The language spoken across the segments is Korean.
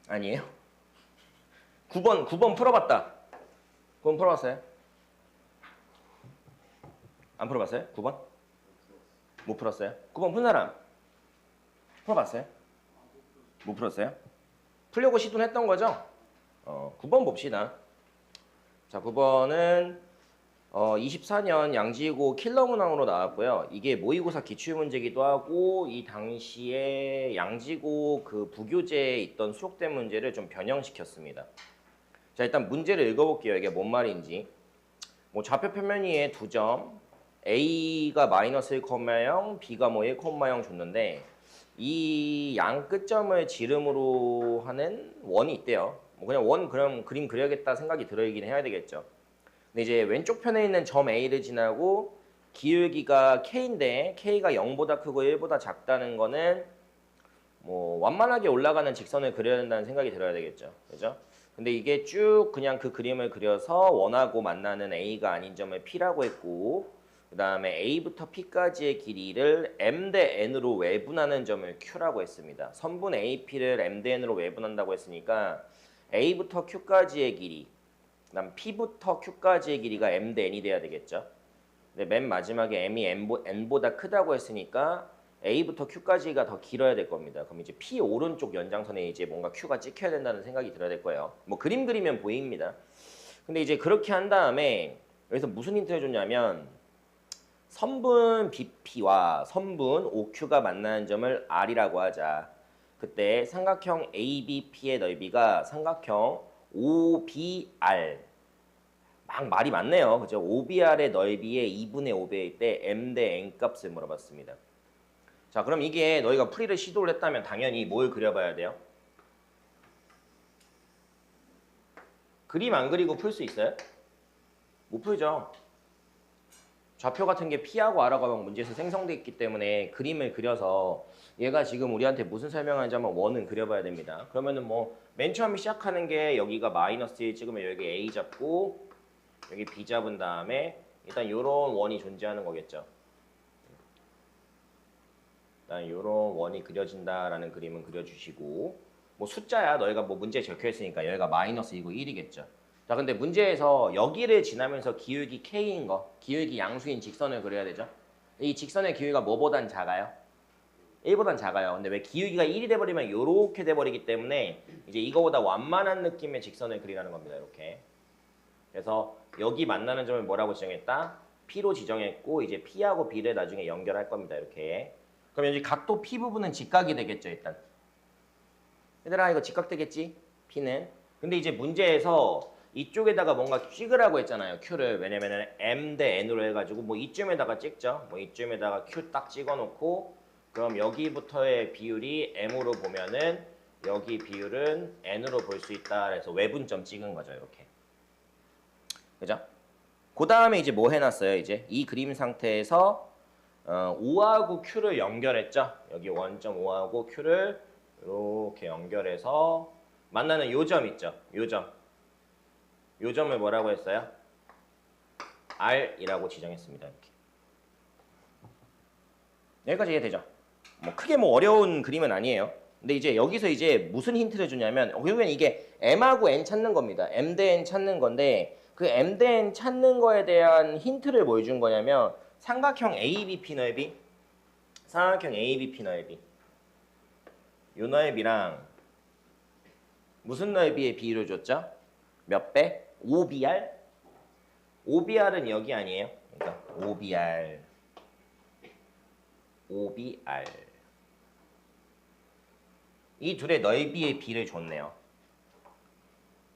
아니에요? 9번 풀어봤다. 9번 풀어봤어요? 안 풀어봤어요? 9번? 못 풀었어요? 9번 푼 사람? 풀어봤어요? 못 풀었어요? 풀려고 시도는 했던 거죠? 9번 봅시다. 자, 9번은 24년 양지고 킬러 문항으로 나왔고요. 이게 모의고사 기출문제기도 하고 이 당시에 양지고 그 부교재에 있던 수록된 문제를 좀 변형시켰습니다. 자, 일단 문제를 읽어볼게요. 이게 뭔 말인지. 뭐 좌표 평면이에 2점, A가 마이너스 1,0, B가 뭐 1,0 줬는데 이 양 끝점을 지름으로 하는 원이 있대요. 뭐 그냥 원 그럼 그림 그려야겠다 생각이 들어있긴 해야 되겠죠. 근데 이제 왼쪽 편에 있는 점 A를 지나고 기울기가 K인데 K가 0보다 크고 1보다 작다는 거는 뭐 완만하게 올라가는 직선을 그려야 된다는 생각이 들어야 되겠죠. 그죠? 근데 이게 쭉 그냥 그 그림을 그려서 원하고 만나는 A가 아닌 점을 P라고 했고 그 다음에 A부터 P까지의 길이를 M 대 N으로 외분하는 점을 Q라고 했습니다. 선분 AP를 M 대 N으로 외분한다고 했으니까 A부터 Q까지의 길이 그 다음 P부터 Q까지의 길이가 M 대 N이 돼야 되겠죠. 근데 맨 마지막에 M이 N보다 크다고 했으니까 A부터 Q까지가 더 길어야 될 겁니다. 그럼 이제 P 오른쪽 연장선에 이제 뭔가 Q가 찍혀야 된다는 생각이 들어야 될 거예요. 뭐 그림 그리면 보입니다. 근데 이제 그렇게 한 다음에 여기서 무슨 힌트를 줬냐면 선분 BP와 선분 OQ가 만나는 점을 R이라고 하자. 그때 삼각형 ABP의 넓이가 삼각형 OBR 막 말이 많네요. 그죠? OBR의 넓이의 2분의 5배일 때 M 대 N 값을 물어봤습니다. 자, 그럼 이게 너희가 풀이를 시도를 했다면 당연히 뭘 그려봐야 돼요? 그림 안 그리고 풀 수 있어요? 못 풀죠. 좌표 같은 게 P하고 R하고 문제에서 생성돼 있기 때문에 그림을 그려서 얘가 지금 우리한테 무슨 설명하는지 한번 원은 그려봐야 됩니다. 그러면은 뭐 맨 처음에 시작하는 게 여기가 마이너스 1 찍으면 여기 A 잡고 여기 B 잡은 다음에 일단 요런 원이 존재하는 거겠죠. 일단 요런 원이 그려진다라는 그림은 그려주시고 뭐 숫자야 너희가 뭐 문제에 적혀있으니까 여기가 마이너스 2고 1이겠죠. 자, 근데 문제에서 여기를 지나면서 기울기 K인 거, 기울기 양수인 직선을 그려야 되죠. 이 직선의 기울기가 뭐보단 작아요? 1보단 작아요. 근데 왜 기울기가 1이 돼버리면 이렇게 돼버리기 때문에 이제 이거보다 완만한 느낌의 직선을 그리라는 겁니다. 이렇게. 그래서 여기 만나는 점을 뭐라고 지정했다? P로 지정했고 이제 P하고 B를 나중에 연결할 겁니다. 이렇게. 그럼 여기 각도 P 부분은 직각이 되겠죠. 일단. 얘들아 이거 직각 되겠지? P는. 근데 이제 문제에서 이쪽에다가 뭔가 찍으라고 했잖아요. Q를. 왜냐면은 M 대 N으로 해가지고 뭐 이쯤에다가 찍죠. 뭐 이쯤에다가 Q 딱 찍어놓고 그럼 여기부터의 비율이 M으로 보면은 여기 비율은 N으로 볼 수 있다. 그래서 외분점 찍은 거죠. 이렇게. 그죠? 그 다음에 이제 뭐 해놨어요? 이제 이 그림 상태에서 5하고 Q를 연결했죠. 여기 원점 5하고 Q를 이렇게 연결해서 만나는 요 점 있죠. 요 점. 요 점을 뭐라고 했어요? R이라고 지정했습니다. 이렇게. 여기까지 이해되죠? 뭐 크게 뭐 어려운 그림은 아니에요. 근데 이제 여기서 이제 무슨 힌트를 주냐면 결국엔 이게 M하고 N 찾는 겁니다. M 대 N 찾는 건데 그 M 대 N 찾는 거에 대한 힌트를 뭘 준 거냐면 삼각형 ABP 넓이 삼각형 ABP 넓이 요 넓이랑 무슨 넓이의 비율을 줬죠? 몇 배? OBR? OBR은 여기 아니에요? 그러니까 OBR OBR 이 둘의 넓이의 비를 줬네요.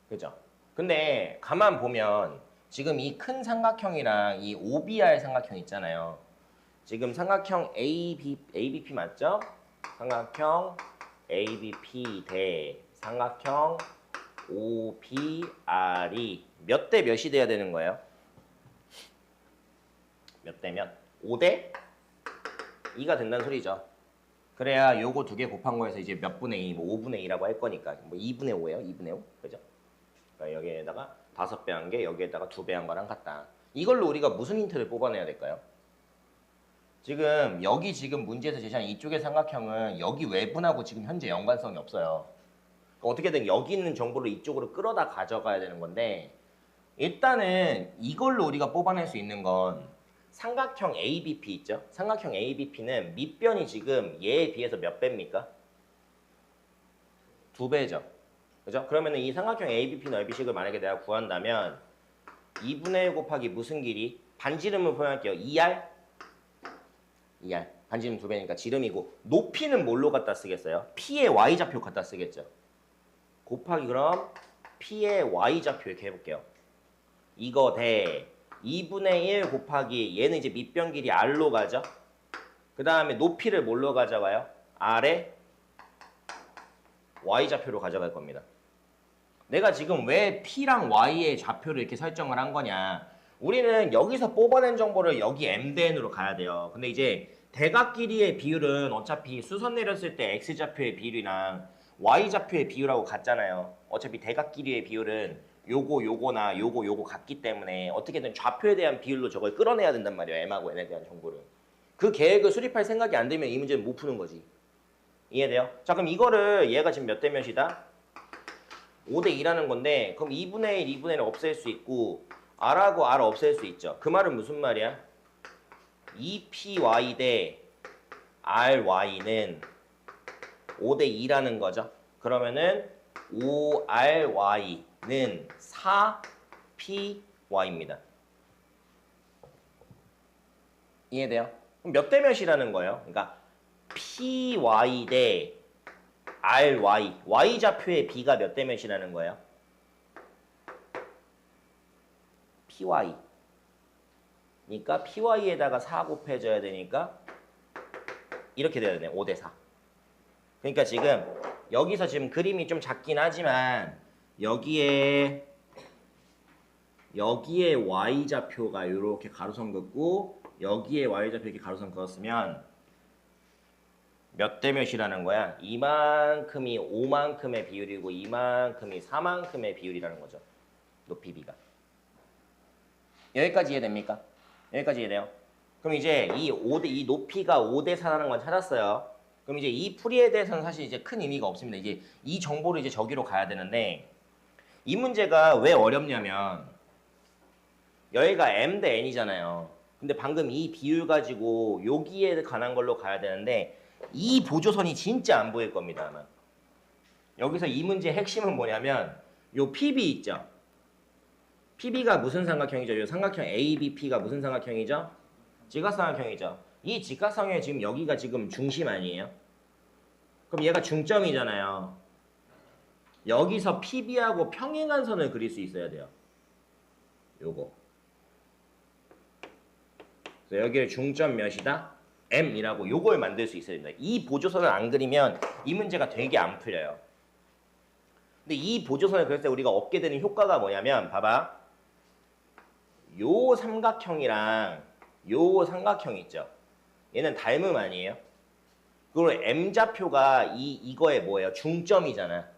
그죠? 근데 가만 보면 지금 이 큰 삼각형이랑 이 OBR 삼각형 있잖아요. 지금 삼각형 ABP 맞죠? 삼각형 ABP 대 삼각형 OBR이 몇 대 몇이 돼야 되는 거예요? 몇 대 몇? 5대 2가 된다는 소리죠. 그래야 요거 두 개 곱한 거에서 이제 몇 분의 2, 뭐 5분의 2라고 할 거니까 뭐 2분의 5예요. 2분의 5. 그죠? 그러니까 여기에다가 5배 한 게 여기에다가 2배 한 거랑 같다. 이걸로 우리가 무슨 힌트를 뽑아내야 될까요? 지금 여기 지금 문제에서 제시한 이쪽의 삼각형은 여기 외분하고 지금 현재 연관성이 없어요. 어떻게든 여기 있는 정보를 이쪽으로 끌어다 가져가야 되는 건데 일단은 이걸로 우리가 뽑아낼 수 있는 건 삼각형 ABP 있죠? 삼각형 ABP는 밑변이 지금 얘에 비해서 몇 배입니까? 2배죠. 그죠? 그러면 이 삼각형 ABP 넓이식을 만약에 내가 구한다면 2분의 1 곱하기 무슨 길이? 반지름을 표현할게요. 2R? 2R. 반지름 2배니까 지름이고 높이는 뭘로 갖다 쓰겠어요? P의 Y좌표 갖다 쓰겠죠. 곱하기 그럼 P의 Y좌표 이렇게 해볼게요. 이거 대 2분의 1 곱하기 얘는 이제 밑변 길이 R로 가죠. 그 다음에 높이를 뭘로 가져가요? R의 Y좌표로 가져갈 겁니다. 내가 지금 왜 P랑 Y의 좌표를 이렇게 설정을 한 거냐. 우리는 여기서 뽑아낸 정보를 여기 MDN으로 가야 돼요. 근데 이제 대각 길이의 비율은 어차피 수선 내렸을 때 X좌표의 비율이랑 Y좌표의 비율하고 같잖아요. 어차피 대각 길이의 비율은 요거나 요거 같기 때문에 어떻게든 좌표에 대한 비율로 저걸 끌어내야 된단 말이에요. M하고 N에 대한 정보를. 그 계획을 수립할 생각이 안 들면 이 문제는 못 푸는 거지. 이해돼요? 자 그럼 이거를 얘가 지금 몇 대 몇이다? 5대 2라는 건데 그럼 2분의 1, 2분의 1을 없앨 수 있고 R하고 R 없앨 수 있죠. 그 말은 무슨 말이야? 2PY 대 RY는 5대 2라는 거죠. 그러면은 5RY는 4PY입니다. 이해돼요? 그럼 몇 대 몇이라는 거예요? 그러니까 PY 대 RY, Y좌표의 B가 몇 대 몇이라는 거예요? PY. 그러니까 PY에다가 4 곱해줘야 되니까 이렇게 돼야 되네. 5대 4. 그러니까 지금 여기서 지금 그림이 좀 작긴 하지만 여기에 Y좌표가 이렇게 가로선 긋고 여기에 Y좌표 이렇게 가로선 그었으면 몇 대 몇이라는 거야? 이만큼이 5만큼의 비율이고 이만큼이 4만큼의 비율이라는 거죠. 높이 B가. 여기까지 이해됩니까? 여기까지 이해돼요? 그럼 이제 이 높이가 5대 4라는 건 찾았어요. 그럼 이제 이 풀이에 대해서는 사실 이제 큰 의미가 없습니다. 이제 이 정보를 이제 저기로 가야 되는데 이 문제가 왜 어렵냐면 여기가 M 대 N이잖아요. 근데 방금 이 비율 가지고 여기에 관한 걸로 가야 되는데 이 보조선이 진짜 안 보일 겁니다. 아마. 여기서 이 문제의 핵심은 뭐냐면 요 PB 있죠? PB가 무슨 삼각형이죠? 요 삼각형 ABP가 무슨 삼각형이죠? 직각삼각형이죠. 이 직각삼각형에 지금 여기가 지금 중심 아니에요? 그럼 얘가 중점이잖아요. 여기서 PB하고 평행한 선을 그릴 수 있어야 돼요. 요거. 그래서 여기를 중점 몇이다? M이라고 요걸 만들 수 있어야 됩니다. 이 보조선을 안 그리면 이 문제가 되게 안 풀려요. 근데 이 보조선을 그릴 때 우리가 얻게 되는 효과가 뭐냐면 봐봐. 요 삼각형이랑 요 삼각형 있죠. 얘는 닮음 아니에요? 그리고 M좌표가 이거에 뭐예요? 중점이잖아.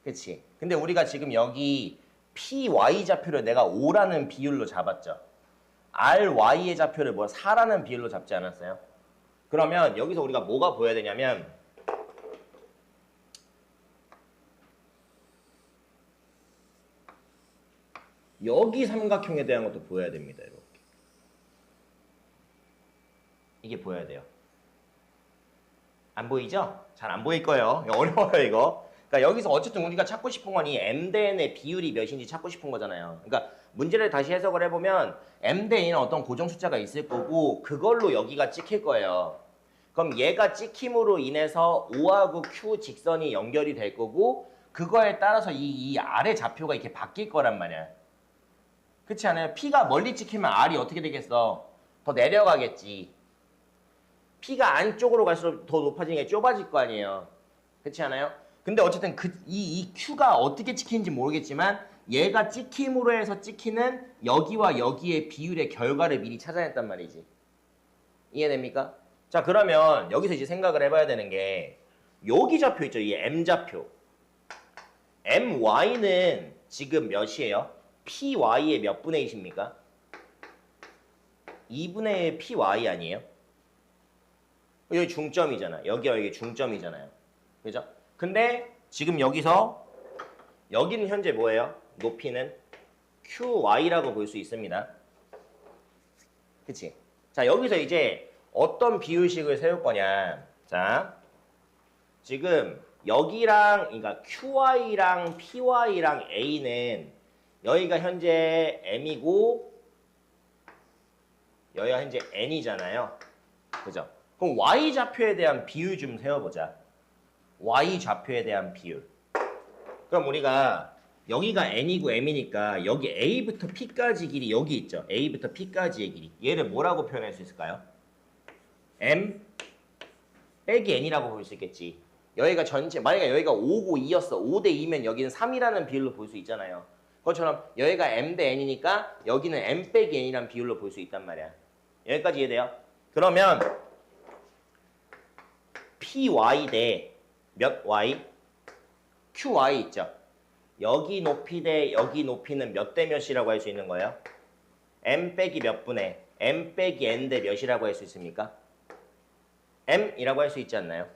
그치? 근데 우리가 지금 여기 PY좌표를 내가 5라는 비율로 잡았죠. RY의 좌표를 4라는 비율로 잡지 않았어요? 그러면 여기서 우리가 뭐가 보여야 되냐면 여기 삼각형에 대한 것도 보여야 됩니다. 이렇게. 이게 보여야 돼요. 안 보이죠? 잘 안 보일 거예요. 어려워요 이거. 그러니까 여기서 어쨌든 우리가 찾고 싶은 건 이 M 대 N의 비율이 몇인지 찾고 싶은 거잖아요. 그러니까 문제를 다시 해석을 해보면 M 대 N은 어떤 고정 숫자가 있을 거고 그걸로 여기가 찍힐 거예요. 그럼 얘가 찍힘으로 인해서 O하고 Q 직선이 연결이 될 거고 그거에 따라서 이 R의 좌표가 이렇게 바뀔 거란 말이야. 그렇지 않아요? P가 멀리 찍히면 R이 어떻게 되겠어? 더 내려가겠지. P가 안쪽으로 갈수록 더 높아지는 게 좁아질 거 아니에요. 그렇지 않아요? 근데 어쨌든 이 Q가 어떻게 찍히는지 모르겠지만 얘가 찍힘으로 해서 찍히는 여기와 여기의 비율의 결과를 미리 찾아냈단 말이지. 이해됩니까? 자 그러면 여기서 이제 생각을 해봐야 되는 게 여기 좌표 있죠? 이 M좌표. MY는 지금 몇이에요? PY의 몇 분의 1입니까? 2분의 1 PY 아니에요? 여기 중점이잖아. 여기와 여기 중점이잖아요. 그죠? 근데 지금 여기서 여기는 현재 뭐예요? 높이는 QY라고 볼 수 있습니다. 그치? 자, 여기서 이제 어떤 비율식을 세울 거냐. 자, 지금 여기랑, 그러니까 QY랑 PY랑 A는 여기가 현재 M이고 여기가 현재 N이잖아요. 그죠? 그럼 Y 좌표에 대한 비율 좀 세워보자. Y 좌표에 대한 비율. 그럼 우리가 여기가 N이고 M이니까 여기 A부터 P까지 길이 여기 있죠. A부터 P까지의 길이. 얘를 뭐라고 표현할 수 있을까요? M 빼기 N이라고 볼 수 있겠지. 여기가 전체, 만약에 여기가 5고 2였어. 5대 2면 여기는 3이라는 비율로 볼 수 있잖아요. 그것처럼 여기가 M 대 N이니까 여기는 M 빼기 N이라는 비율로 볼 수 있단 말이야. 여기까지 이해돼요? 그러면 PY 대 몇 Y? QY 있죠? 여기 높이 대 여기 높이는 몇 대 몇이라고 할 수 있는 거예요? M 빼기 몇 분의 M 빼기 N 대 몇이라고 할 수 있습니까? M이라고 할 수 있지 않나요?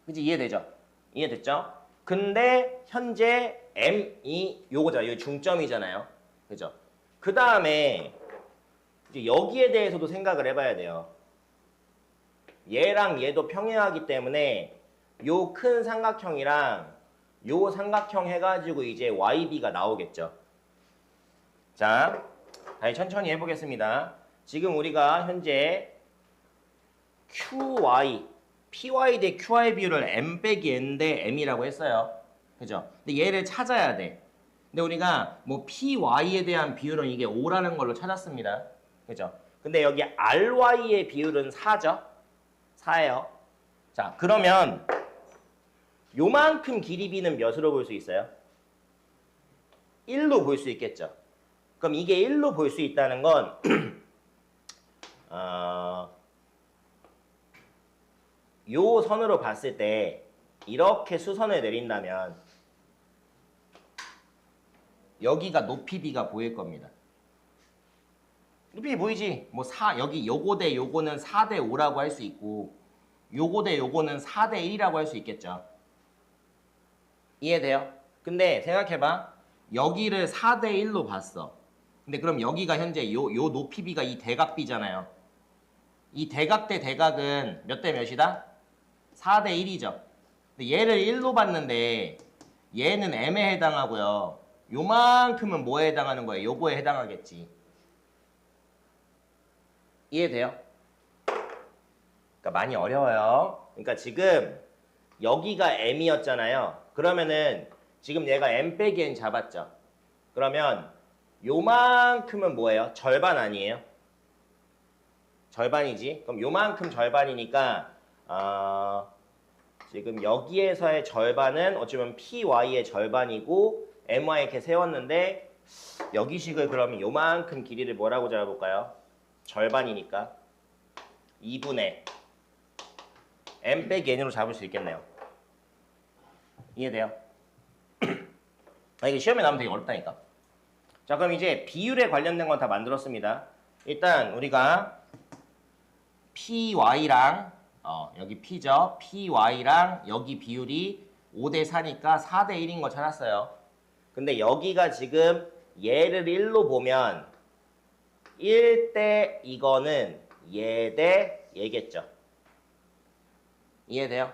그치? 이해되죠? 이해됐죠? 근데 현재 M이 요거죠. 여기 중점이잖아요. 그죠? 그 다음에 이제 여기에 대해서도 생각을 해봐야 돼요. 얘랑 얘도 평행하기 때문에 요 큰 삼각형이랑 요 삼각형 해가지고 이제 YB가 나오겠죠. 자, 다시 천천히 해보겠습니다. 지금 우리가 현재 QY, PY 대 QY 비율을 M 빼기 N 대 M이라고 했어요. 그죠? 근데 얘를 찾아야 돼. 근데 우리가 뭐 PY에 대한 비율은 이게 5라는 걸로 찾았습니다. 그죠? 근데 여기 RY의 비율은 4죠? 4예요. 자, 그러면 요만큼 길이 비는 몇으로 볼 수 있어요? 1로 볼 수 있겠죠. 그럼 이게 1로 볼 수 있다는 건 요 선으로 봤을 때 이렇게 수선을 내린다면 여기가 높이 B가 보일 겁니다. 높이 보이지? 뭐 여기 요거 대 요거는 4대 5라고 할 수 있고 요거 대 요거는 4대 1이라고 할 수 있겠죠. 이해돼요? 근데 생각해봐. 여기를 4대 1로 봤어. 근데 그럼 여기가 현재 요 높이 B가 이 대각 B잖아요. 이 대각 대 대각은 몇 대 몇이다? 4대 1이죠. 근데 얘를 1로 봤는데 얘는 M에 해당하고요. 요만큼은 뭐에 해당하는 거예요? 요거에 해당하겠지. 이해돼요? 그러니까 많이 어려워요. 그러니까 지금 여기가 M이었잖아요. 그러면은 지금 얘가 M 빼기 N 잡았죠. 그러면 요만큼은 뭐예요? 절반 아니에요? 절반이지. 그럼 요만큼 절반이니까 지금 여기에서의 절반은 어쩌면 PY의 절반이고 MY 이렇게 세웠는데 여기식을 그러면 요만큼 길이를 뭐라고 잡아볼까요? 절반이니까 2분의 M 빼기 N으로 잡을 수 있겠네요. 이해돼요? 이게 시험에 나오면 되게 어렵다니까. 자, 그럼 이제 비율에 관련된 건 다 만들었습니다. 일단 우리가 PY랑 여기 P죠. PY랑 여기 비율이 5대 4니까 4대 1인 거 찾았어요. 근데 여기가 지금 얘를 1로 보면 1대 이거는 얘 대 얘겠죠. 이해돼요?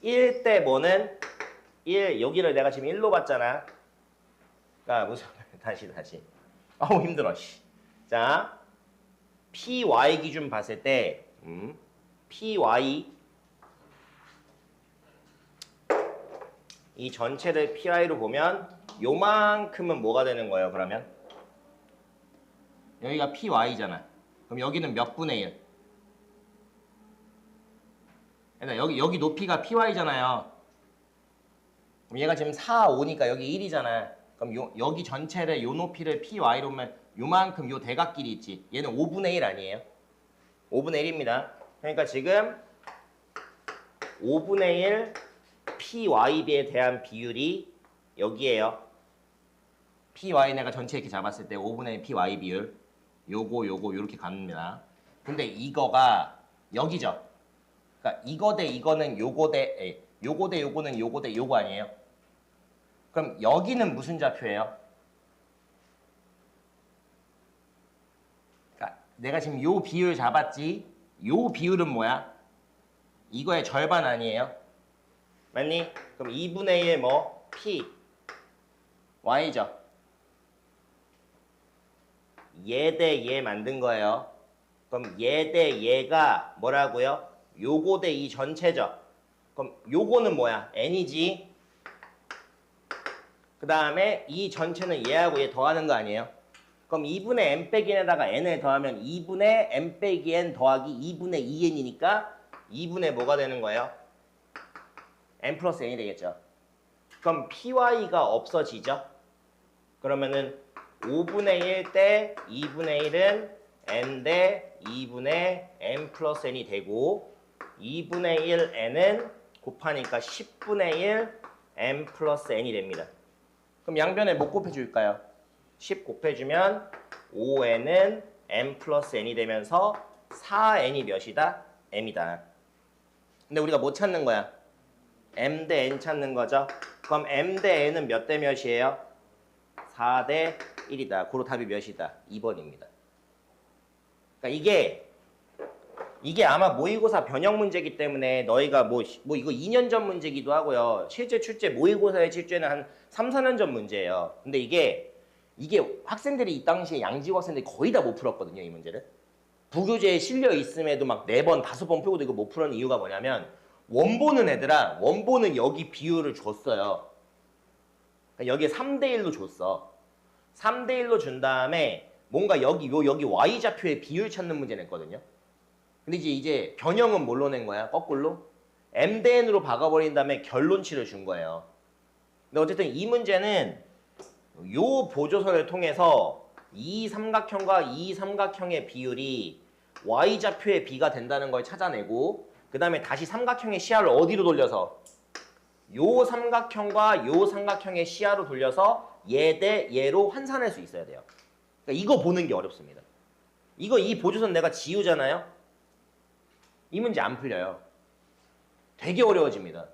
1대 뭐는 1, 여기를 내가 지금 1로 봤잖아. 그러니까 무슨 다시. 아우 힘들어. 자, PY 기준 봤을 때 PY 이 전체를 PY로 보면 요만큼은 뭐가 되는 거예요? 그러면 여기가 PY잖아. 그럼 여기는 몇 분의 1? 그러니까 여기 높이가 PY잖아요. 그럼 얘가 지금 4, 5니까 여기 1이잖아. 그럼 여기 전체를 요 높이를 PY로 보면 요만큼 요 대각길이 있지. 얘는 5분의 1 아니에요? 5분의 1입니다. 그러니까 지금 5분의 1 PY에 대한 비율이 여기에요. PY 내가 전체 이렇게 잡았을 때 5분의 1 PY 비율 요거 요렇게 갑니다. 근데 이거가 여기죠. 그러니까 이거 대 이거는 요거 대 요거 대 요거는 요거 대 요거 아니에요? 그럼 여기는 무슨 좌표예요? 그러니까 내가 지금 요 비율 잡았지? 요 비율은 뭐야? 이거의 절반 아니에요? 맞니? 그럼 2분의 1 뭐? P Y죠. 얘 대 얘 만든 거예요. 그럼 얘 대 얘가 뭐라고요? 요거 대 이 전체죠. 그럼 요거는 뭐야? N이지. 그 다음에 이 전체는 얘하고 얘 더하는 거 아니에요? 그럼 2분의 n 빼기 n에다가 n을 더하면 2분의 n 빼기 n 더하기 2분의 2n이니까 2분의 뭐가 되는 거예요? n 플러스 n이 되겠죠. 그럼 py가 없어지죠. 그러면은 5분의 1 대 2분의 1은 n 대 2분의 n 플러스 n이 되고 2분의 1 n은 곱하니까 10분의 1 n 플러스 n이 됩니다. 그럼 양변에 뭐 곱해줄까요? 10 곱해주면 5n은 n 플러스 n이 되면서 4n이 몇이다? m이다. 근데 우리가 뭐 찾는 거야? m 대 n 찾는 거죠? 그럼 m 대 n은 몇 대 몇이에요? 4 대 1이다. 고로 답이 몇이다? 2번입니다. 그러니까 이게 아마 모의고사 변형 문제이기 때문에 너희가 뭐 이거 2년 전 문제기도 하고요. 실제 출제 모의고사의 출제는 한 3, 4년 전 문제예요. 근데 이게 학생들이 이 당시에 양지고 학생들이 거의 다 못 풀었거든요, 이 문제를. 부교재에 실려 있음에도 막 4번, 5번 풀고도 이거 못 푸는 이유가 뭐냐면 원본은 여기 비율을 줬어요. 그러니까 여기에 3대 1로 줬어. 3대 1로 준 다음에 뭔가 여기 Y좌표의 비율 찾는 문제 냈거든요. 근데 이제 변형은 뭘로 낸 거야? 거꾸로? m 대 n으로 박아버린 다음에 결론치를 준 거예요. 근데 어쨌든 이 문제는 요 보조서를 통해서 이 삼각형과 이 삼각형의 비율이 Y좌표의 비가 된다는 걸 찾아내고 그 다음에 다시 삼각형의 시야를 어디로 돌려서 요 삼각형과 요 삼각형의 시야로 돌려서 얘 대 얘로 환산할 수 있어야 돼요. 그러니까 이거 보는 게 어렵습니다. 이 보조선 내가 지우잖아요. 이 문제 안 풀려요. 되게 어려워집니다.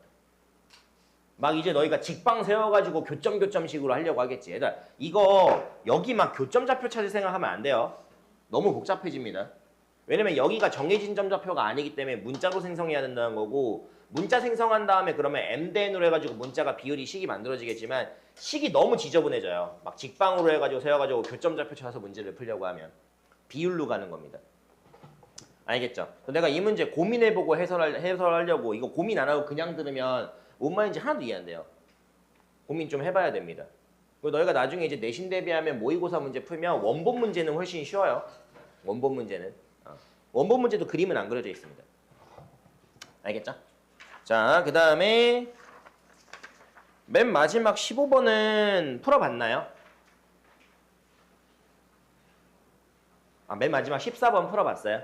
막 이제 너희가 직방 세워가지고 교점식으로 하려고 하겠지. 얘들아, 이거 여기 막 교점 좌표 찾을 생각하면 안 돼요. 너무 복잡해집니다. 왜냐면 여기가 정해진 점좌표가 아니기 때문에 문자로 생성해야 된다는 거고 문자 생성한 다음에 그러면 m 대 n으로 해가지고 문자가 비율이 식이 만들어지겠지만 식이 너무 지저분해져요. 막 직방으로 해가지고 세워가지고 교점 좌표 찾아서 문제를 풀려고 하면 비율로 가는 겁니다. 알겠죠? 내가 이 문제 고민해보고 해설하려고 이거 고민 안 하고 그냥 들으면 뭔 말인지 하나도 이해 안 돼요. 고민 좀 해봐야 됩니다. 그리고 너희가 나중에 이제 내신 대비하면 모의고사 문제 풀면 원본 문제는 훨씬 쉬워요. 원본 문제는. 원본 문제도 그림은 안 그려져 있습니다. 알겠죠? 자, 그 다음에 맨 마지막 15번은 풀어봤나요? 맨 마지막 14번 풀어봤어요?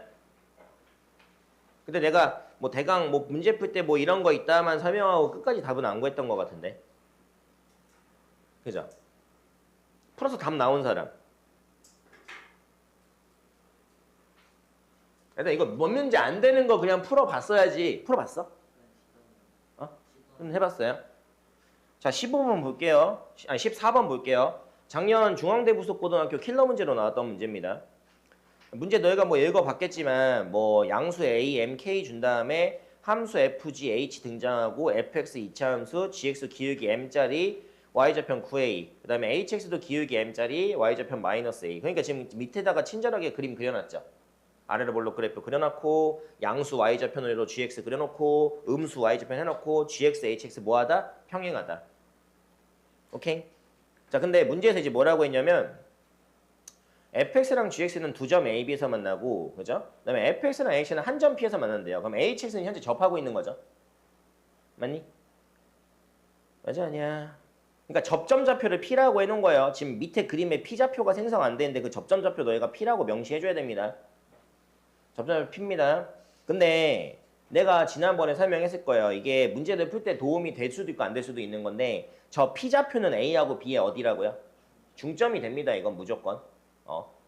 근데 내가 뭐 대강 뭐 문제 풀 때 뭐 이런 거 있다만 설명하고 끝까지 답은 안 구했던 것 같은데. 그죠? 풀어서 답 나온 사람. 일단 이거 뭔 문제 안 되는 거 그냥 풀어봤어야지. 풀어봤어? 그럼 해봤어요? 자, 15번 볼게요. 14번 볼게요. 작년 중앙대부속고등학교 킬러 문제로 나왔던 문제입니다. 문제 너희가 뭐 읽어봤겠지만 뭐 양수 A, M, K 준 다음에 함수 F, G, H 등장하고 fx 2차함수, gx 기울기 m짜리 y좌편 9a 그 다음에 hx도 기울기 m짜리 y좌편 -a 그러니까 지금 밑에다가 친절하게 그림 그려놨죠. 아래로 볼록 그래프 그려놓고 양수 y좌편으로 gx 그려놓고 음수 y좌편 해놓고 gx, hx 뭐하다? 평행하다. 오케이? 자, 근데 문제에서 이제 뭐라고 했냐면 fx랑 gx는 두 점 a, b에서 만나고 그죠? 그 다음에 fx랑 h는 한 점 p에서 만난대요. 그럼 hx는 현재 접하고 있는 거죠. 맞니? 맞아 아니야? 그러니까 접점 좌표를 p라고 해놓은 거예요. 지금 밑에 그림에 p 좌표가 생성 안 되는데 그 접점 좌표 너희가 p라고 명시해줘야 됩니다. 접점 좌표 p입니다. 근데 내가 지난번에 설명했을 거예요. 이게 문제를 풀 때 도움이 될 수도 있고 안 될 수도 있는 건데 저 p 좌표는 a하고 b의 어디라고요? 중점이 됩니다. 이건 무조건.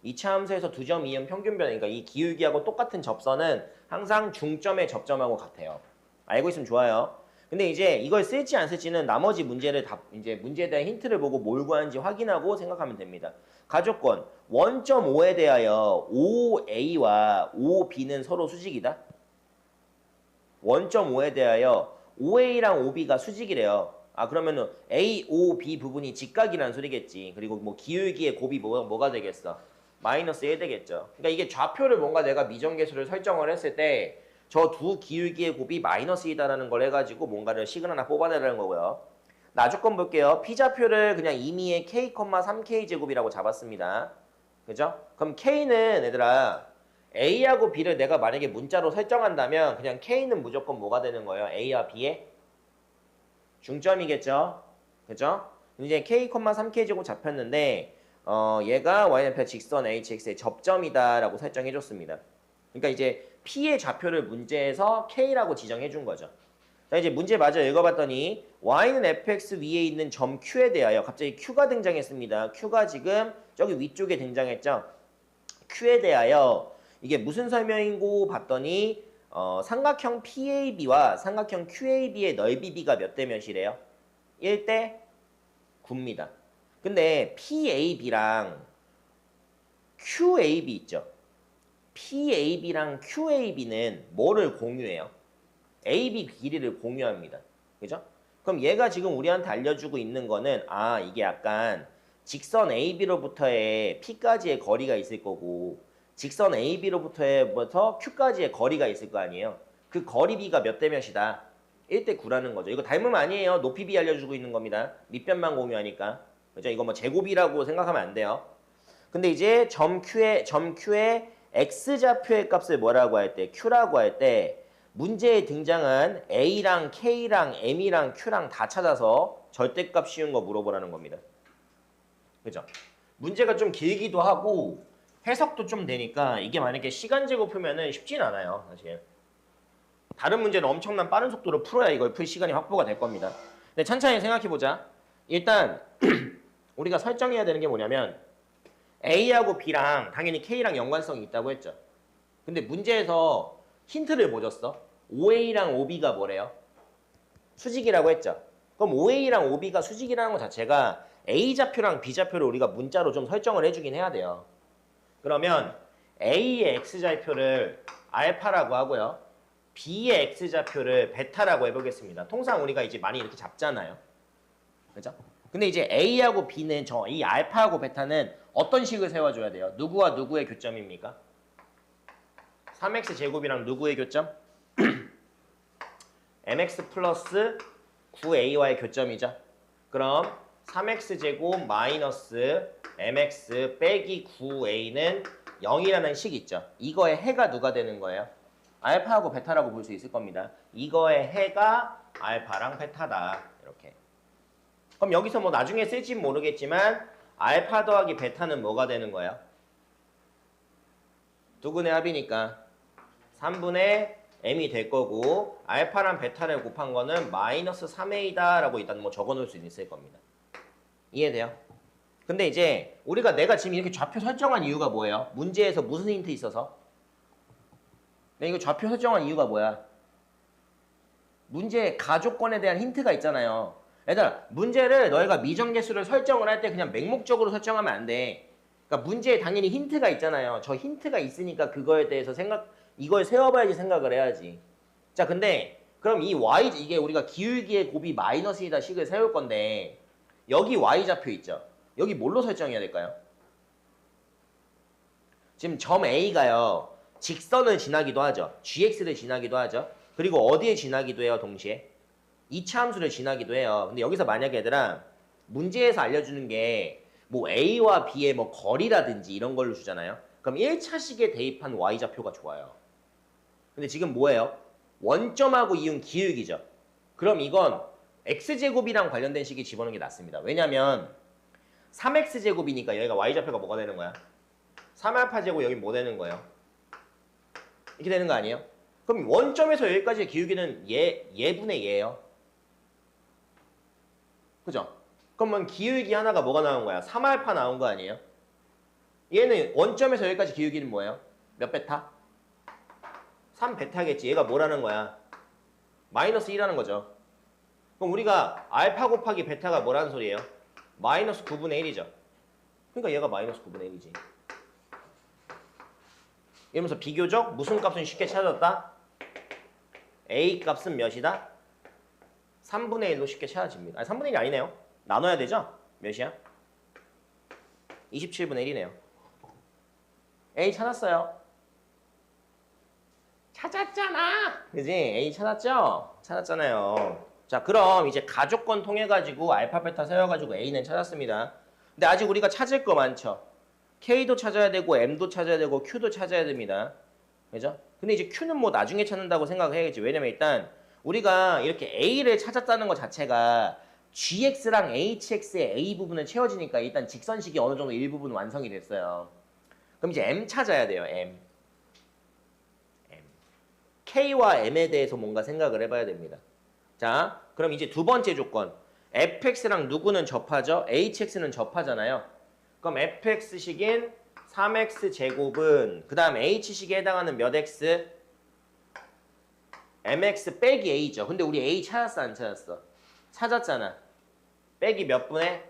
2차 함수에서 두 점 이은 평균변, 그러니까 이 기울기하고 똑같은 접선은 항상 중점의 접점하고 같아요. 알고 있으면 좋아요. 근데 이제 이걸 쓸지 안 쓸지는 나머지 문제를 다 이제 문제에 대한 힌트를 보고 뭘 구하는지 확인하고 생각하면 됩니다. 가조건 원점오에 대하여 OA와 OB는 서로 수직이다. 원점오에 대하여 OA랑 OB가 수직이래요. 아 그러면은 A, O, B 부분이 직각이라는 소리겠지. 그리고 뭐 기울기의 곱이 뭐가 되겠어? 마이너스 1 되겠죠. 그러니까 이게 좌표를 뭔가 내가 미정계수를 설정을 했을 때 저 두 기울기의 곱이 마이너스 2다라는 걸 해가지고 뭔가를 식을 하나 뽑아내라는 거고요. 나조건 볼게요. P좌표를 그냥 임의의 K, 3K 제곱이라고 잡았습니다. 그죠? 그럼 K는 얘들아 A하고 B를 내가 만약에 문자로 설정한다면 그냥 K는 무조건 뭐가 되는 거예요? A와 B의 중점이겠죠? 그죠? 이제 K, 3K 제곱 잡혔는데 얘가 y좌표 직선 HX의 접점이다 라고 설정해줬습니다. 그러니까 이제 P의 좌표를 문제에서 K라고 지정해 준 거죠. 자 이제 문제 마저 읽어봤더니 y는 fx 위에 있는 점 Q에 대하여 갑자기 Q가 등장했습니다. Q가 지금 저기 위쪽에 등장했죠. Q에 대하여 이게 무슨 설명이고 봤더니 삼각형 PAB와 삼각형 QAB의 넓이 B가 몇 대 몇이래요? 1대 9입니다. 근데 PAB랑 QAB 있죠? PAB랑 QAB는 뭐를 공유해요? AB 길이를 공유합니다. 그죠? 그럼 얘가 지금 우리한테 알려주고 있는 거는 이게 약간 직선 AB로부터의 P까지의 거리가 있을 거고 직선 AB로부터 Q까지의 거리가 있을 거 아니에요. 그 거리 B가 몇 대 몇이다? 1대 9라는 거죠. 이거 닮음 아니에요. 높이 B 알려주고 있는 겁니다. 밑변만 공유하니까. 그죠? 이거 뭐 제곱이라고 생각하면 안 돼요. 근데 이제 점 Q의 X좌표의 값을 뭐라고 할 때? Q라고 할 때 문제에 등장한 A랑 K랑 M이랑 Q랑 다 찾아서 절대값 쉬운 거 물어보라는 겁니다. 그죠? 문제가 좀 길기도 하고 해석도 좀 되니까 이게 만약에 시간 제곱하면은 쉽진 않아요. 사실. 다른 문제는 엄청난 빠른 속도로 풀어야 이걸 풀 시간이 확보가 될 겁니다. 근데 천천히 생각해보자. 일단 우리가 설정해야 되는 게 뭐냐면 A하고 B랑 당연히 K랑 연관성이 있다고 했죠. 근데 문제에서 힌트를 뭐 줬어? OA랑 OB가 뭐래요? 수직이라고 했죠. 그럼 OA랑 OB가 수직이라는 것 자체가 A좌표랑 B좌표를 우리가 문자로 좀 설정을 해주긴 해야 돼요. 그러면 A의 X좌표를 알파라고 하고요. B의 X좌표를 베타라고 해보겠습니다. 통상 우리가 이제 많이 이렇게 잡잖아요. 그죠? 근데 이제 A하고 B는 이 알파하고 베타는 어떤 식을 세워줘야 돼요? 누구와 누구의 교점입니까? 3x 제곱이랑 누구의 교점? mx 플러스 9a와의 교점이죠. 그럼 3x 제곱 마이너스 mx 빼기 9a는 0이라는 식 있죠. 이거의 해가 누가 되는 거예요? 알파하고 베타라고 볼 수 있을 겁니다. 이거의 해가 알파랑 베타다. 이렇게. 그럼 여기서 뭐 나중에 쓸진 모르겠지만 알파 더하기 베타는 뭐가 되는 거예요? 두근의 합이니까 3분의 m이 될 거고 알파랑 베타를 곱한 거는 마이너스 3a다 라고 일단 뭐 적어놓을 수 있을 겁니다. 이해돼요? 근데 이제 내가 지금 이렇게 좌표 설정한 이유가 뭐예요? 문제에서 무슨 힌트 있어서? 이거 좌표 설정한 이유가 뭐야? 문제 가조건에 대한 힌트가 있잖아요. 얘들아, 문제를 너희가 미정계수를 설정을 할 때 그냥 맹목적으로 설정하면 안 돼. 그러니까 문제에 당연히 힌트가 있잖아요. 저 힌트가 있으니까 그거에 대해서 이걸 세워봐야지 생각을 해야지. 자, 근데 그럼 이 y, 이게 우리가 기울기의 곱이 마이너스 2다 식을 세울 건데 여기 y좌표 있죠? 여기 뭘로 설정해야 될까요? 지금 점 A가요. 직선을 지나기도 하죠. gx를 지나기도 하죠. 그리고 어디에 지나기도 해요, 동시에? 이차함수를 지나기도 해요. 근데 여기서 만약에 얘들아 문제에서 알려주는 게 뭐 A와 B의 뭐 거리라든지 이런 걸로 주잖아요. 그럼 1차식에 대입한 y좌표가 좋아요. 근데 지금 뭐예요? 원점하고 이은 기울기죠. 그럼 이건 x제곱이랑 관련된 식이 집어넣는 게 낫습니다. 왜냐면 3x제곱이니까 여기가 y좌표가 뭐가 되는 거야? 3알파 제곱 여기 뭐 되는 거예요? 이렇게 되는 거 아니에요? 그럼 원점에서 여기까지의 기울기는 얘분의 얘예요. 그죠? 그러면 기울기 하나가 뭐가 나온 거야? 3알파 나온 거 아니에요? 얘는 원점에서 여기까지 기울기는 뭐예요? 몇 베타? 3베타겠지. 얘가 뭐라는 거야? 마이너스 2라는 거죠. 그럼 우리가 알파 곱하기 베타가 뭐라는 소리예요? 마이너스 9분의 1이죠. 그러니까 얘가 마이너스 9분의 1이지. 이러면서 비교적 무슨 값은 쉽게 찾아졌다? A 값은 몇이다? 3분의 1로 쉽게 찾아집니다. 아니 3분의 1이 아니네요. 나눠야 되죠? 몇이야? 27분의 1이네요. A 찾았어요. 찾았잖아. 그지? A 찾았죠? 찾았잖아요. 자, 그럼 이제 가족권 통해 가지고 알파 베타 세워 가지고 A는 찾았습니다. 근데 아직 우리가 찾을 거 많죠. K도 찾아야 되고 M도 찾아야 되고 Q도 찾아야 됩니다. 그죠? 근데 이제 Q는 뭐 나중에 찾는다고 생각해야겠지. 왜냐면 일단 우리가 이렇게 A를 찾았다는 것 자체가 GX랑 HX의 A 부분을 채워지니까 일단 직선식이 어느 정도 일부분 완성이 됐어요. 그럼 이제 M 찾아야 돼요. M. K와 M에 대해서 뭔가 생각을 해봐야 됩니다. 자, 그럼 이제 두 번째 조건. fx랑 누구는 접하죠? hx는 접하잖아요. 그럼 fx식인 3x 제곱은 그 다음 h식에 해당하는 몇 x? mx 빼기 a죠. 근데 우리 a 찾았어 안 찾았어? 찾았잖아. 빼기 몇 분의?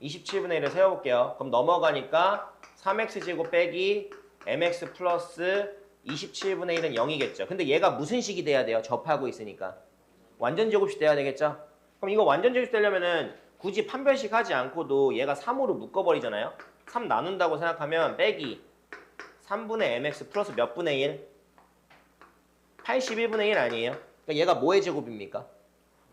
27분의 1을 세워볼게요. 그럼 넘어가니까 3x 제곱 빼기 mx 플러스 27분의 1은 0이겠죠. 근데 얘가 무슨 식이 돼야 돼요? 접하고 있으니까. 완전 제곱식 돼야 되겠죠? 그럼 이거 완전 제곱식 되려면은 굳이 판별식 하지 않고도 얘가 3으로 묶어버리잖아요? 3 나눈다고 생각하면 빼기 3분의 mx 플러스 몇 분의 1? 81분의 1 아니에요? 그러니까 얘가 뭐의 제곱입니까?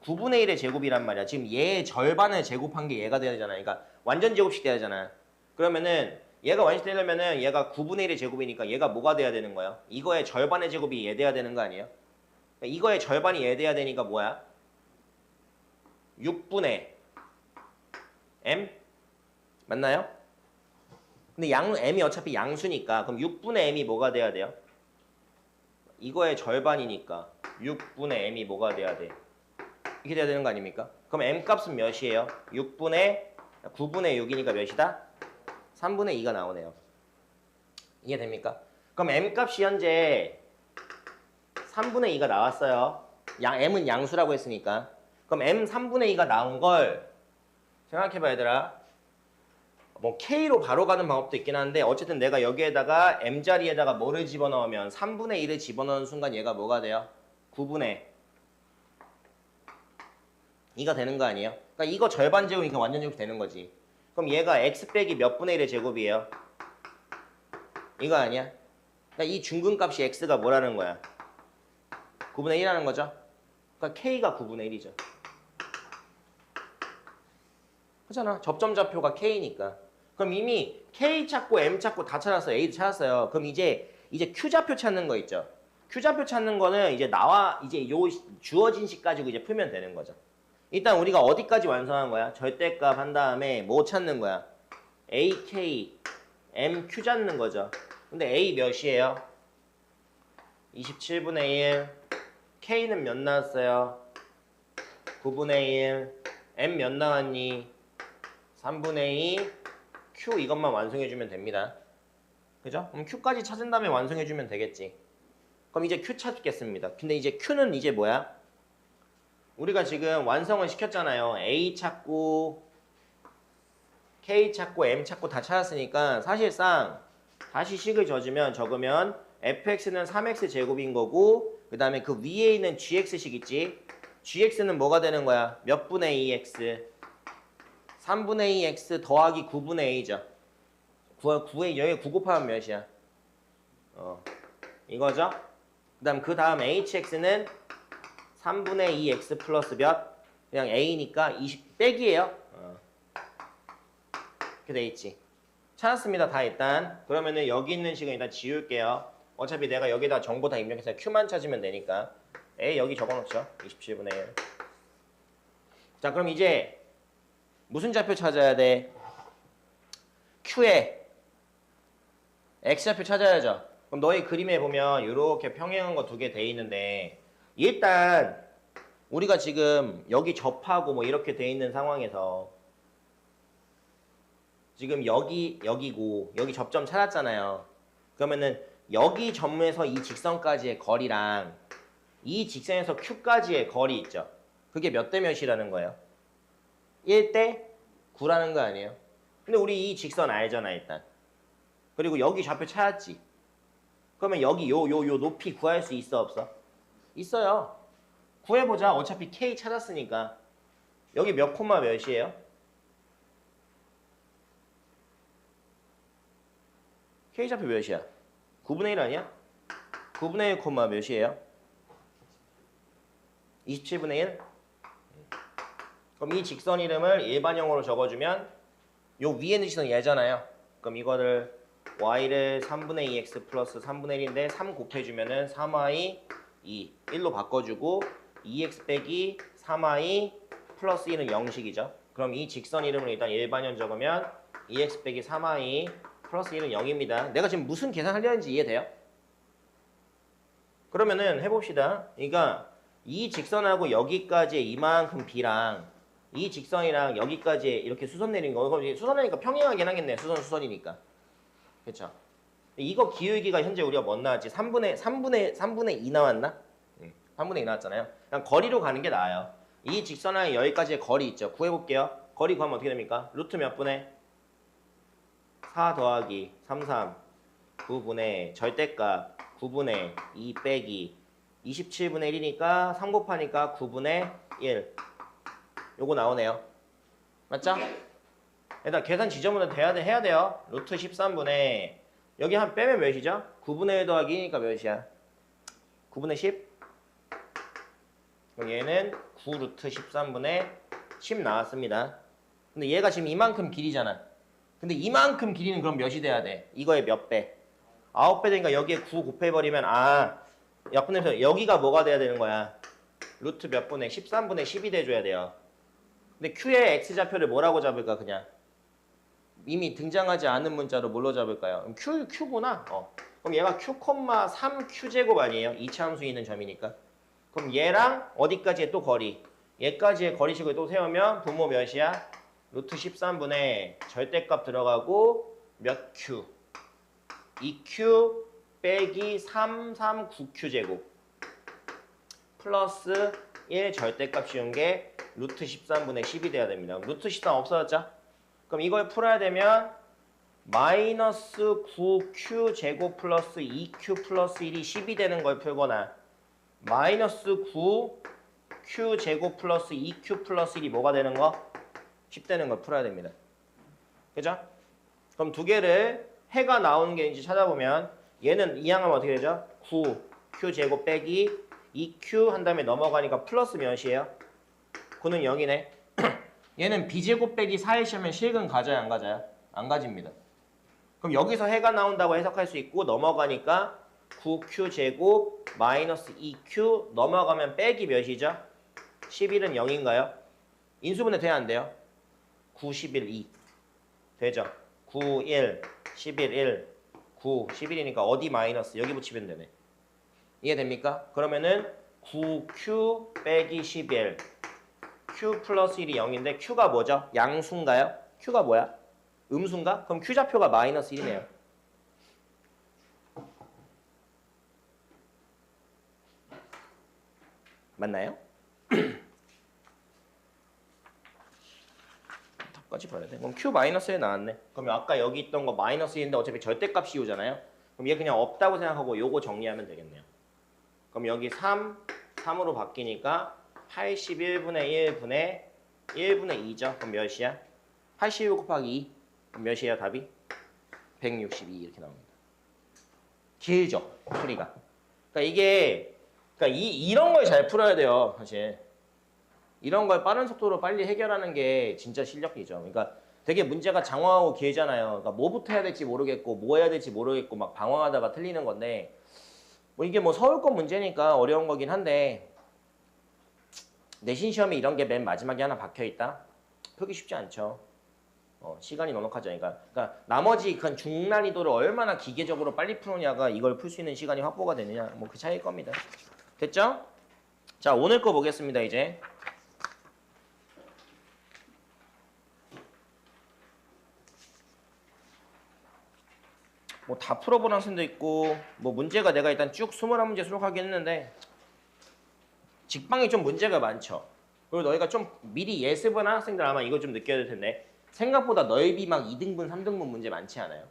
9분의 1의 제곱이란 말이야. 지금 얘의 절반을 제곱한 게 얘가 돼야 되잖아. 그러니까 완전 제곱식 돼야 되잖아. 그러면은 얘가 완전 되려면은 얘가 9분의 1의 제곱이니까 얘가 뭐가 돼야 되는 거야? 이거의 절반의 제곱이 얘 돼야 되는 거 아니에요? 그러니까 이거의 절반이 얘 돼야 되니까 뭐야? 6분의 m? 맞나요? 근데 m이 어차피 양수니까 그럼 6분의 m이 뭐가 돼야 돼요? 이거의 절반이니까 6분의 m이 뭐가 돼야 돼? 이렇게 돼야 되는 거 아닙니까? 그럼 m 값은 몇이에요? 9분의 6이니까 몇이다? 3분의 2가 나오네요. 이해 됩니까? 그럼 m 값이 현재 3분의 2가 나왔어요. m은 양수라고 했으니까. 그럼 m 3분의 2가 나온 걸 생각해봐 얘들아. 뭐 k로 바로 가는 방법도 있긴 한데 어쨌든 내가 여기에다가 m 자리에다가 뭐를 집어넣으면 3분의 1을 집어넣는 순간 얘가 뭐가 돼요? 9분의 2가 되는 거 아니에요? 그러니까 이거 절반 제곱이니까 완전 제곱이 되는 거지. 그럼 얘가 x 빼기 몇 분의 1의 제곱이에요? 이거 아니야? 그러니까 이 중근값이 x가 뭐라는 거야? 9분의 1이라는 거죠? 그러니까 k가 9분의 1이죠. 그렇잖아. 접점좌표가 k니까. 그럼 이미 k 찾고 m 찾고 다 찾았어요. a도 찾았어요. 그럼 이제 q좌표 찾는 거 있죠? q좌표 찾는 거는 이제 이제 요 주어진 식 가지고 이제 풀면 되는 거죠. 일단 우리가 어디까지 완성한 거야? 절대값 한 다음에 뭐 찾는 거야? AK, MQ 찾는 거죠. 근데 A 몇이에요? 27분의 1. K는 몇 나왔어요? 9분의 1. M 몇 나왔니? 3분의 2. Q 이것만 완성해주면 됩니다. 그죠? 그럼 Q까지 찾은 다음에 완성해주면 되겠지. 그럼 이제 Q 찾겠습니다. 근데 이제 Q는 이제 뭐야? 우리가 지금 완성을 시켰잖아요. A 찾고 K 찾고 M 찾고 다 찾았으니까 사실상 다시 식을 적으면 fx는 3x 제곱인 거고 그 다음에 그 위에 있는 gx식 있지? gx는 뭐가 되는 거야? 몇 분의 2x? 3분의 2x 더하기 9분의 a죠. 9에 여기 9 곱하면 몇이야? 이거죠? 그 다음 hx는 3분의 2x 플러스 몇? 그냥 a니까 20 빼기예요. 이렇게 돼 있지. 찾았습니다. 다 일단. 그러면은 여기 있는 식은 일단 지울게요. 어차피 내가 여기다 정보 다 입력해서 q만 찾으면 되니까. a 여기 적어놓죠. 27분의 1. 자, 그럼 이제 무슨 좌표 찾아야 돼? q에 x좌표 찾아야죠. 그럼 너희 그림에 보면 이렇게 평행한 거 2개 돼 있는데 일단 우리가 지금 여기 접하고 뭐 이렇게 돼 있는 상황에서 지금 여기고 여기 접점 찾았잖아요. 그러면은 여기 점에서 이 직선까지의 거리랑 이 직선에서 Q까지의 거리 있죠. 그게 몇 대 몇이라는 거예요? 1대 9라는 거 아니에요? 근데 우리 이 직선 알잖아 일단. 그리고 여기 좌표 찾았지. 그러면 여기 요 높이 구할 수 있어 없어? 있어요. 구해보자. 어차피 K 찾았으니까. 여기 몇 콤마 몇이에요? K 좌표 몇이야? 9분의 1 아니야? 9분의 1 콤마 몇이에요? 27분의 1? 그럼 이 직선 이름을 일반형으로 적어주면 요 위에 있는 직선이 얘잖아요. 그럼 이거를 y를 3분의 2x 플러스 3분의 1인데 3 곱해주면은 3y 2 1로 바꿔주고 2x 빼기 3y 플러스 1은 0식이죠. 그럼 이 직선 이름을 일단 일반형 적으면 2x 빼기 3y 플러스 1은 0입니다. 내가 지금 무슨 계산하려는지 이해돼요? 그러면은 해봅시다. 그러니까 이 직선하고 여기까지의 이만큼 b랑 이 직선이랑 여기까지 이렇게 수선 내린 거. 그럼 수선 내니까 평행하긴 하겠네. 수선이니까. 그렇죠? 이거 기울기가 현재 우리가 뭐 나왔지? 3분의 2 나왔나? 3분의 2 나왔잖아요. 그냥 거리로 가는 게 나아요. 이 직선하고 여기까지의 거리 있죠. 구해볼게요. 거리 구하면 어떻게 됩니까? 루트 몇 분의? 4 더하기 33 9분의 절대값 9분의 2 빼기 27분의 1이니까 3 곱하니까 9분의 1 요거 나오네요. 맞죠? 일단 계산 지점은 해야 돼요. 루트 13분의 여기 한 빼면 몇이죠? 9분의 1 더하기 2니까 몇이야? 9분의 10? 그럼 얘는 9 루트 13분의 10 나왔습니다. 근데 얘가 지금 이만큼 길이잖아. 근데 이만큼 길이는 그럼 몇이 돼야 돼? 이거의 몇 배? 9배 되니까 여기에 9 곱해버리면 약분해서 여기가 뭐가 돼야 되는 거야? 루트 몇 분의 13분의 10이 돼줘야 돼요. 근데 Q의 X좌표를 뭐라고 잡을까 그냥? 이미 등장하지 않은 문자로 뭘로 잡을까요? Q구나. 그럼 얘가 Q, 3Q제곱 아니에요? 이차함수에 있는 점이니까. 그럼 얘랑 어디까지의 또 거리? 얘까지의 거리식을 또 세우면 분모 몇이야? 루트 13분의 절대값 들어가고 몇 Q? 2Q 빼기 339Q제곱 플러스 1 절대값 씌운 게 루트 13분의 10이 돼야 됩니다. 루트 13 없어졌죠? 그럼 이걸 풀어야 되면 마이너스 9Q 제곱 플러스 2Q 플러스 1이 10이 되는 걸 풀거나 마이너스 9Q 제곱 플러스 2Q 플러스 1이 뭐가 되는 거? 10 되는 걸 풀어야 됩니다. 그죠? 그럼 두 개를 해가 나오는 게 있는지 찾아보면 얘는 이항하면 어떻게 되죠? 9Q 제곱 빼기 2Q 한 다음에 넘어가니까 플러스 몇이에요? 9는 0이네. 얘는 b제곱 빼기 4의 시험에 실근 가져요 안 가져요? 안 가집니다. 그럼 여기서 해가 나온다고 해석할 수 있고 넘어가니까 9Q 제곱 마이너스 2Q 넘어가면 빼기 몇이죠? 11은 0인가요? 인수분해 돼야 안 돼요? 9, 11, 2 되죠? 9, 1, 11, 1 9, 11이니까 어디 마이너스 여기 붙이면 되네. 이해됩니까? 그러면은 9Q 빼기 11 Q 플러스 1이 0인데 Q가 뭐죠? 양수인가요? Q가 뭐야? 음수인가? 그럼 Q좌표가 마이너스 1이네요. 맞나요? 턱까지 봐야 돼. 그럼 Q 마이너스 1 나왔네. 그럼 아까 여기 있던 거 마이너스 1인데 어차피 절대값 씌우잖아요. 그럼 얘 그냥 없다고 생각하고 요거 정리하면 되겠네요. 그럼 여기 3으로 바뀌니까 81분의 1분의 1분의 2죠. 그럼 몇이야? 81 곱하기 2. 그럼 몇이에요 답이? 162 이렇게 나옵니다. 길죠 풀이가. 그러니까 이런 걸 잘 풀어야 돼요 사실. 이런 걸 빠른 속도로 빨리 해결하는 게 진짜 실력이죠. 그러니까 되게 문제가 장황하고 길잖아요. 그러니까 뭐부터 해야 될지 모르겠고 뭐 해야 될지 모르겠고 막 방황하다가 틀리는 건데 뭐 이게 뭐 서울권 문제니까 어려운 거긴 한데 내신 시험에 이런 게 맨 마지막에 하나 박혀있다? 풀기 쉽지 않죠. 시간이 넉넉하죠. 그러니까 나머지 그 중난이도를 얼마나 기계적으로 빨리 푸느냐가 이걸 풀 수 있는 시간이 확보가 되느냐 뭐 그 차이일 겁니다. 됐죠? 자 오늘 거 보겠습니다 이제. 뭐 다 풀어본 학생도 있고 뭐 문제가 내가 일단 쭉 21문제 수록하긴 했는데 직방이 좀 문제가 많죠. 그리고 너희가 좀 미리 예습은 한 학생들 아마 이거 좀 느껴야 될 텐데 생각보다 넓이 막 2등분, 3등분 문제 많지 않아요?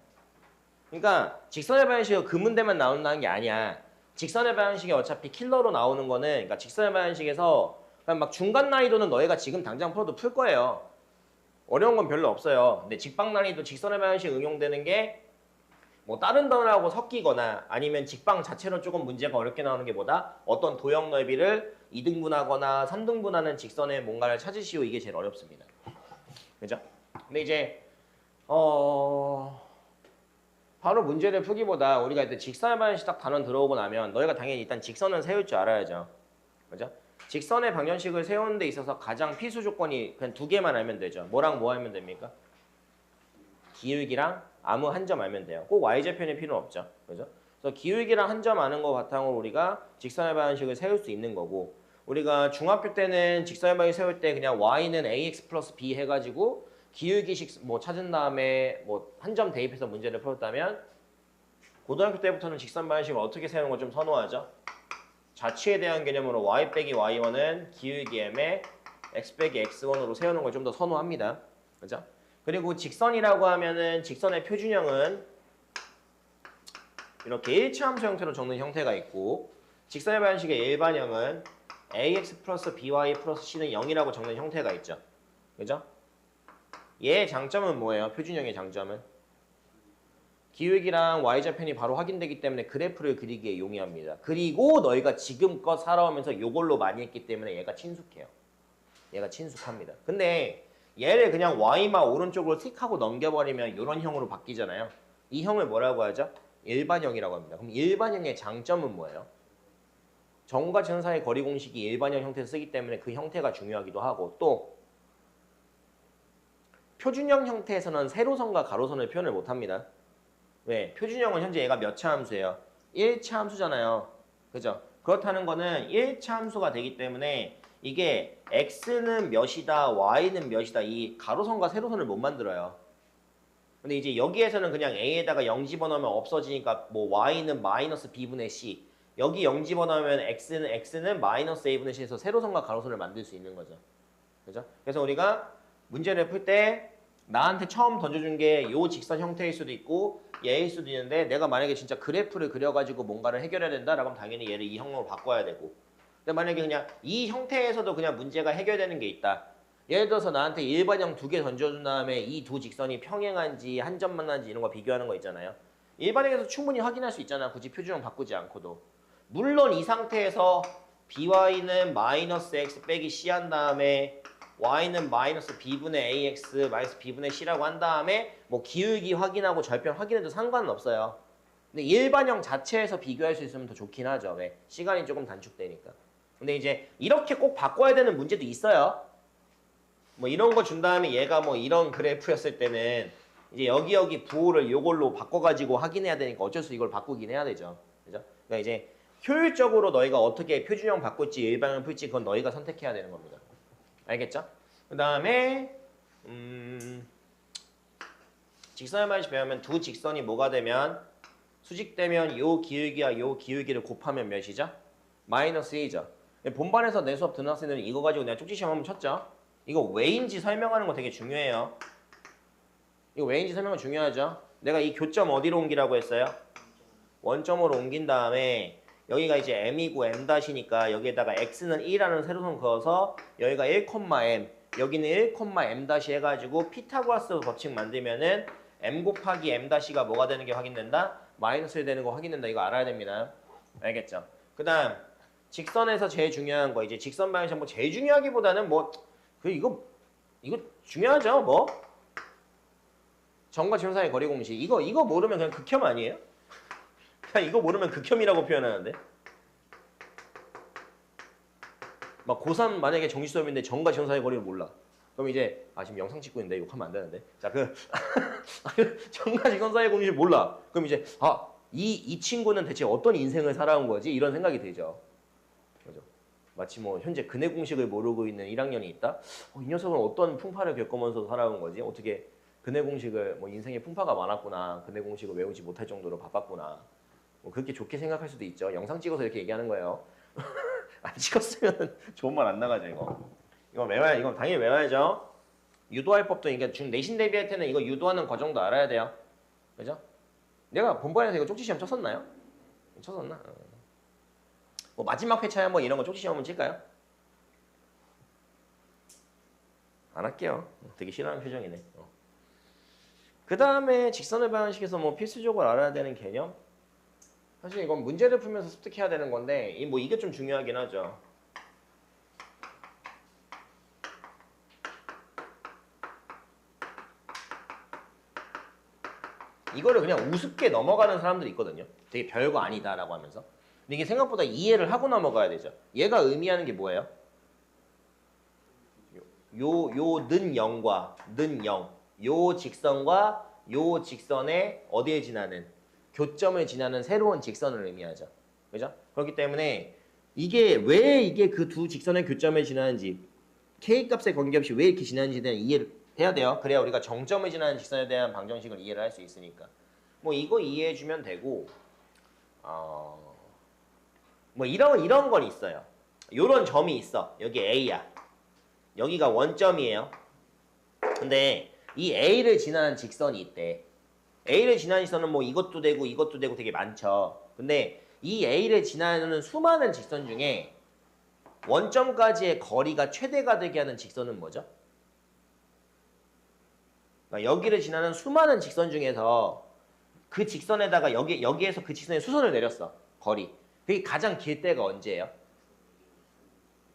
그러니까 직선의 방정식이 그 문제만 나온다는 게 아니야. 직선의 방정식이 어차피 킬러로 나오는 거는 그러니까 직선의 방정식에서 그냥 막 중간 난이도는 너희가 지금 당장 풀어도 풀 거예요. 어려운 건 별로 없어요. 근데 직방 난이도 직선의 방정식 응용되는 게 뭐 다른 단어하고 섞이거나 아니면 직방 자체로 조금 문제가 어렵게 나오는 게 뭐다? 어떤 도형 넓이를 2등분하거나 3등분하는 직선의 뭔가를 찾으시오. 이게 제일 어렵습니다. 그죠? 근데 이제 바로 문제를 풀기보다 우리가 일단 직선의 방정식 딱 단원 들어오고 나면 너희가 당연히 일단 직선은 세울 줄 알아야죠. 그죠? 직선의 방정식을 세우는 데 있어서 가장 필수 조건이 그냥 두 개만 알면 되죠. 뭐랑 뭐 알면 됩니까? 기울기랑 아무 한 점 알면 돼요. 꼭 y좌표는 필요 없죠. 그죠? 그래서 기울기랑 한 점 아는 거 바탕으로 우리가 직선의 방정식을 세울 수 있는 거고 우리가 중학교 때는 직선의 방정식 세울 때 그냥 y는 ax 플러스 b 해가지고 기울기식 뭐 찾은 다음에 뭐 한 점 대입해서 문제를 풀었다면 고등학교 때부터는 직선 방정식을 어떻게 세우는 걸 좀 선호하죠? 자취에 대한 개념으로 y 빼기 y1은 기울기 m에 x 빼기 x1으로 세우는 걸 좀 더 선호합니다. 그죠? 그리고 직선이라고 하면은 직선의 표준형은 이렇게 일차함수 형태로 적는 형태가 있고 직선의 방정식의 일반형은 ax 플러스 by 플러스 c는 0이라고 적는 형태가 있죠. 그죠? 얘의 장점은 뭐예요? 표준형의 장점은? 기울기랑 y좌편이 바로 확인되기 때문에 그래프를 그리기에 용이합니다. 그리고 너희가 지금껏 살아오면서 이걸로 많이 했기 때문에 얘가 친숙해요. 얘가 친숙합니다. 근데 얘를 그냥 y만 오른쪽으로 틱하고 넘겨버리면 이런 형으로 바뀌잖아요. 이 형을 뭐라고 하죠? 일반형이라고 합니다. 그럼 일반형의 장점은 뭐예요? 점과 점 사이의 거리 공식이 일반형 형태에서 쓰기 때문에 그 형태가 중요하기도 하고 또 표준형 형태에서는 세로선과 가로선을 표현을 못합니다. 왜? 표준형은 현재 얘가 몇 차 함수예요? 1차 함수잖아요. 그죠? 그렇다는 거는 1차 함수가 되기 때문에 이게 x는 몇이다, y는 몇이다 이 가로선과 세로선을 못 만들어요. 근데 이제 여기에서는 그냥 a에다가 0 집어넣으면 없어지니까 뭐 y는 마이너스 b분의 c 여기 0 집어넣으면 x는 마이너스 a분의 c에서 세로선과 가로선을 만들 수 있는 거죠. 그죠? 그래서 우리가 문제를 풀 때 나한테 처음 던져준 게 요 직선 형태일 수도 있고 얘일 수도 있는데 내가 만약에 진짜 그래프를 그려가지고 뭔가를 해결해야 된다라고 하면 당연히 얘를 이 형으로 바꿔야 되고 근데 만약에 그냥 이 형태에서도 그냥 문제가 해결되는 게 있다. 예를 들어서 나한테 일반형 두 개 던져준 다음에 이 두 직선이 평행한지 한 점 만난지 이런 거 비교하는 거 있잖아요. 일반형에서 충분히 확인할 수 있잖아. 굳이 표준형 바꾸지 않고도. 물론 이 상태에서 by는 마이너스 x 빼기 c 한 다음에 y는 마이너스 b분의 ax 마이너스 b분의 c라고 한 다음에 뭐 기울기 확인하고 절편 확인해도 상관은 없어요. 근데 일반형 자체에서 비교할 수 있으면 더 좋긴 하죠. 왜? 시간이 조금 단축되니까. 근데 이제 이렇게 꼭 바꿔야 되는 문제도 있어요. 뭐 이런 거 준 다음에 얘가 뭐 이런 그래프였을 때는 이제 여기 부호를 요걸로 바꿔가지고 확인해야 되니까 어쩔 수 이걸 바꾸긴 해야 되죠. 그죠? 그러니까 이제 효율적으로 너희가 어떻게 표준형 바꿀지 일반형 풀지 그건 너희가 선택해야 되는 겁니다. 알겠죠? 그 다음에 직선의 방정식 배우면 두 직선이 뭐가 되면 수직되면 요 기울기와 요 기울기를 곱하면 몇이죠? 마이너스 1이죠. 본반에서 내 수업 듣는 학생들은 이거 가지고 내가 쪽지 시험 한번 쳤죠? 이거 왜인지 설명하는 거 되게 중요해요. 이거 왜인지 설명은 중요하죠? 내가 이 교점 어디로 옮기라고 했어요? 원점으로 옮긴 다음에 여기가 이제 m이고 m-이니까 여기에다가 x는 1이라는 세로선 그어서 여기가 1,m 여기는 1,m' 해가지고 피타고라스 법칙 만들면은 m 곱하기 m-가 뭐가 되는 게 확인된다? 마이너스 1 되는 거 확인된다. 이거 알아야 됩니다. 알겠죠? 그 다음 직선에서 제일 중요한 거 이제 직선 방정식 뭐 제일 중요하기보다는 뭐 이거 중요하죠 뭐 점과 지점 사이의 거리 공식 이거 모르면 그냥 극혐 아니에요? 그냥 이거 모르면 극혐이라고 표현하는데 막 고3 만약에 정시 수업인데 점과 지점 사이의 거리를 몰라 그럼 이제 지금 영상 찍고 있는데 욕하면 안 되는데 자 점과 지점 사이의 공식을 몰라 그럼 이제 이 친구는 대체 어떤 인생을 살아온 거지 이런 생각이 들죠. 그죠? 마치 뭐 현재 근해 공식을 모르고 있는 1학년이 있다? 이 녀석은 어떤 풍파를 겪으면서 살아온 거지? 어떻게 근해 공식을 뭐 인생에 풍파가 많았구나. 근해 공식을 외우지 못할 정도로 바빴구나. 뭐 그렇게 좋게 생각할 수도 있죠. 영상 찍어서 이렇게 얘기하는 거예요. 안 찍었으면 좋은 말 안 나가죠 이거. 이건 당연히 외워야죠. 유도할 법도 이게 내신 대비할 때는 이거 유도하는 과정도 알아야 돼요. 그죠? 내가 본반에서 이거 쪽지 시험 쳤었나요? 쳤었나? 뭐 마지막 회차야 뭐 이런 거 쪽지 시험 한번 칠까요? 안 할게요. 되게 싫어하는 표정이네. 그 다음에 직선의 방식에서 뭐 필수적으로 알아야 되는 개념? 사실 이건 문제를 풀면서 습득해야 되는 건데 이게 좀 중요하긴 하죠. 이거를 그냥 우습게 넘어가는 사람들이 있거든요. 되게 별거 아니다라고 하면서. 근데 이게 생각보다 이해를 하고 넘어가야 되죠. 얘가 의미하는 게 뭐예요? 는 0과 는 0. 요 직선과 요 직선의 어디에 지나는 교점을 지나는 새로운 직선을 의미하죠. 그죠? 그렇기 때문에 왜 이게 그 두 직선의 교점을 지나는지 K값의 관계없이 왜 이렇게 지나는지에 대한 이해를 해야 돼요. 그래야 우리가 정점을 지나는 직선에 대한 방정식을 이해를 할 수 있으니까. 뭐 이거 이해해 주면 되고 뭐 이런 건 있어요. 요런 점이 있어. 여기 A야. 여기가 원점이에요. 근데 이 A를 지나는 직선이 있대. A를 지나는 직선은 뭐 이것도 되고 되게 많죠. 근데 이 A를 지나는 수많은 직선 중에 원점까지의 거리가 최대가 되게 하는 직선은 뭐죠? 그러니까 여기를 지나는 수많은 직선 중에서 그 직선에다가 여기에서 그 직선에 수선을 내렸어. 거리. 그게 가장 길 때가 언제예요?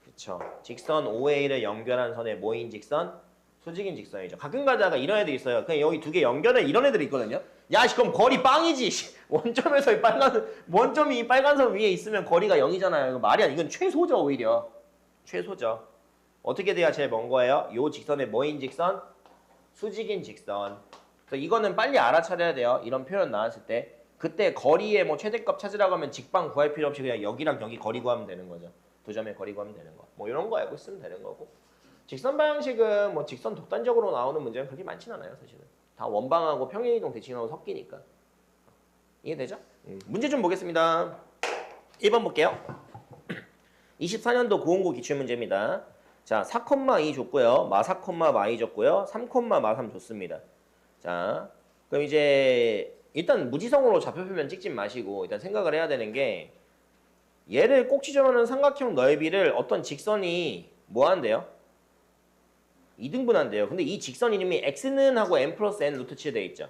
그쵸. 직선 OA를 연결한 선의 뭐인 직선? 수직인 직선이죠. 가끔 가다가 이런 애들 있어요. 그냥 여기 두 개 연결해 이런 애들이 있거든요. 야, 그럼 거리 빵이지. 원점에서 원점이 빨간 선 위에 있으면 거리가 0이잖아요. 이거 말이 아니야. 이건 최소죠, 오히려. 최소죠. 어떻게 돼야 제일 먼 거예요? 요 직선의 뭐인 직선? 수직인 직선. 그래서 이거는 빨리 알아차려야 돼요. 이런 표현 나왔을 때. 그때 거리의 뭐 최대값 찾으라고 하면 직방 구할 필요 없이 그냥 여기랑 여기 거리 구하면 되는 거죠. 두 점의 거리 구하면 되는 거. 뭐 이런 거 알고 있으면 되는 거고. 직선 방식은 뭐 직선 독단적으로 나오는 문제는 그렇게 많진 않아요, 사실은. 다 원방하고 평행이동 대칭하고 섞이니까. 이해되죠? 문제 좀 보겠습니다. 1번 볼게요. 24년도 고온고 기출문제입니다. 자, 4,2 줬고요. 마 4, 마2 줬고요. 3, 마3 줬습니다. 자, 그럼 이제 일단 무지성으로 좌표표면 찍지 마시고 일단 생각을 해야 되는 게 얘를 꼭 지점하는 삼각형 넓이를 어떤 직선이 뭐 한대요? 2등분한대요. 근데 이 직선 이름이 x는 하고 n 플러스 n 루트 7 돼 있죠.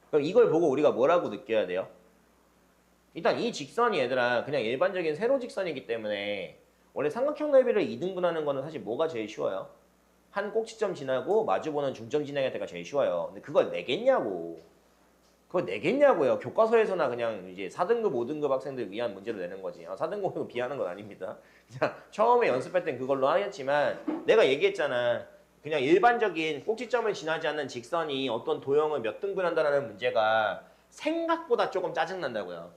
그럼 이걸 보고 우리가 뭐라고 느껴야 돼요? 일단 이 직선이 얘들아 그냥 일반적인 세로 직선이기 때문에 원래 삼각형 넓이를 2등분하는 거는 사실 뭐가 제일 쉬워요? 한 꼭지점 지나고 마주보는 중점 지나갈 때가 제일 쉬워요. 근데 그걸 내겠냐고. 그걸 내겠냐고요. 교과서에서나 그냥 이제 4등급, 5등급 학생들 위한 문제를 내는 거지. 4등급은 비하는 건 아닙니다. 그냥 처음에 연습할 땐 그걸로 하겠지만 내가 얘기했잖아. 그냥 일반적인 꼭지점을 지나지 않는 직선이 어떤 도형을 몇 등분한다는 문제가 생각보다 조금 짜증난다고요.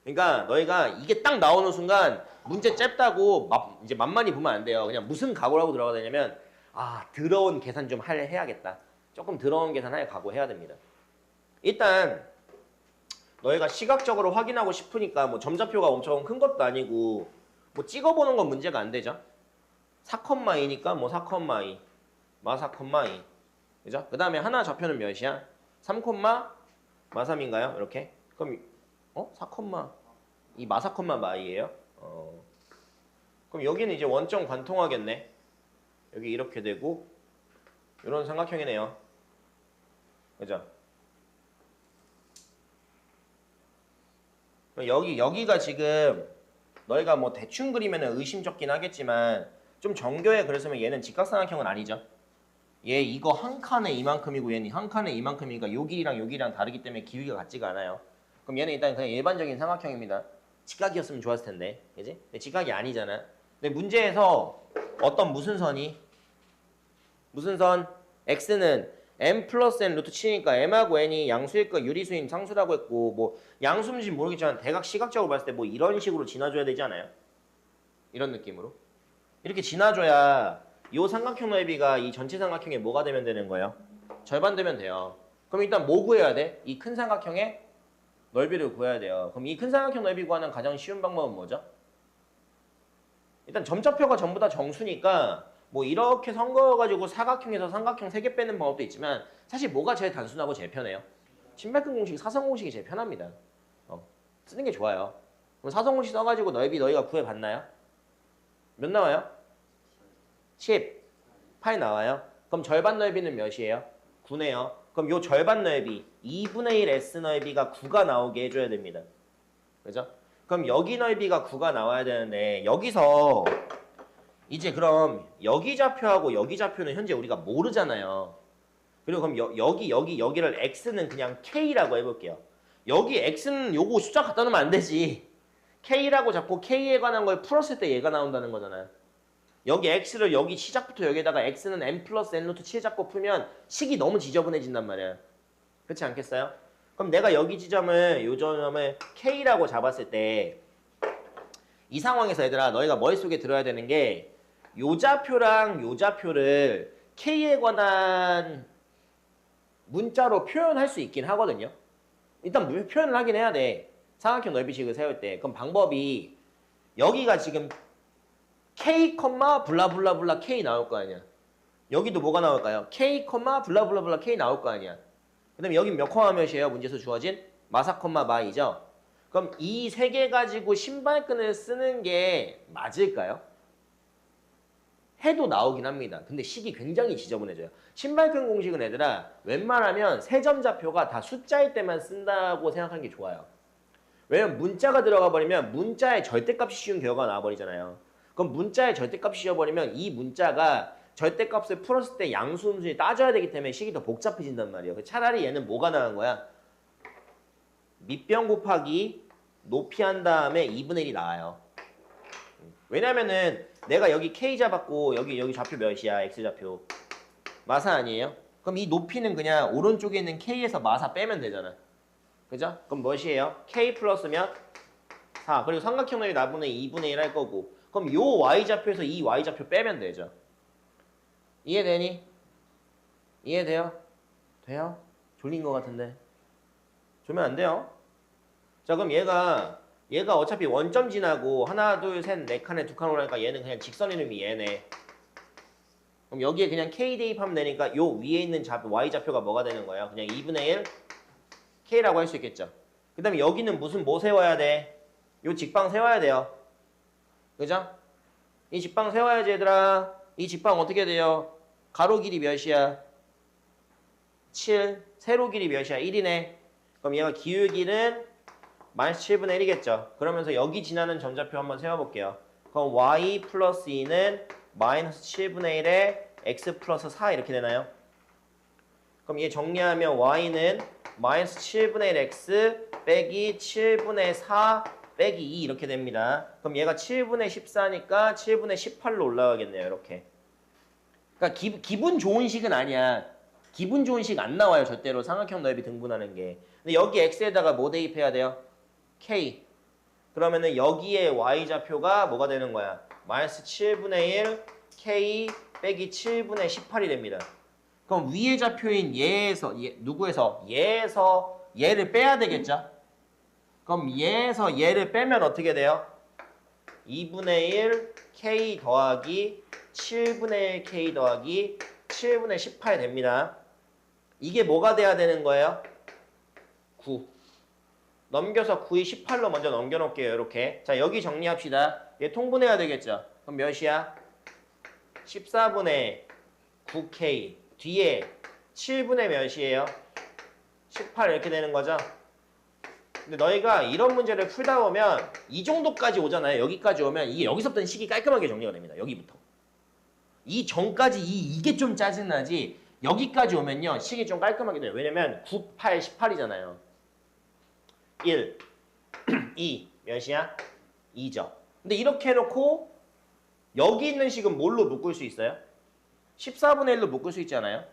그러니까 너희가 이게 딱 나오는 순간 문제 짧다고 이제 만만히 보면 안 돼요. 그냥 무슨 각오를 하고 들어가야 되냐면 더러운 계산 좀 해야겠다. 조금 더러운 계산 할 각오해야 됩니다. 일단 너희가 시각적으로 확인하고 싶으니까 뭐 점좌표가 엄청 큰 것도 아니고 뭐 찍어보는 건 문제가 안 되죠. 4,2니까 뭐 4,2, 마 4,2. 그죠? 그 다음에 하나 좌표는 몇이야? 3, 마 3인가요? 이렇게? 그럼 4, 이 마 4, 마이에요? 그럼 여기는 이제 원점 관통하겠네. 여기 이렇게 되고 이런 삼각형이네요. 그죠? 여기가 지금 너희가 뭐 대충 그리면 의심쩍긴 하겠지만 좀 정교해 그랬으면 얘는 직각삼각형은 아니죠. 얘 이거 한 칸에 이만큼이고 얘는 한 칸에 이만큼이니까 요 길이랑 요 길이랑 다르기 때문에 길이가 같지가 않아요. 그럼 얘는 일단 그냥 일반적인 삼각형입니다. 직각이었으면 좋았을 텐데, 그지? 근데 직각이 아니잖아. 근데 문제에서 무슨 선이? 무슨 선? x는 m 플러스 n 루트 7이니까 m하고 n이 양수일 거 유리수인 상수라고 했고 뭐 양수인지 모르겠지만 대각 시각적으로 봤을 때 뭐 이런 식으로 지나줘야 되지 않아요? 이런 느낌으로. 이렇게 지나줘야 이 삼각형 넓이가 이 전체 삼각형에 뭐가 되면 되는 거예요? 절반 되면 돼요. 그럼 일단 뭐 구해야 돼? 이 큰 삼각형의 넓이를 구해야 돼요. 그럼 이 큰 삼각형 넓이 구하는 가장 쉬운 방법은 뭐죠? 일단 점좌표가 전부 다 정수니까 뭐 이렇게 선거가지고 사각형에서 삼각형 3개 빼는 방법도 있지만 사실 뭐가 제일 단순하고 제일 편해요? 신발끈 공식, 사선 공식이 제일 편합니다. 쓰는 게 좋아요. 그럼 사선 공식 써가지고 넓이 너희가 구해봤나요? 몇 나와요? 10, 8 나와요. 그럼 절반 넓이는 몇이에요? 9네요. 그럼 요 절반 넓이 2분의 1 S 넓이가 9가 나오게 해줘야 됩니다. 그죠? 그럼 여기 넓이가 9가 나와야 되는데 여기서 이제 그럼 여기 좌표하고 여기 좌표는 현재 우리가 모르잖아요. 그리고 그럼 여기를 X는 그냥 K라고 해볼게요. 여기 X는 요거 숫자 갖다 놓으면 안 되지. K라고 잡고 K에 관한 걸 풀었을 때 얘가 나온다는 거잖아요. 여기 X를 여기 시작부터 여기다가 X는 n 플러스 n 루트 7 잡고 풀면 식이 너무 지저분해진단 말이야. 그렇지 않겠어요? 그럼 내가 여기 지점을 요 점을 K라고 잡았을 때 이 상황에서 얘들아 너희가 머릿속에 들어야 되는 게 요 좌표랑 요 좌표를 K에 관한 문자로 표현할 수 있긴 하거든요. 일단 표현을 하긴 해야 돼. 삼각형 넓이식을 세울 때. 그럼 방법이 여기가 지금 K, 블라블라블라 K 나올 거 아니야. 여기도 뭐가 나올까요? K, 블라블라블라 K 나올 거 아니야. 그 다음에 여기 몇 컴마 몇이에요? 문제에서 주어진 마사 컴마 마이죠. 그럼 이 세 개 가지고 신발끈을 쓰는 게 맞을까요? 해도 나오긴 합니다. 근데 식이 굉장히 지저분해져요. 신발끈 공식은 얘들아 웬만하면 세 점 좌표가 다 숫자일 때만 쓴다고 생각하는 게 좋아요. 왜냐면 문자가 들어가 버리면 문자의 절대값이 씌운 결과가 나와버리잖아요. 그럼 문자의 절대값이 씌워버리면 이 문자가 절대값을 풀었을 때 양수 음수를 따져야 되기 때문에 식이 더 복잡해진단 말이에요. 차라리 얘는 뭐가 나은 거야? 밑변 곱하기 높이 한 다음에 2분의 1이 나와요. 왜냐면은 내가 여기 K 잡았고 여기 좌표 몇이야? X좌표. 마사 아니에요? 그럼 이 높이는 그냥 오른쪽에 있는 K에서 마사 빼면 되잖아. 그죠? 그럼 몇이에요? K 플러스 몇? 4. 그리고 삼각형 넓이 나분의 2분의 1 할 거고. 그럼 요 Y좌표에서 이 Y좌표 빼면 되죠. 이해되니? 이해돼요? 돼요? 졸린 것 같은데. 졸면 안 돼요. 자 그럼 얘가 어차피 원점 지나고 하나 둘 셋 네 칸에 두 칸 오라니까 얘는 그냥 직선 이름이 얘네. 그럼 여기에 그냥 K 대입하면 되니까 요 위에 있는 Y좌표가 뭐가 되는 거예요? 그냥 2분의 1 K라고 할 수 있겠죠. 그 다음에 여기는 뭐 세워야 돼? 요 직방 세워야 돼요. 그죠? 이 직방 세워야지 얘들아. 이 직방 어떻게 돼요? 가로 길이 몇이야? 7. 세로 길이 몇이야? 1이네. 그럼 얘가 기울기는 마이너스 7분의 1이겠죠. 그러면서 여기 지나는 점좌표 한번 세워볼게요. 그럼 y 플러스 2는 마이너스 7분의 1에 x 플러스 4 이렇게 되나요? 그럼 얘 정리하면 y는 마이너스 7분의 1 x 빼기 7분의 4 빼기 2 이렇게 됩니다. 그럼 얘가 7분의 14니까 7분의 18로 올라가겠네요. 이렇게. 그러니까 기분 좋은 식은 아니야. 기분 좋은 식 안 나와요. 절대로 삼각형 넓이 등분하는 게. 근데 여기 x에다가 뭐 대입해야 돼요? k. 그러면은 여기에 y좌표가 뭐가 되는 거야? 마이너스 7분의 1 k 빼기 7분의 18이 됩니다. 그럼 위의 좌표인 누구에서? 얘에서 얘를 빼야 되겠죠? 그럼 얘에서 얘를 빼면 어떻게 돼요? 2분의 1 k 더하기 7분의 1 k 더하기 7분의 18 됩니다. 이게 뭐가 돼야 되는 거예요? 9. 넘겨서 9이 18로 먼저 넘겨놓을게요. 이렇게. 자 여기 정리합시다. 얘 통분해야 되겠죠? 그럼 몇이야? 14분의 9k 뒤에 7분의 몇이에요? 18 이렇게 되는 거죠? 근데 너희가 이런 문제를 풀다 보면 이 정도까지 오잖아요. 여기까지 오면 이게 여기서부터는 식이 깔끔하게 정리가 됩니다. 여기부터. 이 전까지 이게 좀 짜증나지 여기까지 오면요. 식이 좀 깔끔하게 돼요. 왜냐면 9, 8, 18이잖아요. 1, 2 몇이야? 2죠. 근데 이렇게 해놓고 여기 있는 식은 뭘로 묶을 수 있어요? 14분의 1로 묶을 수 있잖아요.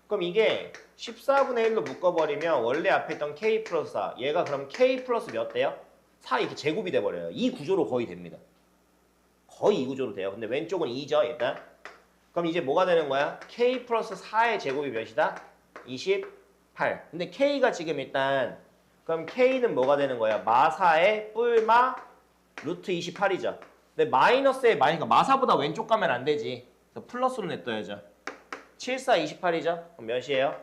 그럼 이게 14분의 1로 묶어버리면 원래 앞에 있던 k 플러스 4 얘가 그럼 k 플러스 몇 돼요? 4 이렇게 제곱이 돼버려요. 이 구조로 거의 됩니다. 거의 이 구조로 돼요. 근데 왼쪽은 2죠 일단. 그럼 이제 뭐가 되는 거야? k 플러스 4의 제곱이 몇이다? 28. 근데 k가 지금 일단 그럼 k는 뭐가 되는 거야? 마사의 뿔마 루트 28이죠. 근데 마이너스의 그러니까 마사보다 왼쪽 가면 안 되지. 그래서 플러스로 냈둬야죠. 7, 4, 28이죠? 그럼 몇이에요?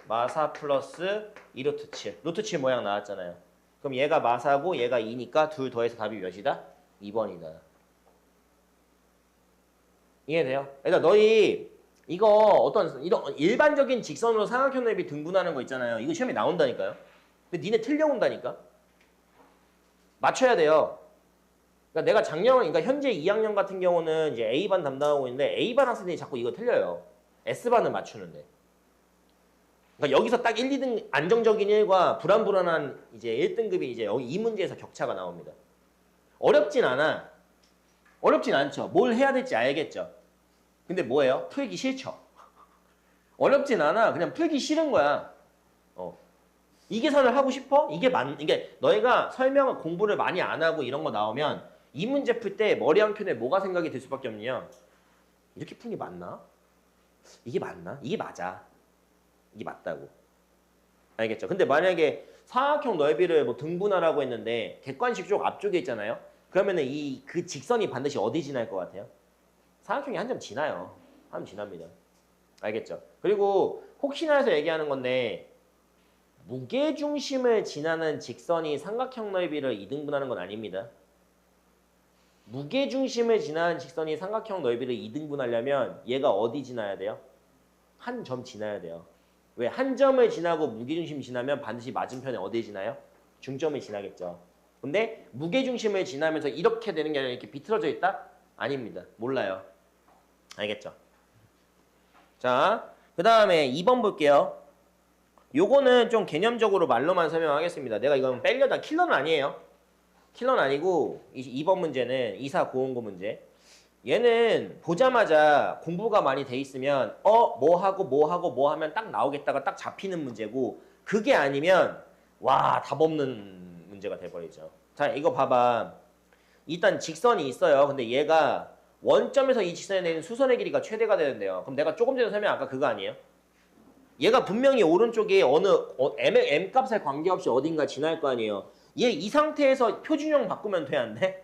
마사 플러스 2루트 7. 루트 7 모양 나왔잖아요. 그럼 얘가 마사고 얘가 2니까 둘 더해서 답이 몇이다? 2번이다. 이해돼요? 그러니까 너희 이거 어떤 이런 일반적인 직선으로 삼각형 넓이 등분하는 거 있잖아요. 이거 시험에 나온다니까요. 근데 니네 틀려온다니까. 맞춰야 돼요. 그러니까 내가 그러니까 현재 2학년 같은 경우는 이제 A반 담당하고 있는데 A반 학생들이 자꾸 이거 틀려요. S반은 맞추는데. 그러니까 여기서 딱 1, 2등 안정적인 1과 불안불안한 이제 1등급이 이제 여기 이 문제에서 격차가 나옵니다. 어렵진 않아. 어렵진 않죠. 뭘 해야 될지 알겠죠. 근데 뭐예요? 풀기 싫죠. 어렵진 않아. 그냥 풀기 싫은 거야. 이 계산을 하고 싶어? 이게 너희가 설명을 공부를 많이 안 하고 이런 거 나오면 이 문제 풀 때 머리 한 켠에 뭐가 생각이 들 수밖에 없냐? 이렇게 푸는 게 맞나? 이게 맞나? 이게 맞아. 이게 맞다고. 알겠죠? 근데 만약에 사각형 넓이를 뭐 등분하라고 했는데 객관식 쪽 앞쪽에 있잖아요. 그러면은 그 직선이 반드시 어디 지날 것 같아요? 사각형이 한 점 지나요. 한 점 지납니다. 알겠죠? 그리고 혹시나 해서 얘기하는 건데 무게중심을 지나는 직선이 삼각형 넓이를 이등분하는 건 아닙니다. 무게중심을 지나는 직선이 삼각형 넓이를 이등분하려면 얘가 어디 지나야 돼요? 한 점 지나야 돼요. 왜? 한 점을 지나고 무게중심 지나면 반드시 맞은편에 어디 지나요? 중점을 지나겠죠. 근데 무게중심을 지나면서 이렇게 되는 게 아니라 이렇게 비틀어져 있다? 아닙니다. 몰라요. 알겠죠? 자, 그 다음에 2번 볼게요. 요거는 좀 개념적으로 말로만 설명하겠습니다. 내가 이건 빼려다 킬러는 아니에요. 킬러는 아니고 2번 문제는 이사 고온고 문제. 얘는 보자마자 공부가 많이 돼 있으면 뭐 하고 뭐 하고 뭐 하면 딱 나오겠다가 딱 잡히는 문제고 그게 아니면 와 답 없는 문제가 돼버리죠. 자 이거 봐봐. 일단 직선이 있어요. 근데 얘가 원점에서 이 직선에 내는 수선의 길이가 최대가 되는데요. 그럼 내가 조금 전에 설명 아까 그거 아니에요? 얘가 분명히 오른쪽에 m 값에 관계없이 어딘가 지날 거 아니에요. 얘 이 상태에서 표준형 바꾸면 돼? 안 돼?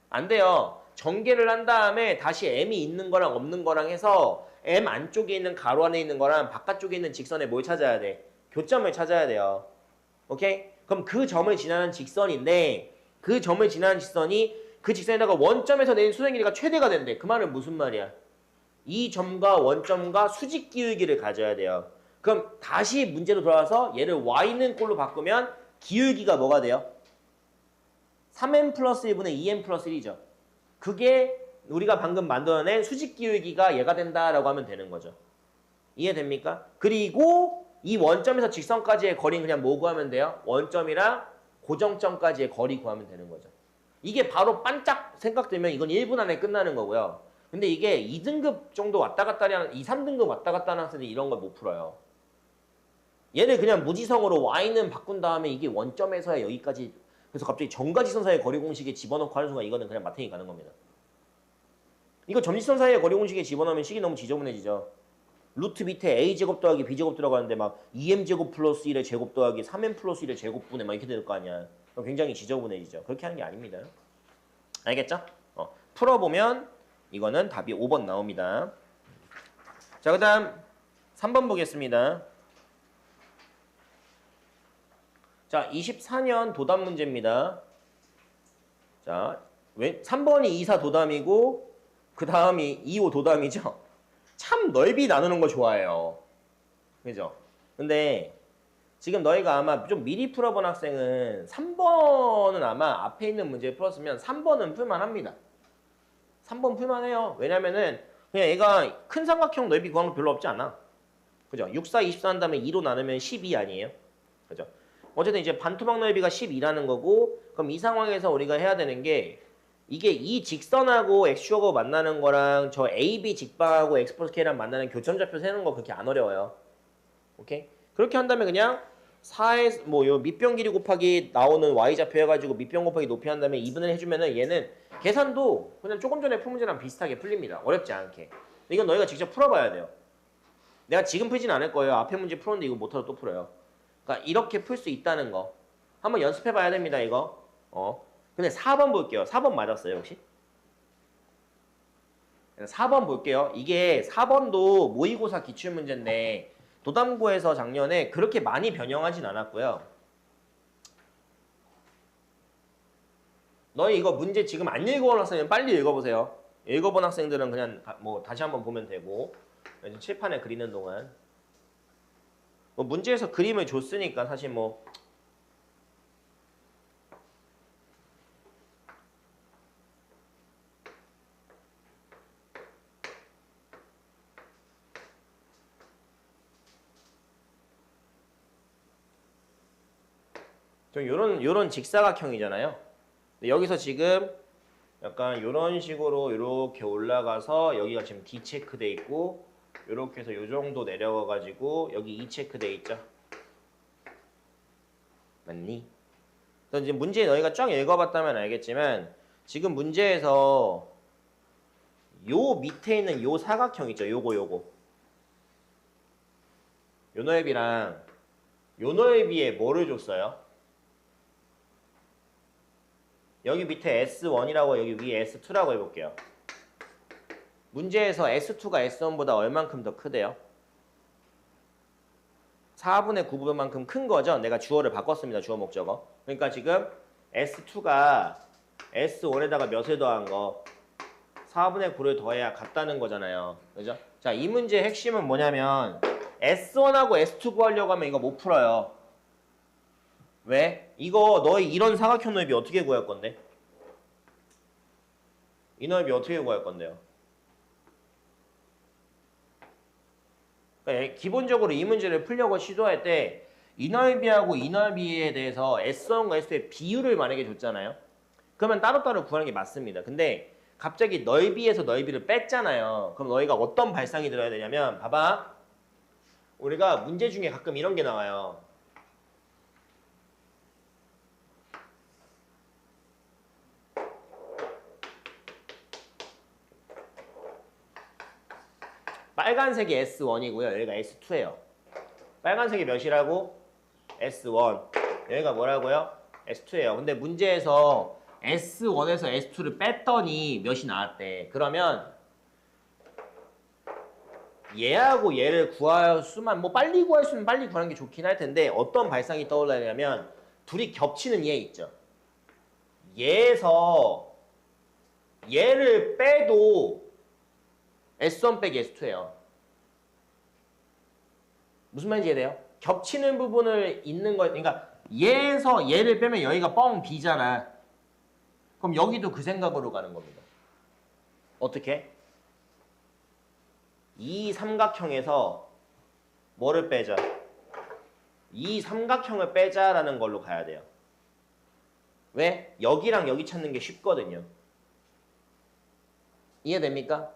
안 돼요. 전개를 한 다음에 다시 m이 있는 거랑 없는 거랑 해서 m 안쪽에 있는 가로 안에 있는 거랑 바깥쪽에 있는 직선에 뭘 찾아야 돼? 교점을 찾아야 돼요. 오케이? 그럼 그 점을 지나는 직선인데 그 점을 지나는 직선이 그 직선에다가 원점에서 내린 수선 길이가 최대가 된대. 그 말은 무슨 말이야? 이 점과 원점과 수직 기울기를 가져야 돼요. 그럼 다시 문제로 돌아와서 얘를 y는 꼴로 바꾸면 기울기가 뭐가 돼요? 3m 플러스 1분의 2m 플러스 1이죠. 그게 우리가 방금 만들어낸 수직 기울기가 얘가 된다라고 하면 되는 거죠. 이해됩니까? 그리고 이 원점에서 직선까지의 거리는 그냥 뭐 구하면 돼요? 원점이랑 고정점까지의 거리 구하면 되는 거죠. 이게 바로 반짝 생각되면 이건 1분 안에 끝나는 거고요. 근데 이게 2등급 정도 왔다 갔다 하는 2, 3등급 왔다 갔다 하는 학생들이 이런 걸 못 풀어요. 얘를 그냥 무지성으로 y는 바꾼 다음에 이게 원점에서야 여기까지 그래서 갑자기 정가지선 사이의 거리 공식에 집어넣고 하는 순간 이거는 그냥 마탱이 가는 겁니다. 이거 점지선 사이의 거리 공식에 집어넣으면 식이 너무 지저분해지죠. 루트 밑에 a제곱 더하기 b제곱 들어가는데 막 2m제곱 플러스 1의 제곱 더하기 3m 플러스 1의 제곱분의 막 이렇게 될 거 아니야. 그럼 굉장히 지저분해지죠. 그렇게 하는 게 아닙니다. 알겠죠? 풀어보면 이거는 답이 5번 나옵니다. 자, 그 다음 3번 보겠습니다. 자, 24년 도담 문제입니다. 자, 3번이 24 도담이고 그 다음이 25 도담이죠. 참 넓이 나누는 거 좋아해요. 그죠? 근데 지금 너희가 아마 좀 미리 풀어본 학생은 3번은 아마 앞에 있는 문제 풀었으면 3번은 풀만합니다. 3번 풀만해요. 왜냐면은 그냥 얘가 큰 삼각형 넓이 구하는 거 별로 없지 않아. 그죠? 6, 4, 24 한 다음에 2로 나누면 12 아니에요? 그죠? 어쨌든 이제 반토막 넓이가 12라는 거고 그럼 이 상황에서 우리가 해야 되는 게 이게 이 직선하고 x축하고 만나는 거랑 저 AB 직방하고 x 플러스 k랑 만나는 교점좌표 세는 거 그렇게 안 어려워요. 오케이? 그렇게 한다면 그냥 4에 요 밑변 길이 곱하기 나오는 y좌표 해가지고 밑변 곱하기 높이 한 다음에 2분을 해주면은 얘는 계산도 그냥 조금 전에 푼 문제랑 비슷하게 풀립니다. 어렵지 않게. 이건 너희가 직접 풀어봐야 돼요. 내가 지금 풀진 않을 거예요. 앞에 문제 풀었는데 이거 못하러 또 풀어요. 그러니까 이렇게 풀 수 있다는 거 한번 연습해봐야 됩니다. 이거 근데 4번 볼게요. 4번 맞았어요 혹시? 4번 볼게요. 이게 4번도 모의고사 기출문제인데 도담고에서 작년에 그렇게 많이 변형하진 않았고요. 너희 이거 문제 지금 안 읽어본 학생은 빨리 읽어보세요. 읽어본 학생들은 그냥 뭐 다시 한번 보면 되고 칠판에 그리는 동안 뭐 문제에서 그림을 줬으니까 사실 뭐 좀 요런 직사각형이잖아요. 근데 여기서 지금 약간 요런 식으로 이렇게 올라가서 여기가 지금 D 체크돼 있고 요렇게 해서 요 정도 내려가 가지고 여기 E 체크돼 있죠. 맞니? 그래서 이제 문제 너희가 쫙 읽어봤다면 알겠지만 지금 문제에서 요 밑에 있는 요 사각형 있죠. 요거 요 넓이랑 요 넓이에 뭐를 줬어요? 여기 밑에 S1이라고 여기 위에 S2라고 해볼게요. 문제에서 S2가 S1보다 얼만큼 더 크대요? 4분의 9분만큼 큰 거죠? 내가 주어를 바꿨습니다. 주어 목적어. 그러니까 지금 S2가 S1에다가 몇을 더한 거? 4분의 9를 더해야 같다는 거잖아요. 그죠? 자, 이 문제의 핵심은 뭐냐면 S1하고 S2 구하려고 하면 이거 못 풀어요. 왜? 이거 너희 이런 사각형 넓이 어떻게 구할 건데? 이 넓이 어떻게 구할 건데요? 그러니까 기본적으로 이 문제를 풀려고 시도할 때 이 넓이하고 이 넓이에 대해서 S1과 S2의 비율을 만약에 줬잖아요. 그러면 따로따로 구하는 게 맞습니다. 근데 갑자기 넓이에서 넓이를 뺐잖아요. 그럼 너희가 어떤 발상이 들어야 되냐면 봐봐. 우리가 문제 중에 가끔 이런 게 나와요. 빨간색이 S1이고요. 여기가 S2예요. 빨간색이 몇이라고? S1. 여기가 뭐라고요? S2예요. 근데 문제에서 S1에서 S2를 뺐더니 몇이 나왔대. 그러면 얘하고 얘를 구할 수만 뭐 빨리 구할 수는 빨리 구하는 게 좋긴 할 텐데 어떤 발상이 떠올라냐면 둘이 겹치는 얘 있죠. 얘에서 얘를 빼도 S1 빼기 S2예요. 무슨 말인지 이해돼요? 겹치는 부분을 있는 거, 그러니까 얘에서 얘를 빼면 여기가 뻥 B잖아. 그럼 여기도 그 생각으로 가는 겁니다. 어떻게? 이 삼각형에서 뭐를 빼자? 이 삼각형을 빼자라는 걸로 가야 돼요. 왜? 여기랑 여기 찾는 게 쉽거든요. 이해됩니까?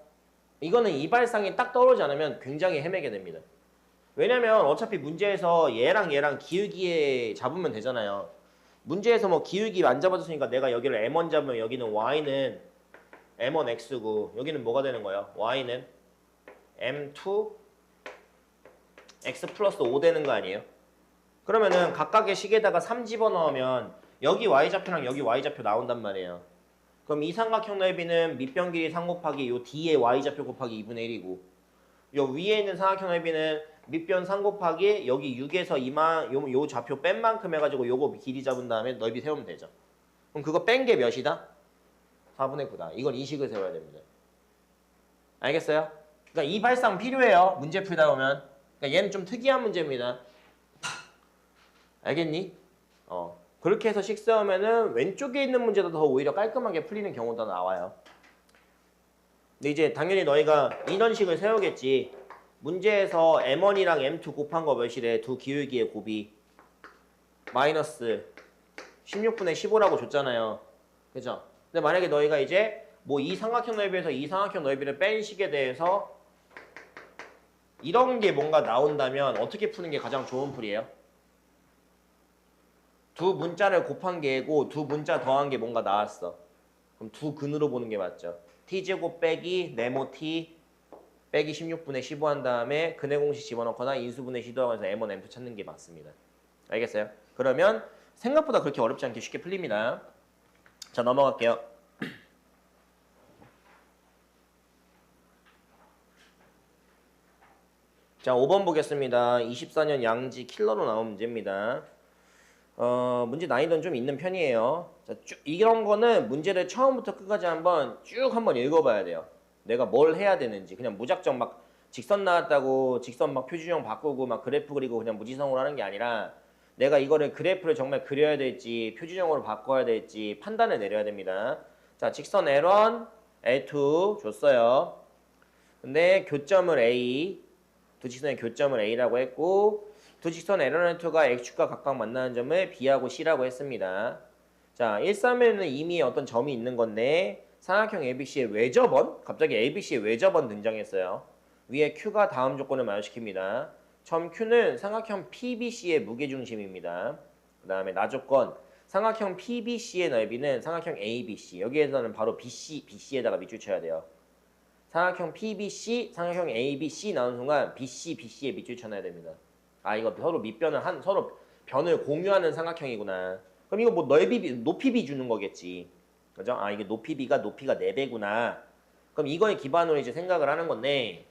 이거는 이 발상이 딱 떠오르지 않으면 굉장히 헤매게 됩니다. 왜냐면 어차피 문제에서 얘랑 얘랑 기울기에 잡으면 되잖아요. 문제에서 뭐 기울기 안 잡아줬으니까 내가 여기를 M1 잡으면 여기는 Y는 M1X고 여기는 뭐가 되는 거예요? Y는 M2 X 플러스 5 되는 거 아니에요? 그러면은 각각의 식에다가 3 집어넣으면 여기 Y좌표랑 여기 Y좌표 나온단 말이에요. 그럼 이 삼각형 넓이는 밑변 길이 3 곱하기 요 D의 Y좌표 곱하기 2분의 1이고 요 위에 있는 삼각형 넓이는 밑변 3 곱하기 여기 6에서 요 좌표 뺀 만큼 해가지고 요거 길이 잡은 다음에 넓이 세우면 되죠. 그럼 그거 뺀 게 몇이다? 4분의 9다. 이건 이 식을 세워야 됩니다. 알겠어요? 그러니까 이 발상 필요해요. 문제 풀다 보면. 그러니까 얘는 좀 특이한 문제입니다. 알겠니? 그렇게 해서 식 세우면은 왼쪽에 있는 문제도 더 오히려 깔끔하게 풀리는 경우도 나와요. 근데 이제 당연히 너희가 이런 식을 세우겠지. 문제에서 M1이랑 M2 곱한 거 몇이래? 두 기울기의 곱이 마이너스 16분의 15라고 줬잖아요. 그죠? 근데 만약에 너희가 이제 뭐 이 삼각형 넓이에서 이 삼각형 넓이를 뺀 식에 대해서 이런 게 뭔가 나온다면 어떻게 푸는 게 가장 좋은 풀이에요? 두 문자를 곱한 게고 두 문자 더한 게 뭔가 나왔어. 그럼 두 근으로 보는 게 맞죠. t제곱 빼기 네모 t 빼기 16분의 15 한 다음에 근의 공식 집어넣거나 인수분해 시도하면서 M1, M2 찾는 게 맞습니다. 알겠어요? 그러면 생각보다 그렇게 어렵지 않게 쉽게 풀립니다. 자, 넘어갈게요. 자, 5번 보겠습니다. 24년 양지 킬러로 나온 문제입니다. 문제 난이도는 좀 있는 편이에요. 자, 이런 거는 문제를 처음부터 끝까지 한번 읽어봐야 돼요. 내가 뭘 해야 되는지. 그냥 무작정 막 직선 나왔다고 직선 막 표준형 바꾸고 막 그래프 그리고 그냥 무지성으로 하는 게 아니라 내가 이거를 그래프를 정말 그려야 될지 표준형으로 바꿔야 될지 판단을 내려야 됩니다. 자, 직선 L1, L2 줬어요. 근데 교점을 A, 두 직선의 교점을 A라고 했고 두 직선 L1, L2가 X축과 각각 만나는 점을 B하고 C라고 했습니다. 자, 1,3에는 이미 어떤 점이 있는 건데 삼각형 ABC의 외접원? 갑자기 ABC의 외접원 등장했어요. 위에 Q가 다음 조건을 만족시킵니다. 점 Q는 삼각형 PBC의 무게중심입니다. 그 다음에 나조건 삼각형 PBC의 넓이는 삼각형 ABC. 여기에서는 바로 BC에다가 밑줄 쳐야 돼요. 삼각형 PBC, 삼각형 ABC 나오는 순간 BC에 밑줄 쳐놔야 됩니다. 아, 이거 서로 밑변을 서로 변을 공유하는 삼각형이구나. 그럼 이거 뭐 높이 비 주는 거겠지. 그죠? 아, 이게 높이가 4배구나. 그럼 이거에 기반으로 이제 생각을 하는 건데,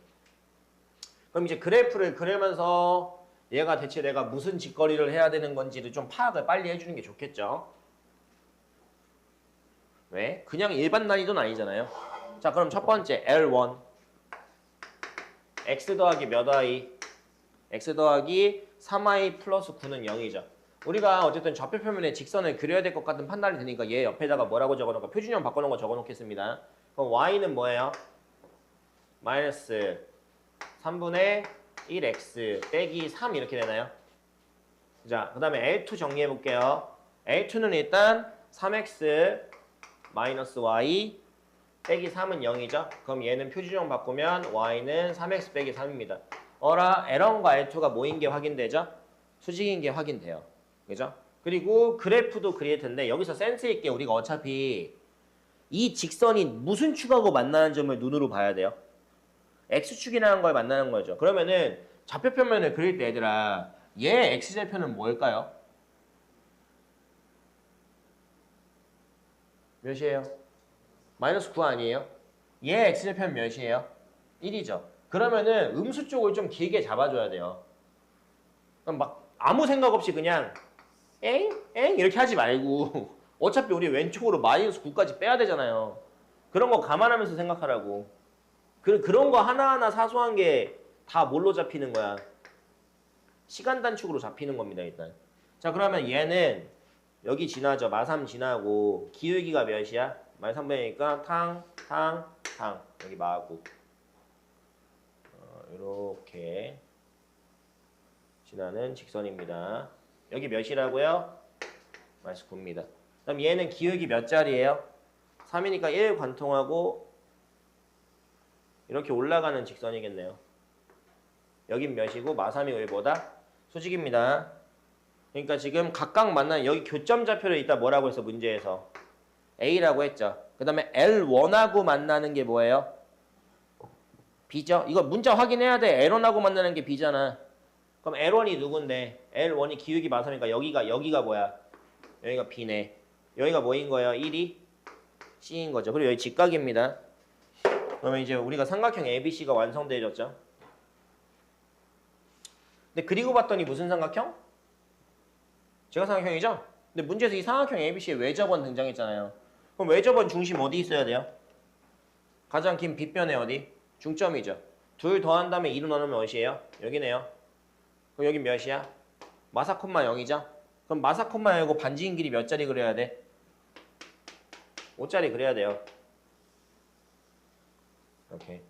그럼 이제 그래프를 그리면서 얘가 대체 내가 무슨 짓거리를 해야 되는 건지를 좀 파악을 빨리 해주는 게 좋겠죠. 왜? 그냥 일반 난이도는 아니잖아요. 자, 그럼 첫 번째 L1 x 더하기 몇 i? x 더하기 3i 플러스 9는 0이죠. 우리가 어쨌든 좌표표면에 직선을 그려야 될 것 같은 판단이 되니까 얘 옆에다가 뭐라고 적어놓을까? 표준형 바꿔놓은 거 적어놓겠습니다. 그럼 y는 뭐예요? 마이너스 3분의 1x 빼기 3 이렇게 되나요? 자, 그 다음에 L2 정리해볼게요. L2는 일단 3x 마이너스 y 빼기 3은 0이죠. 그럼 얘는 표준형 바꾸면 y는 3x 빼기 3입니다. 어라, L1과 L2가 뭐인 게 확인되죠? 수직인 게 확인돼요. 그죠? 그리고 그래프도 그릴 텐데 여기서 센스 있게 우리가 어차피 이 직선이 무슨 축하고 만나는 점을 눈으로 봐야 돼요. X축이라는 걸 만나는 거죠. 그러면은 좌표표면을 그릴 때 얘들아 얘 X좌표는 뭘까요? 몇이에요? 마이너스 9 아니에요? 얘 X좌표는 몇이에요? 1이죠. 그러면은 음수 쪽을 좀 길게 잡아줘야 돼요. 그럼 막 아무 생각 없이 그냥 엥? 이렇게 하지 말고 어차피 우리 왼쪽으로 마이너스 9까지 빼야 되잖아요. 그런 거 감안하면서 생각하라고. 그런 거 하나하나 사소한 게 다 뭘로 잡히는 거야? 시간 단축으로 잡히는 겁니다, 일단. 자, 그러면 얘는 여기 지나죠. 마3 지나고 기울기가 몇이야? 마3분이니까 탕. 여기 마구. 이렇게 지나는 직선입니다. 여기 몇이라고요? 마이너스 9입니다. 그럼 얘는 기울기 몇 자리예요? 3이니까 1 관통하고 이렇게 올라가는 직선이겠네요. 여긴 몇이고 마3이 1보다 수직입니다. 그러니까 지금 각각 만나는 여기 교점 좌표를 이따 뭐라고 해서 문제에서 A라고 했죠. 그 다음에 L1하고 만나는 게 뭐예요? B죠? 이거 문자 확인해야 돼. L1하고 만나는 게 B잖아. 그럼 L1이 누군데? L1이 기울기 마3이니까 여기가 뭐야? 여기가 B네. 여기가 뭐인 거예요? 1이 C인 거죠. 그리고 여기 직각입니다. 그러면 이제 우리가 삼각형 ABC가 완성되어졌죠. 근데 그리고 봤더니 무슨 삼각형? 제각삼각형이죠? 근데 문제에서 이 삼각형 ABC의 외접원 등장했잖아요. 그럼 외접원 중심 어디 있어야 돼요? 가장 긴 빗변에 어디? 중점이죠. 둘 더한 다음에 2로 나누면 몇이에요? 여기네요. 그럼 여기 몇이야? 마사 콤마 0이죠? 그럼 마사 콤마 0이고 반지인 길이 몇 자리 그려야 돼? 5자리 그려야 돼요. 이렇게.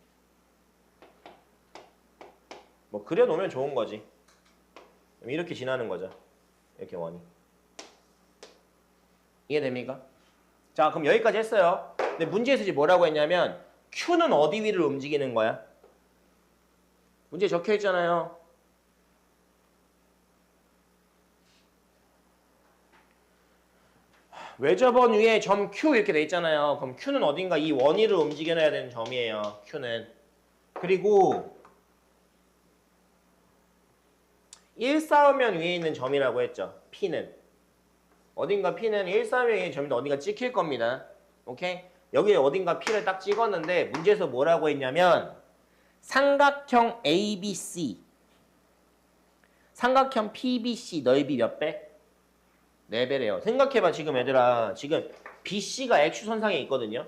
뭐 그려놓으면 좋은 거지. 이렇게 지나는 거죠. 이렇게 원이. 이해됩니까? 자, 그럼 여기까지 했어요. 근데 문제에서 이제 뭐라고 했냐면 Q는 어디 위를 움직이는 거야? 문제에 적혀 있잖아요. 외접원 위에 점 Q 이렇게 돼 있잖아요. 그럼 Q는 어딘가 이 원위를 움직여놔야 되는 점이에요. Q는. 그리고 1,4면 위에 있는 점이라고 했죠. P는. 어딘가 P는 1,4면 위에 있는 점인데 어딘가 찍힐 겁니다. 오케이? 여기에 어딘가 P를 딱 찍었는데 문제에서 뭐라고 했냐면 삼각형 ABC 삼각형 PBC 넓이 몇 배? 4배래요. 생각해봐 지금 얘들아. 지금 BC가 X선상에 있거든요.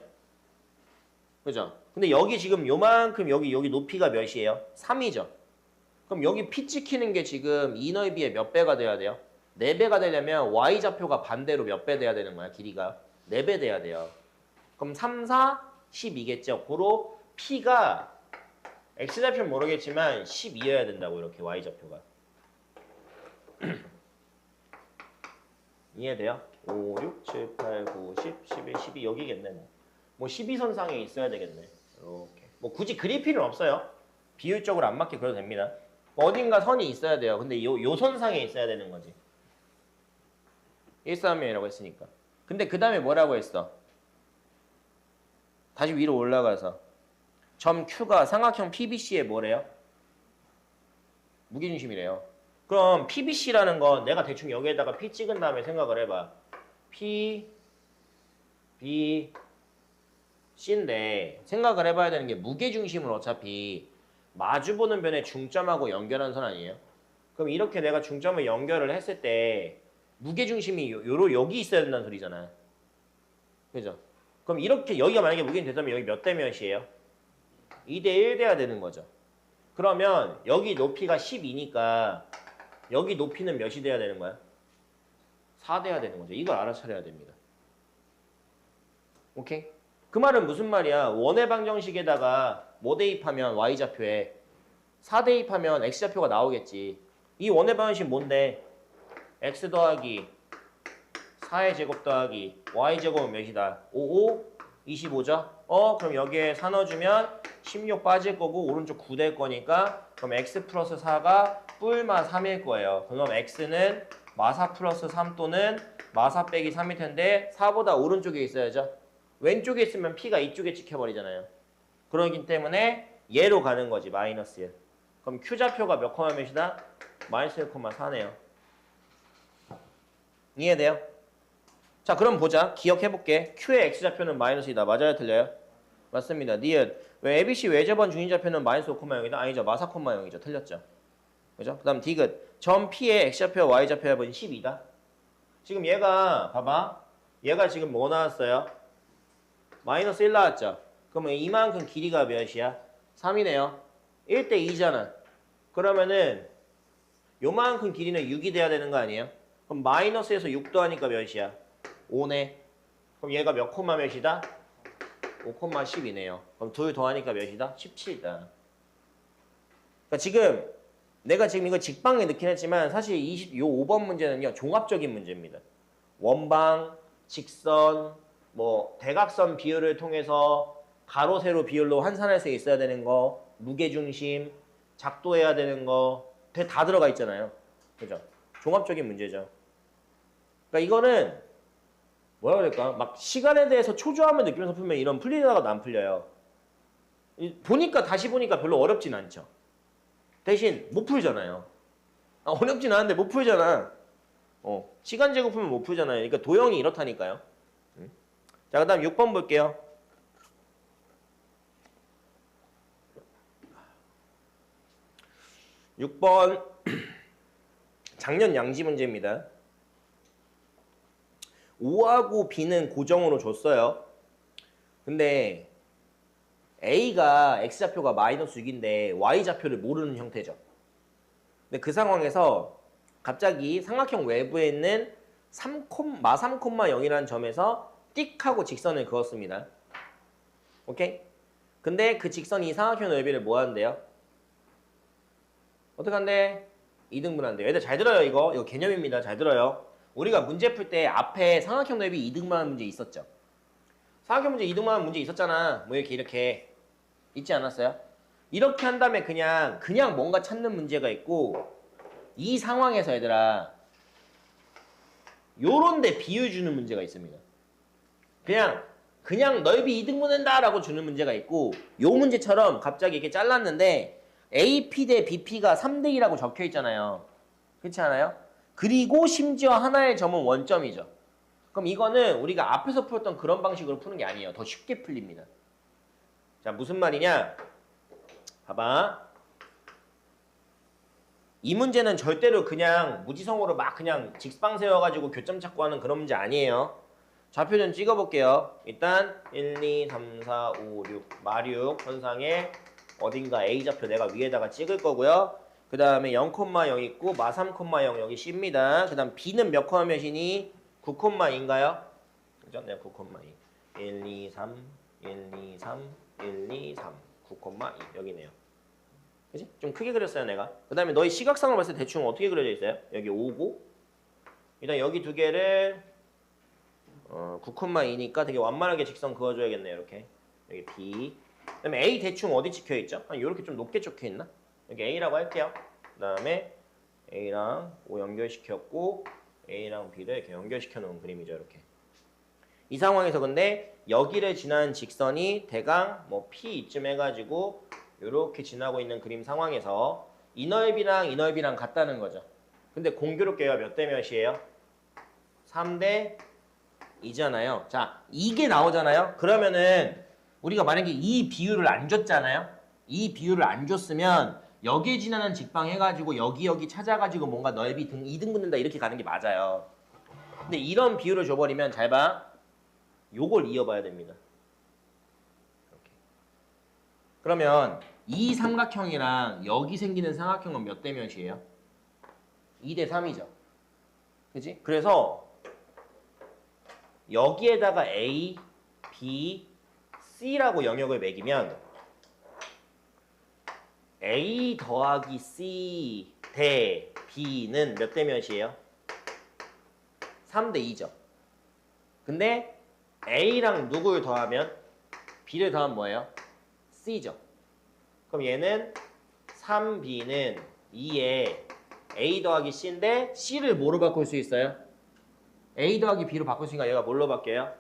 그죠? 근데 여기 지금 요만큼 여기 높이가 몇이에요? 3이죠. 그럼 여기 P 찍히는 게 지금 이 넓이의 몇 배가 돼야 돼요? 4배가 되려면 Y좌표가 반대로 몇 배 돼야 되는 거야? 길이가 4배 돼야 돼요. 그럼 3, 4, 12겠죠. 고로 P가 X좌표는 모르겠지만 12여야 된다고 이렇게 Y좌표가. 이해돼요? 5, 6, 7, 8, 9, 10, 11, 12 여기겠네. 뭐 12선상에 있어야 되겠네. 이렇게. 뭐 굳이 그릴 필요는 없어요. 비율적으로 안 맞게 그려도 됩니다. 어딘가 선이 있어야 돼요. 근데 요 선상에 있어야 되는 거지. 1,3이라고 했으니까. 근데 그 다음에 뭐라고 했어? 다시 위로 올라가서 점 Q가 삼각형 PBC의 뭐래요? 무게중심이래요. 그럼 PBC라는 건 내가 대충 여기에다가 P 찍은 다음에 생각을 해봐. P, B, C인데 생각을 해봐야 되는 게 무게중심은 어차피 마주보는 변의 중점하고 연결한 선 아니에요? 그럼 이렇게 내가 중점을 연결을 했을 때 무게중심이 여기 있어야 된다는 소리잖아. 그죠? 그럼 이렇게 여기가 만약에 무게중심 됐다면 여기 몇 대 몇이에요? 2대 1 돼야 되는 거죠. 그러면 여기 높이가 12니까 여기 높이는 몇이 돼야 되는 거야? 4 돼야 되는 거죠. 이걸 알아차려야 됩니다. 오케이? 그 말은 무슨 말이야? 원의 방정식에다가 뭐 대입하면 Y좌표에 4 대입하면 X좌표가 나오겠지. 이 원의 방정식 뭔데? X 더하기 4의 제곱 더하기 Y제곱은 몇이다? 5, 5, 25죠? 그럼 여기에 4 넣어주면 16 빠질 거고 오른쪽 9 될 거니까 그럼 X 플러스 4가 뿔마 3일 거예요. 그럼 X는 마4 플러스 3 또는 마4 빼기 3일 텐데 4보다 오른쪽에 있어야죠. 왼쪽에 있으면 P가 이쪽에 찍혀버리잖아요. 그러기 때문에 얘로 가는 거지. 마이너스 1. 그럼 Q좌표가 몇 콤마 몇이다? 마이너스 1,4네요. 이해돼요? 자 그럼 보자. 기억해볼게. Q의 X좌표는 마이너스 2다. 맞아요? 틀려요? 맞습니다. 니은. 왜 ABC 외접원 중심좌표는 마이너스 5,0이다? 아니죠. 마 4,0이죠. 틀렸죠. 그죠? 그 다음 디귿. 점 P의 X좌표와 Y좌표 합은 12다. 지금 얘가 봐봐. 얘가 지금 뭐 나왔어요? 마이너스 1 나왔죠? 그러면 이만큼 길이가 몇이야? 3이네요. 1대 2잖아. 그러면은 요만큼 길이는 6이 돼야 되는 거 아니에요? 그럼 마이너스에서 6 더하니까 몇이야? 5네. 그럼 얘가 몇 콤마 몇이다? 5,12네요. 그럼 둘 더하니까 몇이다? 17이다. 그러니까 지금 내가 지금 이거 직방에 넣긴 했지만 사실 요 5번 문제는요. 종합적인 문제입니다. 원방, 직선, 뭐 대각선 비율을 통해서 가로, 세로 비율로 환산할 수 있어야 되는 거, 무게중심, 작도해야 되는 거 다 들어가 있잖아요. 그죠? 종합적인 문제죠. 그러니까 이거는 뭐라 그럴까? 막 시간에 대해서 초조함을 느끼면서 풀면 이런 풀리다가도 안 풀려요. 다시 보니까 별로 어렵진 않죠. 대신 못 풀잖아요. 어렵진 않은데 못 풀잖아. 시간 제곱 풀면 못 풀잖아요. 그러니까 도형이 이렇다니까요. 자, 그 다음 6번 볼게요. 6번 작년 양지 문제입니다. 5하고 B는 고정으로 줬어요. 근데 A가 X좌표가 마이너스 6인데 Y좌표를 모르는 형태죠. 근데 그 상황에서 갑자기 삼각형 외부에 있는 마 3,0이라는 점에서 띡 하고 직선을 그었습니다. 오케이? 근데 그 직선이 삼각형 넓이를 뭐 하는데요? 어떻게 한대? 2등분한대요. 얘들 잘 들어요, 이거 개념입니다. 잘 들어요. 우리가 문제 풀 때 앞에 삼각형 넓이 2등분하는 문제 있었죠? 삼각형 문제 2등분하는 문제 있었잖아. 뭐 이렇게 있지 않았어요? 이렇게 한 다음에 그냥 뭔가 찾는 문제가 있고 이 상황에서 얘들아 요런 데 비율 주는 문제가 있습니다. 그냥 넓이 2등분한다 라고 주는 문제가 있고 요 문제처럼 갑자기 이렇게 잘랐는데 AP 대 BP가 3대 2라고 적혀 있잖아요. 그렇지 않아요? 그리고 심지어 하나의 점은 원점이죠. 그럼 이거는 우리가 앞에서 풀었던 그런 방식으로 푸는 게 아니에요. 더 쉽게 풀립니다. 자, 무슨 말이냐? 봐봐. 이 문제는 절대로 그냥 무지성으로 막 그냥 직방 세워가지고 교점 찾고 하는 그런 문제 아니에요. 좌표 좀 찍어볼게요. 일단 1, 2, 3, 4, 5, 6, 마6 선상에 어딘가 A좌표 내가 위에다가 찍을 거고요. 그 다음에 0,0 있고 마3,0 여기 C입니다. 그 다음 B는 몇 콤마 몇이니? 9,2인가요? 그죠? 네, 9,2. 1, 2, 3, 1, 2, 3, 1, 2, 3, 9,2 여기네요. 그치? 좀 크게 그렸어요 내가. 그 다음에 너희 시각상으로 봤을 때 대충 어떻게 그려져 있어요? 여기 5고 일단 여기 두 개를 9,2니까 되게 완만하게 직선 그어줘야겠네요. 이렇게 여기 B 그 다음에 A 대충 어디 찍혀있죠? 이렇게 좀 높게 적혀있나? 여기 A라고 할게요. 그 다음에 A랑 O 연결시켰고 A랑 B를 이렇게 연결시켜 놓은 그림이죠. 이렇게 이 상황에서 근데 여기를 지나는 직선이 대강 뭐 P 이쯤 해가지고 이렇게 지나고 있는 그림 상황에서 이 넓이랑 이 넓이랑 같다는 거죠. 근데 공교롭게요. 몇 대 몇이에요? 3대 2잖아요. 자, 이게 나오잖아요. 그러면은 우리가 만약에 이 비율을 안 줬잖아요. 이 비율을 안 줬으면 여기에 지나는 직방 해가지고 여기 찾아가지고 뭔가 넓이 2등분 된다 이렇게 가는 게 맞아요. 근데 이런 비율을 줘버리면 잘 봐. 요걸 이어봐야 됩니다. 이렇게. 그러면 이 삼각형이랑 여기 생기는 삼각형은 몇 대 몇이에요? 2대 3이죠. 그치? 그래서 여기에다가 A, B, C라고 영역을 매기면 A 더하기 C 대 B는 몇 대 몇이에요? 3대 2죠. 근데 A랑 누구를 더하면 B를 더하면 뭐예요? C죠. 그럼 얘는 3B는 2에 A 더하기 C인데 C를 뭐로 바꿀 수 있어요? A 더하기 B로 바꿀 수 있으니까 얘가 뭘로 바뀌어요?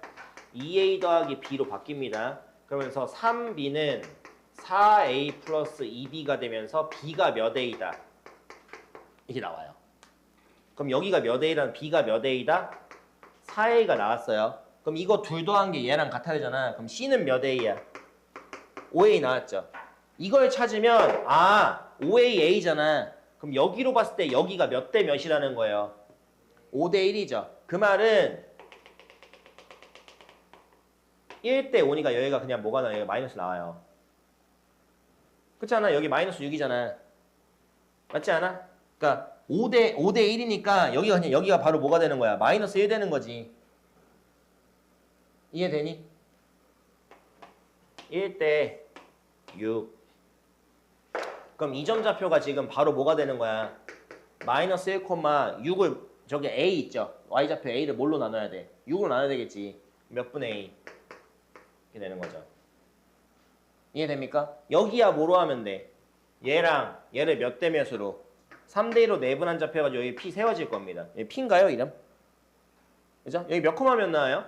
2A 더하기 B로 바뀝니다. 그러면서 3B는 4A 플러스 2B가 되면서 B가 몇 A다? 이게 나와요. 그럼 여기가 몇 A라는 B가 몇 A다? 4A가 나왔어요. 그럼 이거 둘 더한 게 얘랑 같아야 되잖아. 그럼 C는 몇 A야? 5A 나왔죠. 이걸 찾으면 5AA 잖아. 그럼 여기로 봤을 때 여기가 몇 대 몇이라는 거예요? 5대 1이죠. 그 말은 1대 5니까 여기가 그냥 뭐가 나와요? 여기가 마이너스 나와요. 그렇지 않아? 여기 마이너스 6이잖아. 맞지 않아? 그러니까 5대 1이니까 여기가 그냥 여기가 바로 뭐가 되는 거야? 마이너스 1 되는 거지. 이해되니? 1대 6. 그럼 이 점 좌표가 지금 바로 뭐가 되는 거야? 마이너스 1,6을 저기 A 있죠? Y좌표 A를 뭘로 나눠야 돼? 6으로 나눠야 되겠지. 몇 분의 A? 이렇게 되는 거죠. 이해됩니까? 여기야 뭐로 하면 돼? 얘랑 얘를 몇 대 몇으로? 3대 1로 내분한 좌표해가지고 여기 P 세워질 겁니다. 여기 P인가요? 이름? 그죠? 여기 몇 콤마 몇 나와요?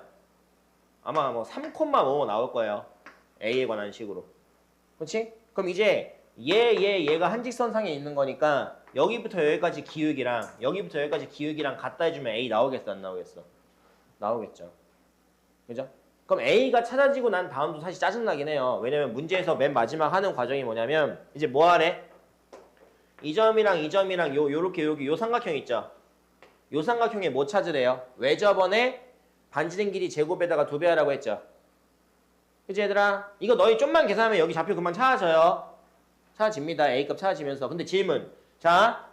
아마 뭐 3,5 나올 거예요. A에 관한 식으로. 그렇지? 그럼 이제 얘가 한직선상에 있는 거니까 여기부터 여기까지 기울기랑 여기부터 여기까지 기울기랑 같다 해주면 A 나오겠어? 안 나오겠어? 나오겠죠. 그죠? 그럼 A가 찾아지고 난 다음도 사실 짜증나긴 해요. 왜냐면 문제에서 맨 마지막 하는 과정이 뭐냐면 이제 뭐 하래? 이 점이랑 이 점이랑 요렇게 여기 요 삼각형 있죠? 요 삼각형에 뭐 찾으래요? 왜 저번에 반지름 길이 제곱에다가 2배 하라고 했죠? 그치 얘들아? 이거 너희 좀만 계산하면 여기 좌표 금방 찾아져요. 찾아집니다. A값 찾아지면서. 근데 질문. 자,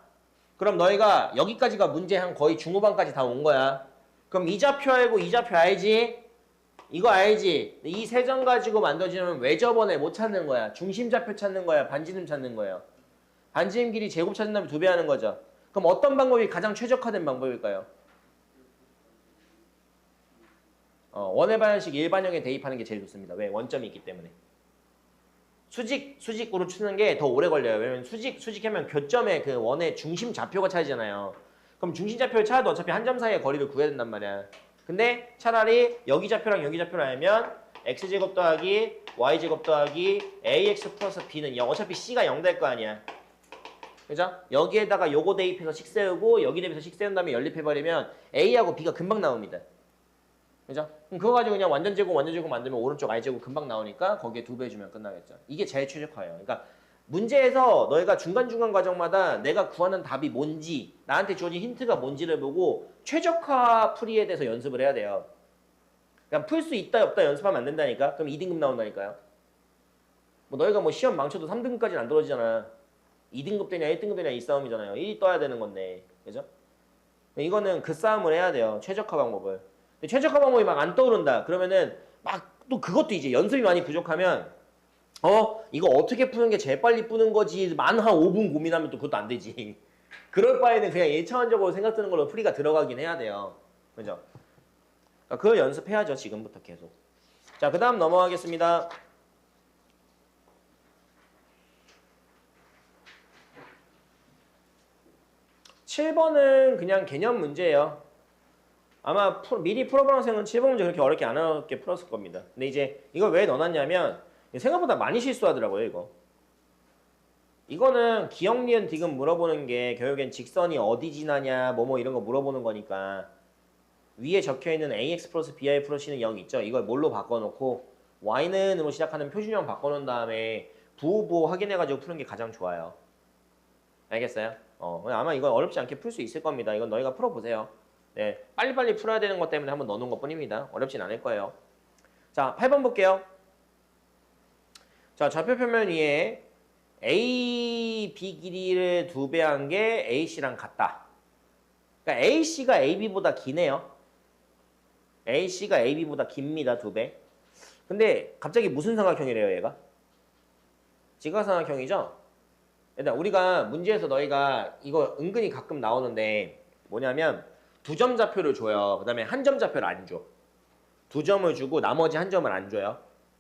그럼 너희가 여기까지가 문제 한 거의 중후반까지 다 온 거야. 그럼 이 좌표 알고 이 좌표 알지? 이거 알지? 이 세 점 가지고 만들어지면 왜 저번에 못 찾는 거야? 중심 좌표 찾는 거야? 반지름 찾는 거예요? 반지름 길이 제곱 찾은 다음에 2배 하는 거죠. 그럼 어떤 방법이 가장 최적화된 방법일까요? 원의 방정식 일반형에 대입하는 게 제일 좋습니다. 왜? 원점이 있기 때문에. 수직으로 추는 게 더 오래 걸려요. 왜냐면 수직하면 교점에 그 원의 중심 좌표가 차지잖아요. 그럼 중심 좌표를 찾아도 어차피 한 점 사이의 거리를 구해야 된단 말이야. 근데 차라리 여기 좌표랑 여기 좌표를 알면 x제곱 더하기 y제곱 더하기 ax 플러스 b는 0. 어차피 c가 0 될 거 아니야. 그죠? 여기에다가 요거 대입해서 식 세우고 여기 대입해서 식 세운 다음에 연립해버리면 a하고 b가 금방 나옵니다. 그죠? 그럼 그거 가지고 그냥 완전 제곱 만들면 오른쪽 y제곱 금방 나오니까 거기에 2배 주면 끝나겠죠. 이게 제일 최적화예요. 그러니까 문제에서 너희가 중간중간 과정마다 내가 구하는 답이 뭔지, 나한테 주어진 힌트가 뭔지를 보고 최적화 풀이에 대해서 연습을 해야 돼요. 그냥 풀 수 있다 없다 연습하면 안 된다니까? 그럼 2등급 나온다니까요. 뭐 너희가 뭐 시험 망쳐도 3등급까지는 안 떨어지잖아. 2등급 되냐 1등급 되냐 이 싸움이잖아요. 1위 떠야 되는 건데. 그죠? 이거는 그 싸움을 해야 돼요. 최적화 방법을. 근데 최적화 방법이 막 안 떠오른다. 그러면은 막 또 그것도 이제 연습이 많이 부족하면 이거 어떻게 푸는 게 제일 빨리 푸는 거지 만 한 5분 고민하면 또 그것도 안 되지. 그럴 바에는 그냥 1차원적으로 생각 드는 걸로 풀이가 들어가긴 해야 돼요. 그죠? 그러니까 그걸 연습해야죠. 지금부터 계속. 자, 그 다음 넘어가겠습니다. 7번은 그냥 개념 문제예요. 아마 미리 풀어본 학생은 7번 문제 그렇게 어렵게 풀었을 겁니다. 근데 이제 이걸 왜 넣어놨냐면 생각보다 많이 실수하더라고요, 이거. 이거는 기억, 니은, 디귿 물어보는 게 결국엔 직선이 어디 지나냐, 뭐뭐 이런 거 물어보는 거니까 위에 적혀있는 ax 플러스 by 플러스 c는 0 있죠? 이걸 뭘로 바꿔놓고 y는으로 시작하는 표준형 바꿔놓은 다음에 부호 확인해가지고 푸는 게 가장 좋아요. 알겠어요? 아마 이건 어렵지 않게 풀 수 있을 겁니다. 이건 너희가 풀어보세요. 네, 빨리빨리 풀어야 되는 것 때문에 한번 넣어놓은 것 뿐입니다. 어렵진 않을 거예요. 자, 8번 볼게요. 자, 좌표 표면 위에 A, B 길이를 2배한 게 AC랑 같다. 그러니까 AC가 AB보다 기네요. AC가 AB보다 깁니다. 2배. 근데 갑자기 무슨 삼각형이래요, 얘가? 직각삼각형이죠? 일단 우리가 문제에서 너희가 이거 은근히 가끔 나오는데 뭐냐면 2점 좌표를 줘요. 그 다음에 1점 좌표를 안 줘. 2점을 주고 나머지 1점을 안 줘요.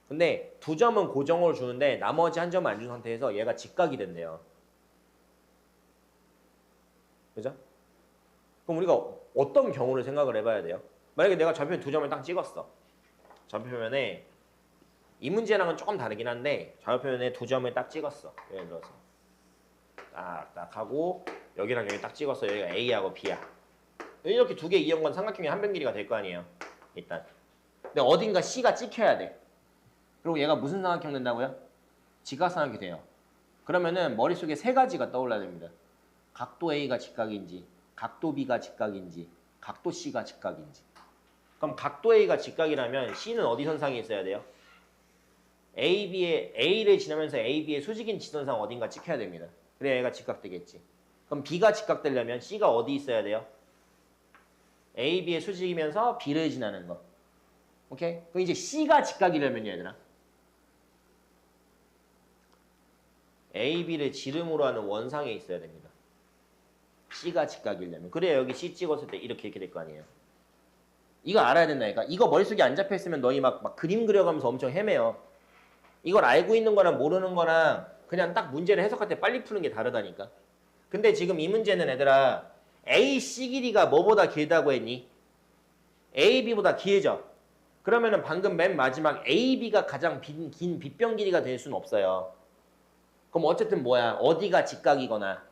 근데 2점은 고정으로 주는데 나머지 1점을 안 준 상태에서 얘가 직각이 된대요. 그죠? 그럼 우리가 어떤 경우를 생각을 해봐야 돼요? 만약에 내가 좌표에 2점을 딱 찍었어. 좌표면에 이 문제랑은 조금 다르긴 한데 좌표면에 2점을 딱 찍었어. 예를 들어서 딱 하고 여기랑 여기 딱 찍었어. 여기가 A하고 B야. 이렇게 두 개 이은 건 삼각형의 한 변 길이가 될 거 아니에요. 일단. 근데 어딘가 C가 찍혀야 돼. 그리고 얘가 무슨 삼각형 된다고요? 직각삼각형이 돼요. 그러면은 머릿속에 세 가지가 떠올라야 됩니다. 각도 A가 직각인지, 각도 B가 직각인지, 각도 C가 직각인지. 그럼 각도 A가 직각이라면 C는 어디 선상에 있어야 돼요? A를 지나면서 AB의 수직인 지선상 어딘가 찍혀야 됩니다. 그래야 얘가 직각되겠지. 그럼 B가 직각되려면 C가 어디 있어야 돼요? AB의 수직이면서 B를 지나는 거. 오케이? 그럼 이제 C가 직각이려면요, 얘들아. AB를 지름으로 하는 원상에 있어야 됩니다. C가 직각이려면. 그래야 여기 C 찍었을 때 이렇게 될 거 아니에요. 이거 알아야 된다니까. 이거 머릿속에 안 잡혀있으면 너희 막 그림 그려가면서 엄청 헤매요. 이걸 알고 있는 거랑 모르는 거랑 그냥 딱 문제를 해석할 때 빨리 푸는 게 다르다니까. 근데 지금 이 문제는 얘들아 AC 길이가 뭐보다 길다고 했니? AB보다 길죠? 그러면은 방금 맨 마지막 AB가 가장 긴 빗변 길이가 될 수는 없어요. 그럼 어쨌든 뭐야? 어디가 직각이거나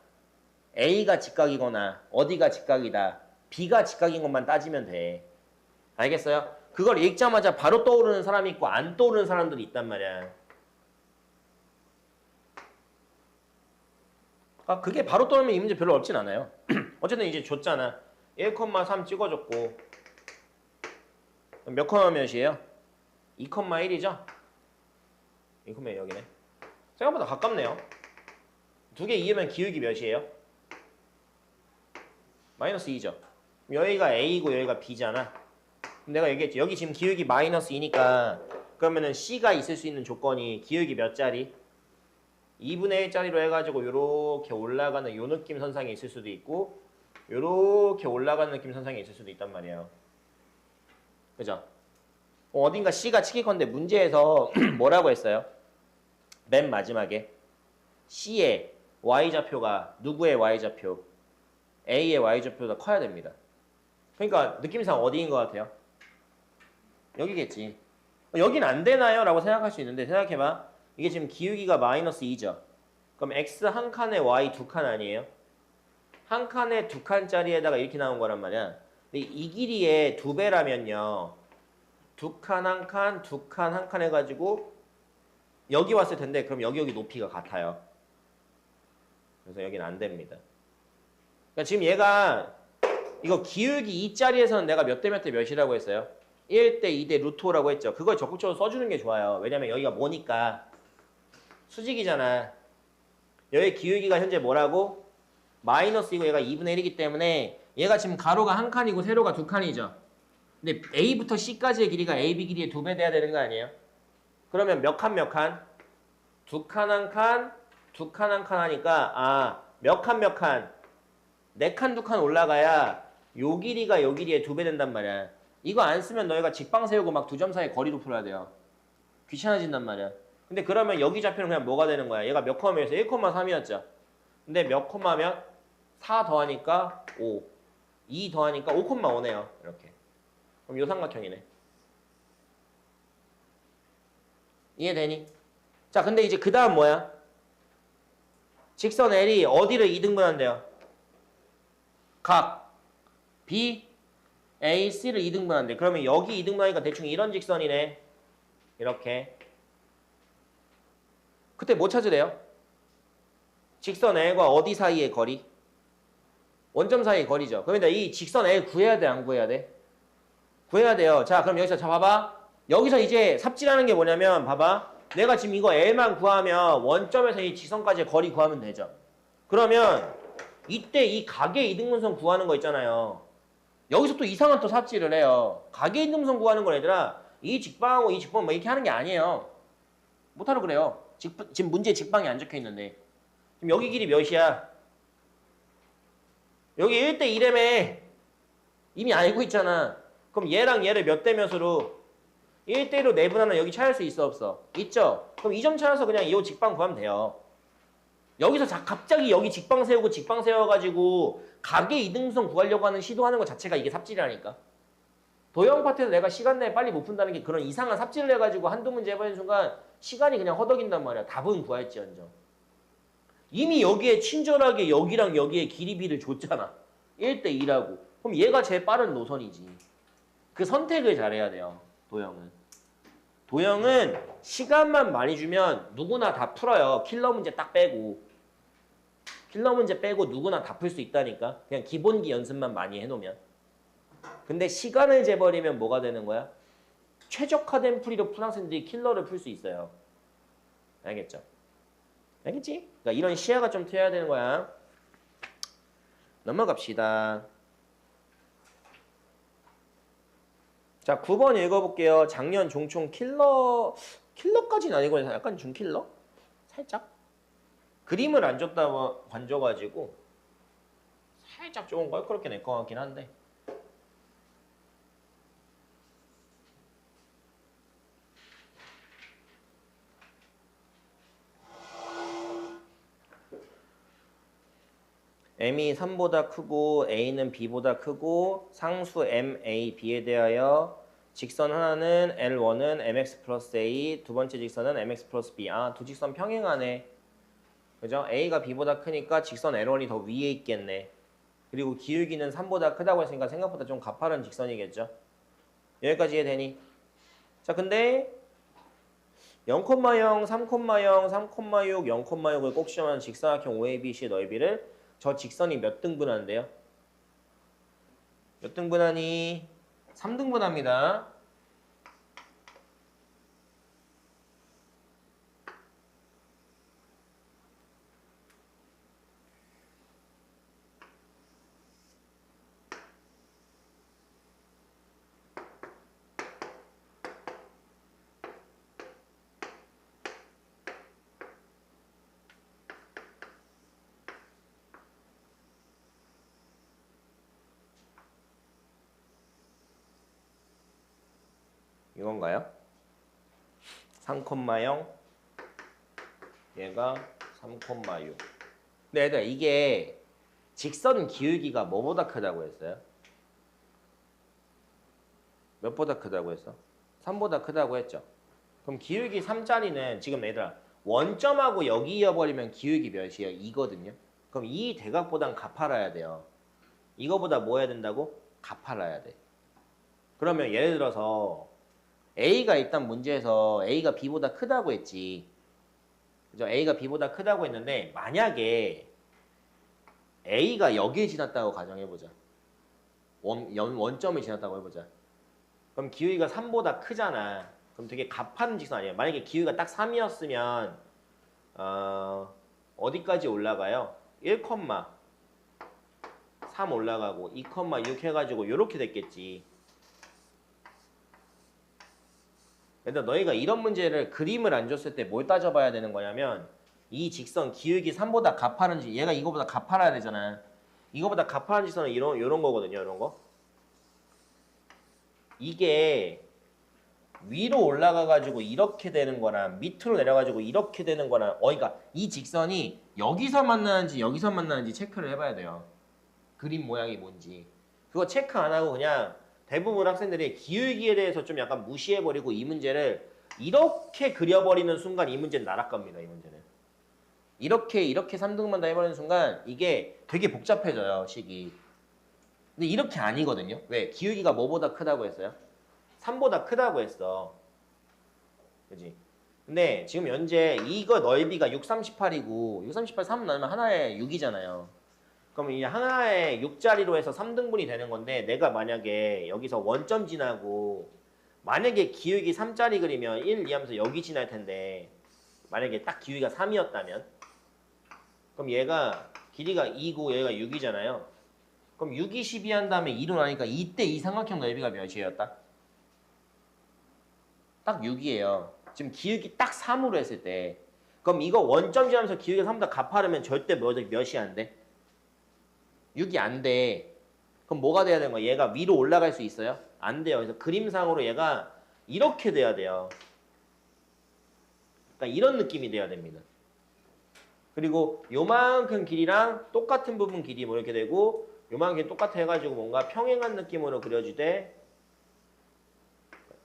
A가 직각이거나 어디가 직각이다. B가 직각인 것만 따지면 돼. 알겠어요? 그걸 읽자마자 바로 떠오르는 사람이 있고 안 떠오르는 사람들이 있단 말이야. 그게 바로 떠오르면 이 문제 별로 어렵진 않아요. 어쨌든 이제 줬잖아. 1,3 찍어줬고 몇 컴마 몇이에요? 2,1이죠? 2,1 여기네. 생각보다 가깝네요. 두 개 이으면 기울기 몇이에요? 마이너스 2죠. 여기가 A고 여기가 B잖아. 내가 얘기했지. 여기 지금 기울기 마이너스 2니까 그러면은 C가 있을 수 있는 조건이 기울기 몇 짜리? 2분의 1짜리로 해가지고 요렇게 올라가는 요 느낌 선상에 있을 수도 있고 요렇게 올라가는 느낌 선상에 있을 수도 있단 말이에요. 그죠? 어딘가 C가 치기컨대 문제에서 뭐라고 했어요? 맨 마지막에 C의 Y좌표가 누구의 Y좌표? A의 Y좌표보다 커야 됩니다. 그러니까 느낌상 어디인 것 같아요? 여기겠지. 여긴 안 되나요? 라고 생각할 수 있는데 생각해봐. 이게 지금 기울기가 마이너스 2죠. 그럼 X 한 칸에 Y 두 칸 아니에요? 한 칸에 두 칸짜리에다가 이렇게 나온 거란 말이야. 근데 이 길이의 2배라면요. 두 칸 한 칸, 두 칸 한 칸 해가지고 여기 왔을 텐데 그럼 여기 높이가 같아요. 그래서 여기는 안 됩니다. 그러니까 지금 얘가 이거 기울기 2짜리에서는 내가 몇 대 몇 대 몇이라고 했어요? 1대 2대 루트 5라고 했죠. 그걸 적극적으로 써주는 게 좋아요. 왜냐면 여기가 뭐니까 수직이잖아. 여기 기울기가 현재 뭐라고? 마이너스이고 얘가 2분의 1이기 때문에 얘가 지금 가로가 한 칸이고 세로가 두 칸이죠. 근데 A부터 C까지의 길이가 AB 길이의 2배 돼야 되는 거 아니에요? 그러면 몇 칸 몇 칸? 두 칸 한 칸, 두 칸 한 칸 하니까 몇 칸 몇 칸? 네 칸 두 칸 올라가야 요 길이가 요 길이의 2배 된단 말이야. 이거 안 쓰면 너희가 직방 세우고 막 두 점 사이 거리로 풀어야 돼요. 귀찮아진단 말이야. 근데 그러면 여기 좌표는 그냥 뭐가 되는 거야? 얘가 몇 컴마에서 1,3이었죠. 근데 몇 컴마면 4 더하니까 5, 2 더하니까 5,5네요. 이렇게. 그럼 요 삼각형이네. 이해되니? 자, 근데 이제 그 다음 뭐야? 직선 L이 어디를 2등분한대요? 각 B, A, C를 2등분한대. 그러면 여기 2등분하니까 대충 이런 직선이네. 이렇게. 그때 뭐 찾으래요? 직선 L과 어디 사이의 거리? 원점 사이의 거리죠. 그러면 이 직선 L 구해야 돼, 안 구해야 돼? 구해야 돼요. 자, 그럼 여기서 자 봐봐. 여기서 이제 삽질하는 게 뭐냐면 봐봐. 내가 지금 이거 L만 구하면 원점에서 이 직선까지의 거리 구하면 되죠. 그러면 이때 이 각의 이등분선 구하는 거 있잖아요. 여기서 또 이상한 또 삽질을 해요. 각의 이등분선 구하는 건 얘들아 이 직방하고 이 직방 뭐 이렇게 하는 게 아니에요. 못하러 그래요. 지금 문제에 직방이 안 적혀 있는데. 지금 여기 길이 몇이야? 여기 1대 1엠에 이미 알고 있잖아. 그럼 얘랑 얘를 몇 대 몇으로 1대 1로 내분하면 여기 찾을 수 있어 없어? 있죠? 그럼 이 점 찾아서 그냥 이 직방 구하면 돼요. 여기서 갑자기 여기 직방 세우고 직방 세워가지고 각의 이등분선 구하려고 하는 시도하는 것 자체가 이게 삽질이라니까. 도형 파트에서 내가 시간 내에 빨리 못 푼다는 게 그런 이상한 삽질을 해가지고 한두 문제 해버리는 순간 시간이 그냥 허덕인단 말이야. 답은 구할지언정. 이미 여기에 친절하게 여기랑 여기에 길이비를 줬잖아. 1대 2라고. 그럼 얘가 제일 빠른 노선이지. 그 선택을 잘해야 돼요. 도형은. 도형은 시간만 많이 주면 누구나 다 풀어요. 킬러 문제 딱 빼고. 킬러 문제 빼고 누구나 다 풀 수 있다니까. 그냥 기본기 연습만 많이 해놓으면. 근데 시간을 재버리면 뭐가 되는 거야? 최적화된 풀이로 푼 학생들이 킬러를 풀 수 있어요. 알겠죠? 알겠지? 그러니까 이런 시야가 좀 트여야 되는 거야. 넘어갑시다. 자, 9번 읽어볼게요. 작년 종총 킬러까지는 아니고 약간 중킬러? 살짝? 그림을 안 줬다고 관줘가지고 살짝 조금 껄끄럽게 낼 것 같긴 한데. m이 3보다 크고 a는 b보다 크고 상수 m, a, b에 대하여 직선 하나는 L1은 mx 플러스 a, 두 번째 직선은 mx 플러스 b. 두 직선 평행하네. 그죠? a가 b보다 크니까 직선 L1이 더 위에 있겠네. 그리고 기울기는 3보다 크다고 했으니까 생각보다 좀 가파른 직선이겠죠? 여기까지 이해되니? 자, 근데 0,0, 3,0, 3,6, 0,6을 꼭 시험하는 직사각형 OABC의 넓이를 저 직선이 몇 등분하는데요? 몇 등분하니? 3등분합니다. 이건가요? 3,0 얘가 3,6. 근데 얘들아 이게 직선 기울기가 뭐보다 크다고 했어요? 몇보다 크다고 했어? 3보다 크다고 했죠? 그럼 기울기 3짜리는 지금 얘들아 원점하고 여기 이어버리면 기울기 몇이에요? 2거든요? 그럼 이 대각보단 가파라야 돼요. 이거보다 뭐 해야 된다고? 가파라야 돼. 그러면 예를 들어서 A가 일단 문제에서 A가 B보다 크다고 했지. 그죠? A가 B보다 크다고 했는데 만약에 A가 여기에 지났다고 가정해보자. 원점을 지났다고 해보자. 그럼 기울기가 3보다 크잖아. 그럼 되게 가파른 직선 아니에요. 만약에 기울기가 딱 3이었으면 어디까지 올라가요? 1,3 올라가고 2,6 해가지고 이렇게 됐겠지. 근데 너희가 이런 문제를 그림을 안 줬을 때 뭘 따져봐야 되는 거냐면 이 직선 기울기 3보다 가파른지 얘가 이거보다 가파라야 되잖아. 이거보다 가파른 직선은 이런 거거든요. 이런 거. 이게 위로 올라가가지고 이렇게 되는 거나 밑으로 내려가지고 이렇게 되는 거나 그러니까 이 직선이 여기서 만나는지 여기서 만나는지 체크를 해봐야 돼요. 그림 모양이 뭔지. 그거 체크 안 하고 그냥 대부분 학생들이 기울기에 대해서 좀 약간 무시해버리고 이 문제를 이렇게 그려버리는 순간 이 문제는 나락갑니다. 이 문제는. 이렇게 3등분 다 해버리는 순간 이게 되게 복잡해져요. 식이. 근데 이렇게 아니거든요. 왜? 기울기가 뭐보다 크다고 했어요? 3보다 크다고 했어. 그지? 근데 지금 현재 이거 넓이가 6, 38이고 6, 38, 3 나누면 하나에 6이잖아요. 그럼 이 하나에 6자리로 해서 3등분이 되는 건데 내가 만약에 여기서 원점 지나고 만약에 기울기 3짜리 그리면 1, 2 하면서 여기 지날 텐데 만약에 딱 기울기가 3이었다면 그럼 얘가 길이가 2고 얘가 6이잖아요. 그럼 6이 12 한 다음에 2로 나니까 이때 이 삼각형 넓이가 몇이에요? 딱 6이에요. 지금 기울기 딱 3으로 했을 때 그럼 이거 원점 지나면서 기울기가 3보다 가파르면 절대 몇이 안 돼? 6이 안 돼. 그럼 뭐가 돼야 되는 거야? 얘가 위로 올라갈 수 있어요? 안 돼요. 그래서 그림상으로 얘가 이렇게 돼야 돼요. 그러니까 이런 느낌이 돼야 됩니다. 그리고 요만큼 길이랑 똑같은 부분 길이 뭐 이렇게 되고 요만큼 길이 똑같아 해가지고 뭔가 평행한 느낌으로 그려지되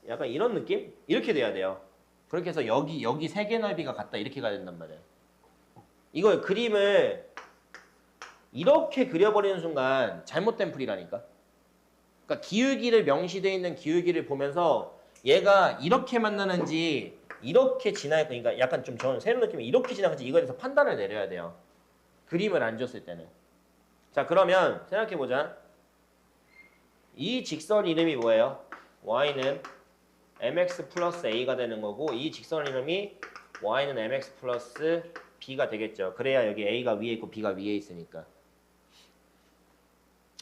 약간 이런 느낌? 이렇게 돼야 돼요. 그렇게 해서 여기 세 개 넓이가 같다 이렇게 가야 된단 말이에요. 이거 그림을 이렇게 그려버리는 순간 잘못된 풀이라니까. 그러니까 기울기를 명시되어 있는 기울기를 보면서 얘가 이렇게 만나는지 이렇게 지날 그러니까 약간 좀 저는 새로운 느낌이 이렇게 지나는지 이거에 대해서 판단을 내려야 돼요. 그림을 안 줬을 때는. 자 그러면 생각해보자. 이 직선 이름이 뭐예요? y는 mx 플러스 a가 되는 거고 이 직선 이름이 y는 mx 플러스 b가 되겠죠. 그래야 여기 a가 위에 있고 b가 위에 있으니까.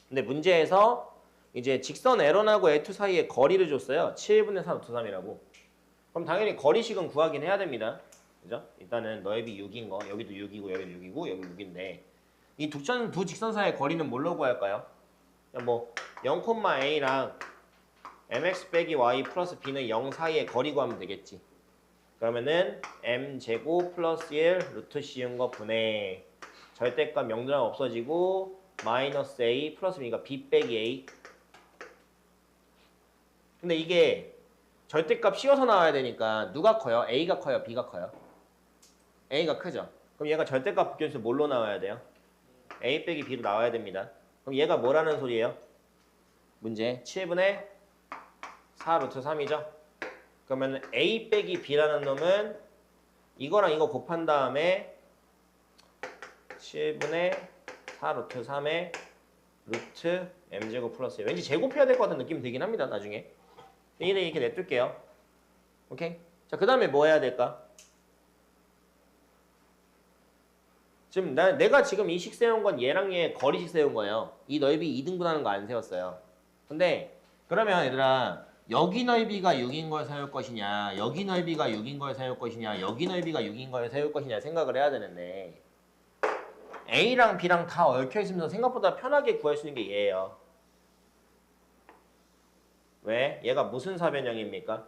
근데 문제에서 이제 직선 L1하고 L2 사이에 거리를 줬어요. 7분의 4 루트 3이라고. 그럼 당연히 거리식은 구하긴 해야 됩니다. 그죠? 일단은 넓이 6인 거, 여기도 6이고 여기도 6이고 여기 6인데 이 두 직선 사이의 거리는 뭘로 구할까요? 뭐 0,a랑 mx 빼기 y 플러스 b는 0 사이의 거리 구하면 되겠지. 그러면은 m제곱 플러스 1 루트 씌운 거 분의 절대값 0들하고 없어지고 마이너스 a 플러스 b니까 b 빼기 a. 근데 이게 절대값 씌워서 나와야 되니까 누가 커요? a가 커요? b가 커요? a가 크죠? 그럼 얘가 절대값 붙여서 뭘로 나와야 돼요? a 빼기 b로 나와야 됩니다. 그럼 얘가 뭐라는 소리예요? 문제 7분의 4 루트 3이죠? 그러면 a 빼기 b라는 놈은 이거랑 이거 곱한 다음에 7분의 4 루트 3의 루트 m제곱 플러스 왠지 제곱해야 될 것 같은 느낌이 들긴 합니다. 나중에. 이렇게 냅둘게요. 오케이? 자, 그 다음에 뭐 해야 될까? 지금 내가 지금 이 식 세운 건 얘랑 얘 거리식 세운 거예요. 이 넓이 2등분하는 거 안 세웠어요. 근데 그러면 얘들아 여기 넓이가 6인 걸 세울 것이냐 여기 넓이가 6인 걸 세울 것이냐 여기 넓이가 6인 걸 세울 것이냐 생각을 해야 되는데 A랑 B랑 다 얽혀 있으면서 생각보다 편하게 구할 수 있는 게 얘예요. 왜? 얘가 무슨 사변형입니까?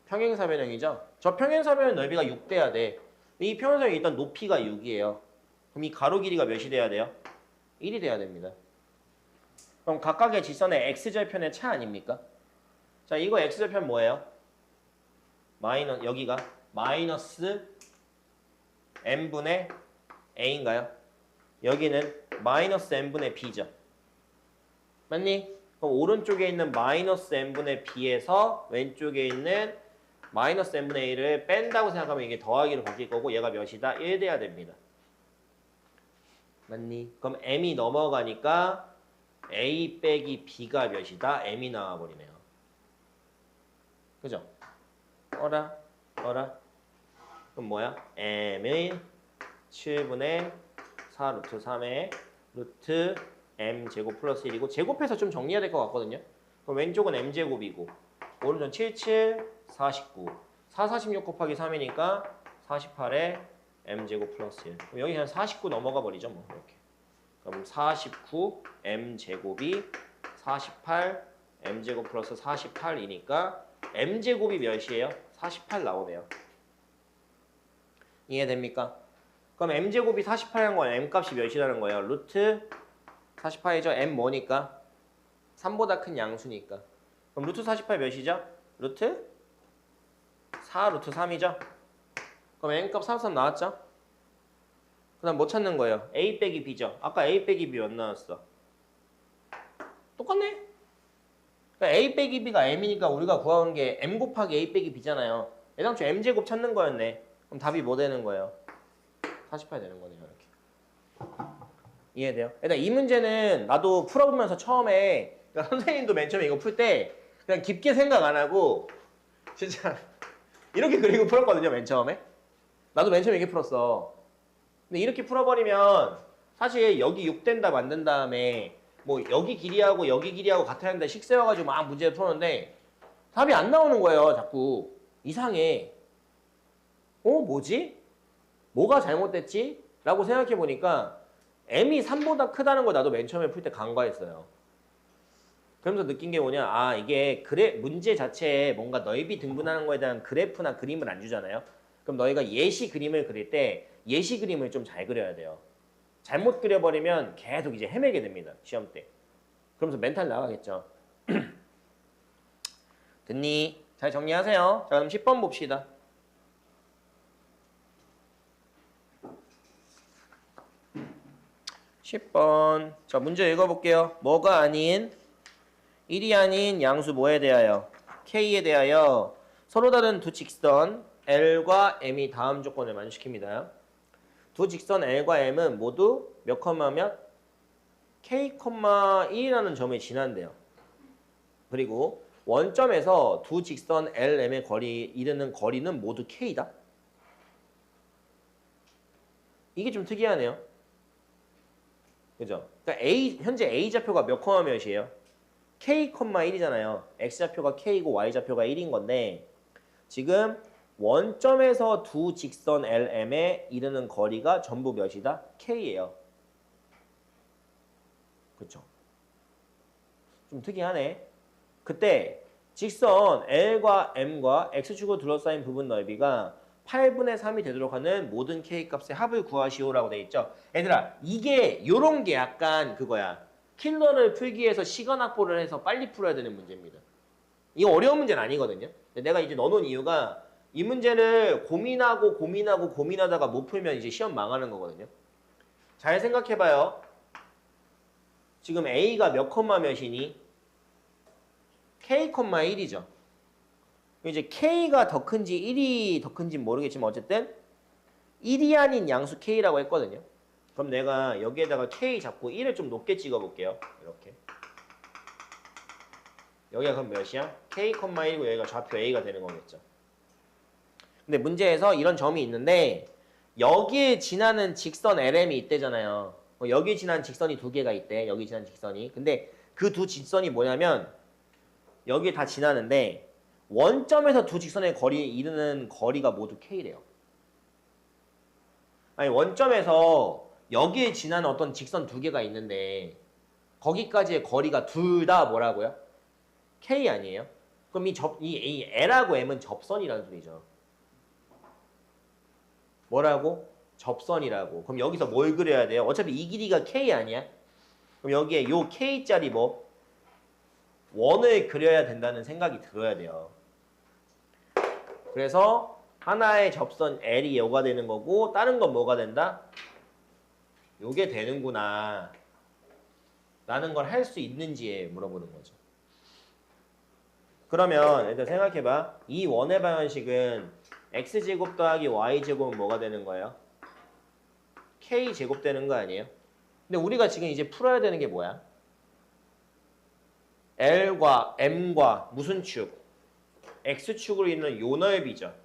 평행사변형이죠? 저 평행사변형 넓이가 6 돼야 돼. 이 평행사변형 일단 높이가 6이에요. 그럼 이 가로 길이가 몇이 돼야 돼요? 1이 돼야 됩니다. 그럼 각각의 직선의 x절편의 차 아닙니까? 자, 이거 x절편 뭐예요? 여기가 마이너스 n분의 a인가요? 여기는 마이너스 n분의 b죠. 맞니? 그럼 오른쪽에 있는 마이너스 n분의 b에서 왼쪽에 있는 마이너스 n분의 a를 뺀다고 생각하면 이게 더하기로 바뀔 거고 얘가 몇이다? 1 돼야 됩니다. 맞니? 그럼 m이 넘어가니까 a 빼기 b가 몇이다? m이 나와버리네요. 그죠? 어라? 그럼 뭐야? m의 7분의 4 루트 3의 루트 m 제곱 플러스 1이고 제곱해서 좀 정리해야 될 것 같거든요. 그럼 왼쪽은 m 제곱이고 오른쪽은 77, 49 4, 46 곱하기 3이니까 48에 m 제곱 플러스 1 그럼 여기 그냥 49 넘어가 버리죠 뭐 이렇게. 그럼 49 m 제곱이 48 m 제곱 플러스 48이니까 m 제곱이 몇이에요? 48 나오네요. 이해됩니까? 그럼 m 제곱이 48인 건 m 값이 몇이라는 거예요? 루트 48이죠. m 뭐니까? 3보다 큰 양수니까. 그럼 루트 48 몇이죠? 루트 4 루트 3이죠. 그럼 m 값 33 나왔죠? 그 다음 뭐 찾는 거예요? a 빼기 b죠. 아까 a 빼기 b 몇 나왔어? 똑같네. 그러니까 a 빼기 b가 m이니까 우리가 구하는 게 m 곱하기 a 빼기 b잖아요. 애당초 m 제곱 찾는 거였네. 그럼 답이 뭐 되는 거예요? 48 되는 거네요. 이렇게. 이해돼요? 일단 이 문제는 나도 풀어보면서 처음에 그러니까 선생님도 맨 처음에 이거 풀 때 그냥 깊게 생각 안 하고 진짜 이렇게 그리고 풀었거든요. 맨 처음에. 나도 맨 처음에 이렇게 풀었어. 근데 이렇게 풀어버리면 사실 여기 6 된다 만든 다음에 뭐 여기 길이하고 여기 길이하고 같아야 한다 식 세워가지고 막 문제를 풀었는데 답이 안 나오는 거예요. 자꾸. 이상해. 뭐지? 뭐가 잘못됐지? 라고 생각해 보니까 m이 3보다 크다는 걸 나도 맨 처음에 풀 때 간과했어요. 그러면서 느낀 게 뭐냐? 아 이게 문제 자체에 뭔가 넓이 등분하는 거에 대한 그래프나 그림을 안 주잖아요. 그럼 너희가 예시 그림을 그릴 때 예시 그림을 좀 잘 그려야 돼요. 잘못 그려버리면 계속 이제 헤매게 됩니다. 시험 때. 그러면서 멘탈 나가겠죠. 듣니? 잘 정리하세요. 자 그럼 10번 봅시다. 10번. 자 문제 읽어볼게요. 뭐가 아닌 1이 아닌 양수 뭐에 대하여? K에 대하여 서로 다른 두 직선 L과 M이 다음 조건을 만족시킵니다. 두 직선 L과 M은 모두 몇 컴마 몇? K, 1이라는 점에 지난대요. 그리고 원점에서 두 직선 L, M의 이르는 거리는 모두 K다. 이게 좀 특이하네요. 그죠? 그러니까 현재 A좌표가 몇 컴마 몇이에요? K, 1이잖아요. X좌표가 K고 Y좌표가 1인 건데 지금 원점에서 두 직선 LM에 이르는 거리가 전부 몇이다? K예요. 그쵸? 좀 특이하네. 그때 직선 L과 M과 X축으로 둘러싸인 부분 넓이가 8분의 3이 되도록 하는 모든 K값의 합을 구하시오라고 돼 있죠. 얘들아 이게 요런 게 약간 그거야. 킬러를 풀기 위해서 시간 확보를 해서 빨리 풀어야 되는 문제입니다. 이거 어려운 문제는 아니거든요. 내가 이제 넣어놓은 이유가 이 문제를 고민하다가 못 풀면 이제 시험 망하는 거거든요. 잘 생각해봐요. 지금 A가 몇 컴마 몇이니? K, 1이죠. 이제 K가 더 큰지 1이 더 큰지 모르겠지만 어쨌든 1이 아닌 양수 K라고 했거든요. 그럼 내가 여기에다가 K 잡고 1을 좀 높게 찍어볼게요. 이렇게. 여기가 그럼 몇이야? K, 1이고 여기가 좌표 A가 되는 거겠죠. 근데 문제에서 이런 점이 있는데 여기에 지나는 직선 LM이 있대잖아요. 여기 지나는 직선이 두 개가 있대. 여기 지나는 직선이. 근데 그 두 직선이 뭐냐면 여기에 다 지나는데 원점에서 두 직선의 이르는 거리가 모두 K래요. 아니 원점에서 여기에 지나는 어떤 직선 두 개가 있는데 거기까지의 거리가 둘 다 뭐라고요? K 아니에요? 그럼 이 L하고 M은 접선이라는 소리죠. 뭐라고? 접선이라고. 그럼 여기서 뭘 그려야 돼요? 어차피 이 길이가 K 아니야? 그럼 여기에 요 K짜리 뭐? 원을 그려야 된다는 생각이 들어야 돼요. 그래서 하나의 접선 L이 요가 되는 거고 다른 건 뭐가 된다? 요게 되는구나 라는 걸 할 수 있는지에 물어보는 거죠. 그러면 일단 생각해봐. 이 원의 방정식은 X제곱 더하기 Y제곱은 뭐가 되는 거예요? K제곱 되는 거 아니에요? 근데 우리가 지금 이제 풀어야 되는 게 뭐야? L과 M과 무슨 축? X축으로 있는 요 넓이죠.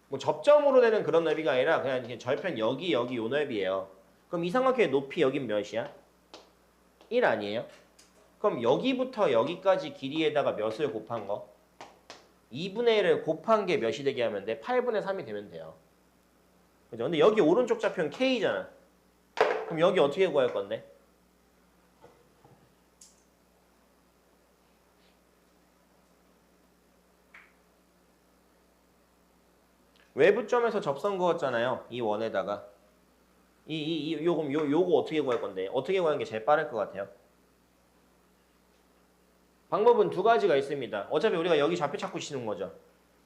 뭐 접점으로 되는 그런 넓이가 아니라 그냥 이게 절편 여기 여기 요 넓이에요. 그럼 이 삼각형의 높이 여긴 몇이야? 1 아니에요? 그럼 여기부터 여기까지 길이에다가 몇을 곱한 거? 2분의 1을 곱한 게 몇이 되게 하면 돼? 8분의 3이 되면 돼요. 그죠? 근데 여기 오른쪽 좌표는 K잖아. 그럼 여기 어떻게 구할 건데? 외부점에서 접선 그었잖아요. 이 원에다가. 요거 어떻게 구할 건데? 어떻게 구하는 게 제일 빠를 것 같아요? 방법은 두 가지가 있습니다. 어차피 우리가 여기 좌표 찾고 치는 거죠.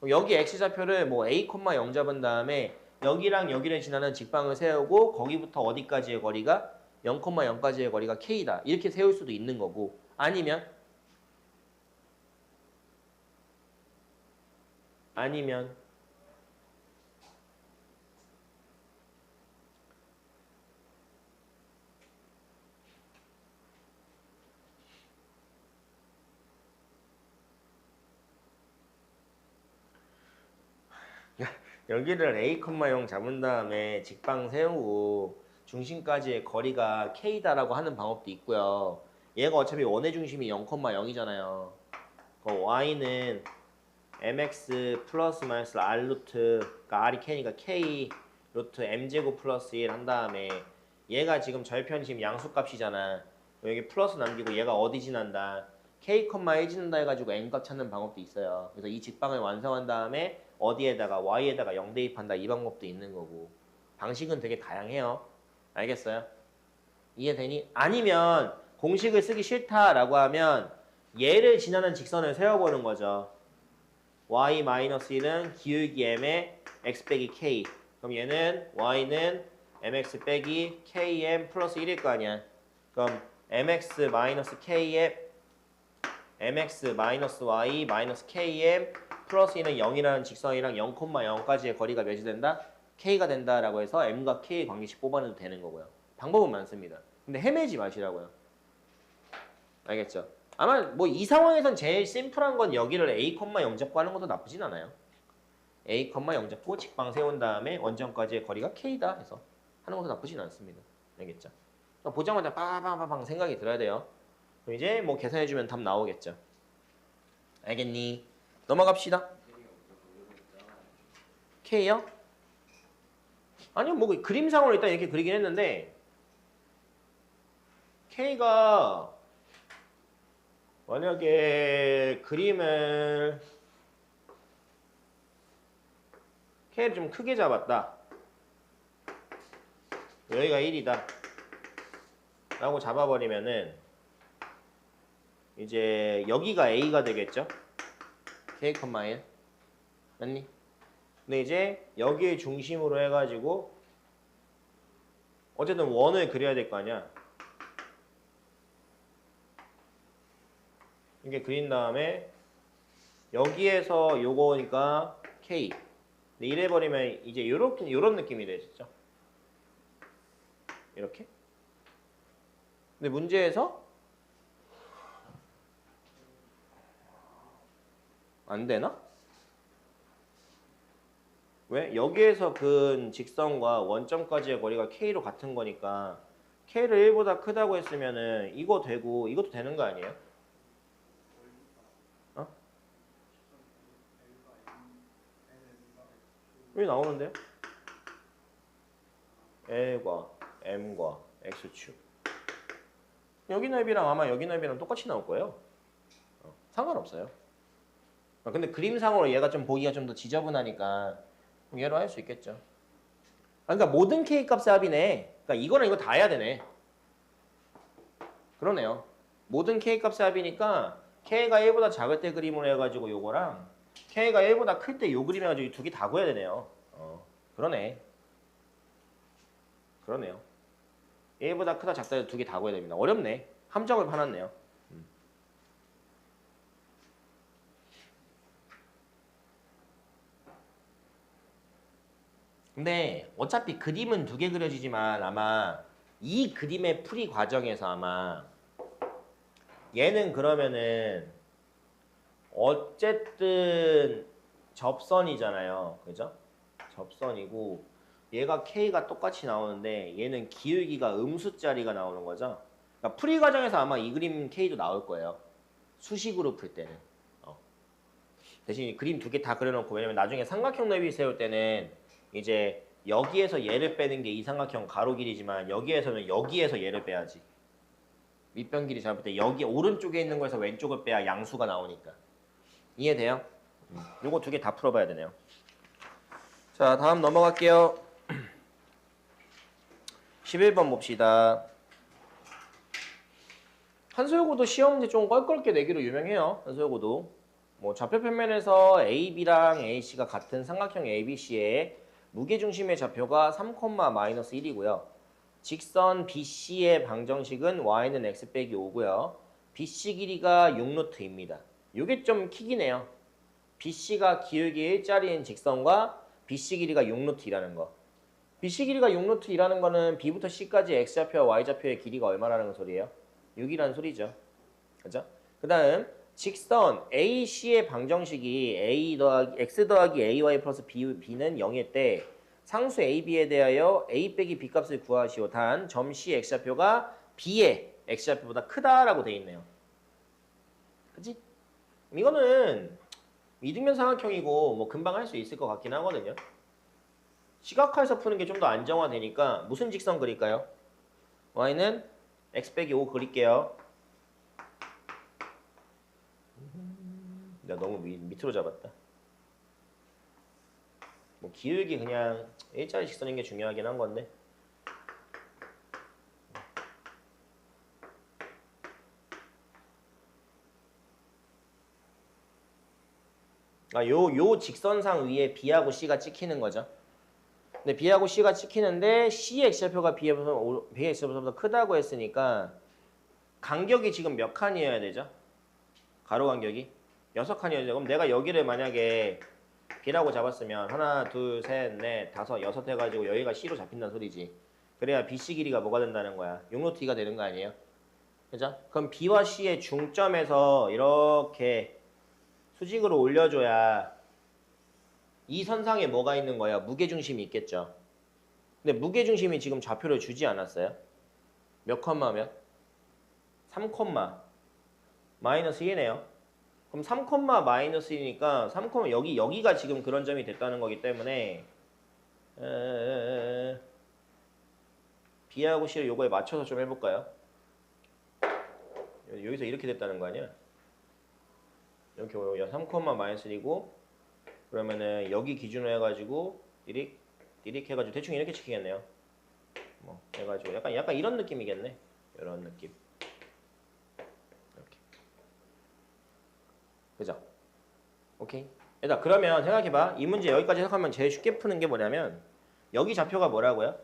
그럼 여기 x좌표를 뭐 a, 0 잡은 다음에 여기랑 여기를 지나는 직방을 세우고 거기부터 어디까지의 거리가 0, 0까지의 거리가 k다. 이렇게 세울 수도 있는 거고 아니면 여기를 a, 0 잡은 다음에 직방 세우고 중심까지의 거리가 k다라고 하는 방법도 있고요. 얘가 어차피 원의 중심이 0, 0이잖아요. y는 mx 플러스 마이너스 r 루트, 그러니까 r이 k니까 k 루트 m제곱 플러스 1 한 다음에 얘가 지금 절편 지금 양수값이잖아. 여기 플러스 남기고 얘가 어디 지난다? k, 1 지난다 해가지고 n값 찾는 방법도 있어요. 그래서 이 직방을 완성한 다음에 어디에다가 y에다가 0 대입한다 이 방법도 있는 거고 방식은 되게 다양해요. 알겠어요? 이해되니? 아니면 공식을 쓰기 싫다라고 하면 얘를 지나는 직선을 세워보는 거죠. y-1은 기울기 m에 x 빼기 k. 그럼 얘는 y는 mx 빼기 km 플러스 1일 거 아니야. 그럼 mx 마이너스 km mx 마이너스 y 마이너스 km 플러스 2는 0이라는 직선이랑 0, 0까지의 거리가 몇이 된다? k가 된다라고 해서 m과 k의 관계식 뽑아내도 되는 거고요. 방법은 많습니다. 근데 헤매지 마시라고요. 알겠죠? 아마 뭐 이 상황에선 제일 심플한 건 여기를 a, 0 잡고 하는 것도 나쁘진 않아요. a, 0 잡고 직방 세운 다음에 원점까지의 거리가 k다 해서 하는 것도 나쁘진 않습니다. 알겠죠? 보자마자 빠바바방 생각이 들어야 돼요. 그럼 이제 뭐 계산해주면 답 나오겠죠. 알겠니? 넘어갑시다. K요? 아니요, 뭐 그림상으로 일단 이렇게 그리긴 했는데 K가 만약에 그림을 K를 좀 크게 잡았다. 여기가 1이다. 라고 잡아버리면은 이제 여기가 A가 되겠죠? K, 1 맞니? 근데 이제 여기에 중심으로 해가지고 어쨌든 원을 그려야 될 거 아니야. 이렇게 그린 다음에 여기에서 요거니까 K. 근데 이래버리면 이제 요런 느낌이 되겠죠. 이렇게. 근데 문제에서 안 되나? 왜? 여기에서 근 직선과 원점까지의 거리가 K로 같은 거니까 K를 1보다 크다고 했으면은 이거 되고 이것도 되는 거 아니에요? 어? 여기 나오는데요? L과 M과 X축. 여기 넓이랑 아마 여기 넓이랑 똑같이 나올 거예요. 상관없어요. 근데 그림상으로 얘가 좀 보기가 좀 더 지저분하니까 얘로 할 수 있겠죠. 그러니까 모든 K 값의 합이네. 그러니까 이거랑 이거 다 해야 되네. 그러네요. 모든 K 값의 합이니까 K가 1보다 작을 때 그림으로 해가지고 요거랑 K가 1보다 클 때 요 그림 해가지고 두 개 다 구해야 되네요. 그러네. 그러네요. 1보다 크다 작다 두 개 다 구해야 됩니다. 어렵네. 함정을 파놨네요. 근데 어차피 그림은 두 개 그려지지만 아마 이 그림의 풀이 과정에서 아마 얘는 그러면은 어쨌든 접선이잖아요. 그죠? 접선이고 얘가 K가 똑같이 나오는데 얘는 기울기가 음수짜리가 나오는 거죠. 그러니까 풀이 과정에서 아마 이 그림 K도 나올 거예요. 수식으로 풀 때는. 대신 그림 두 개 다 그려놓고 왜냐면 나중에 삼각형 넓이 세울 때는 이제 여기에서 얘를 빼는 게 이 삼각형 가로 길이지만 여기에서는 여기에서 얘를 빼야지. 밑변 길이 잡을 때 여기 오른쪽에 있는 거에서 왼쪽을 빼야 양수가 나오니까. 이해돼요? 요거 두 개 다 풀어봐야 되네요. 자, 다음 넘어갈게요. 11번 봅시다. 한소요고도 시험 문제 좀 껄껄게 내기로 유명해요. 한소요고도. 뭐 좌표 평면에서 AB랑 AC가 같은 삼각형 ABC의 무게중심의 좌표가 3,-1이고요. 직선 BC의 방정식은 y는 x 빼기 5고요. BC 길이가 6루트입니다. 요게 좀 킥이네요. BC가 기울기 1짜리인 직선과 BC 길이가 6루트이라는 거. BC 길이가 6루트이라는 거는 B부터 C까지 X좌표와 Y좌표의 길이가 얼마라는 소리예요? 6이라는 소리죠. 그죠? 그 다음 직선 AC의 방정식이 X 더하기 AY 플러스 B는 0일 때 상수 AB에 대하여 A 빼기 B 값을 구하시오. 단 점 C X좌표가 B의 X좌표보다 크다라고 돼 있네요. 그치? 이거는 이등변 삼각형이고 뭐 금방 할 수 있을 것 같긴 하거든요. 시각화해서 푸는 게 좀 더 안정화되니까 무슨 직선 그릴까요? Y는 X 빼기 5 그릴게요. 내가 너무 밑으로 잡았다. 뭐 기울기 그냥 일자리 직선인 게 중요하긴 한 건데. 요 직선상 위에 B하고 C가 찍히는 거죠. 근데 B하고 C가 찍히는데 C의 X좌표가 B의 X좌표보다 크다고 했으니까 간격이 지금 몇 칸이어야 되죠? 가로 간격이 6칸이어야 되죠. 그럼 내가 여기를 만약에 B라고 잡았으면 하나, 둘, 셋, 넷, 다섯, 여섯 해가지고 여기가 C로 잡힌다는 소리지. 그래야 BC 길이가 뭐가 된다는 거야? 6루트가 되는 거 아니에요? 그죠? 그럼 B와 C의 중점에서 이렇게 수직으로 올려줘야 이 선상에 뭐가 있는 거야? 무게중심이 있겠죠. 근데 무게중심이 지금 좌표를 주지 않았어요? 몇 컴마면? 3 마이너스 1이네요. 그럼 3 마이너스 1이니까 3 여기가 지금 그런 점이 됐다는 거기 때문에 B하고 C를 요거에 맞춰서 좀 해볼까요? 여기서 이렇게 됐다는 거 아니야? 이렇게 3 마이너스 1이고 그러면은 여기 기준으로 해가지고 디릭 해가지고 대충 이렇게 찍히겠네요. 뭐 해가지고 약간 이런 느낌이겠네. 이런 느낌. 이렇게. 그죠? 오케이. 일단 그러면 생각해봐. 이 문제 여기까지 생각하면 제일 쉽게 푸는 게 뭐냐면 여기 좌표가 뭐라고요?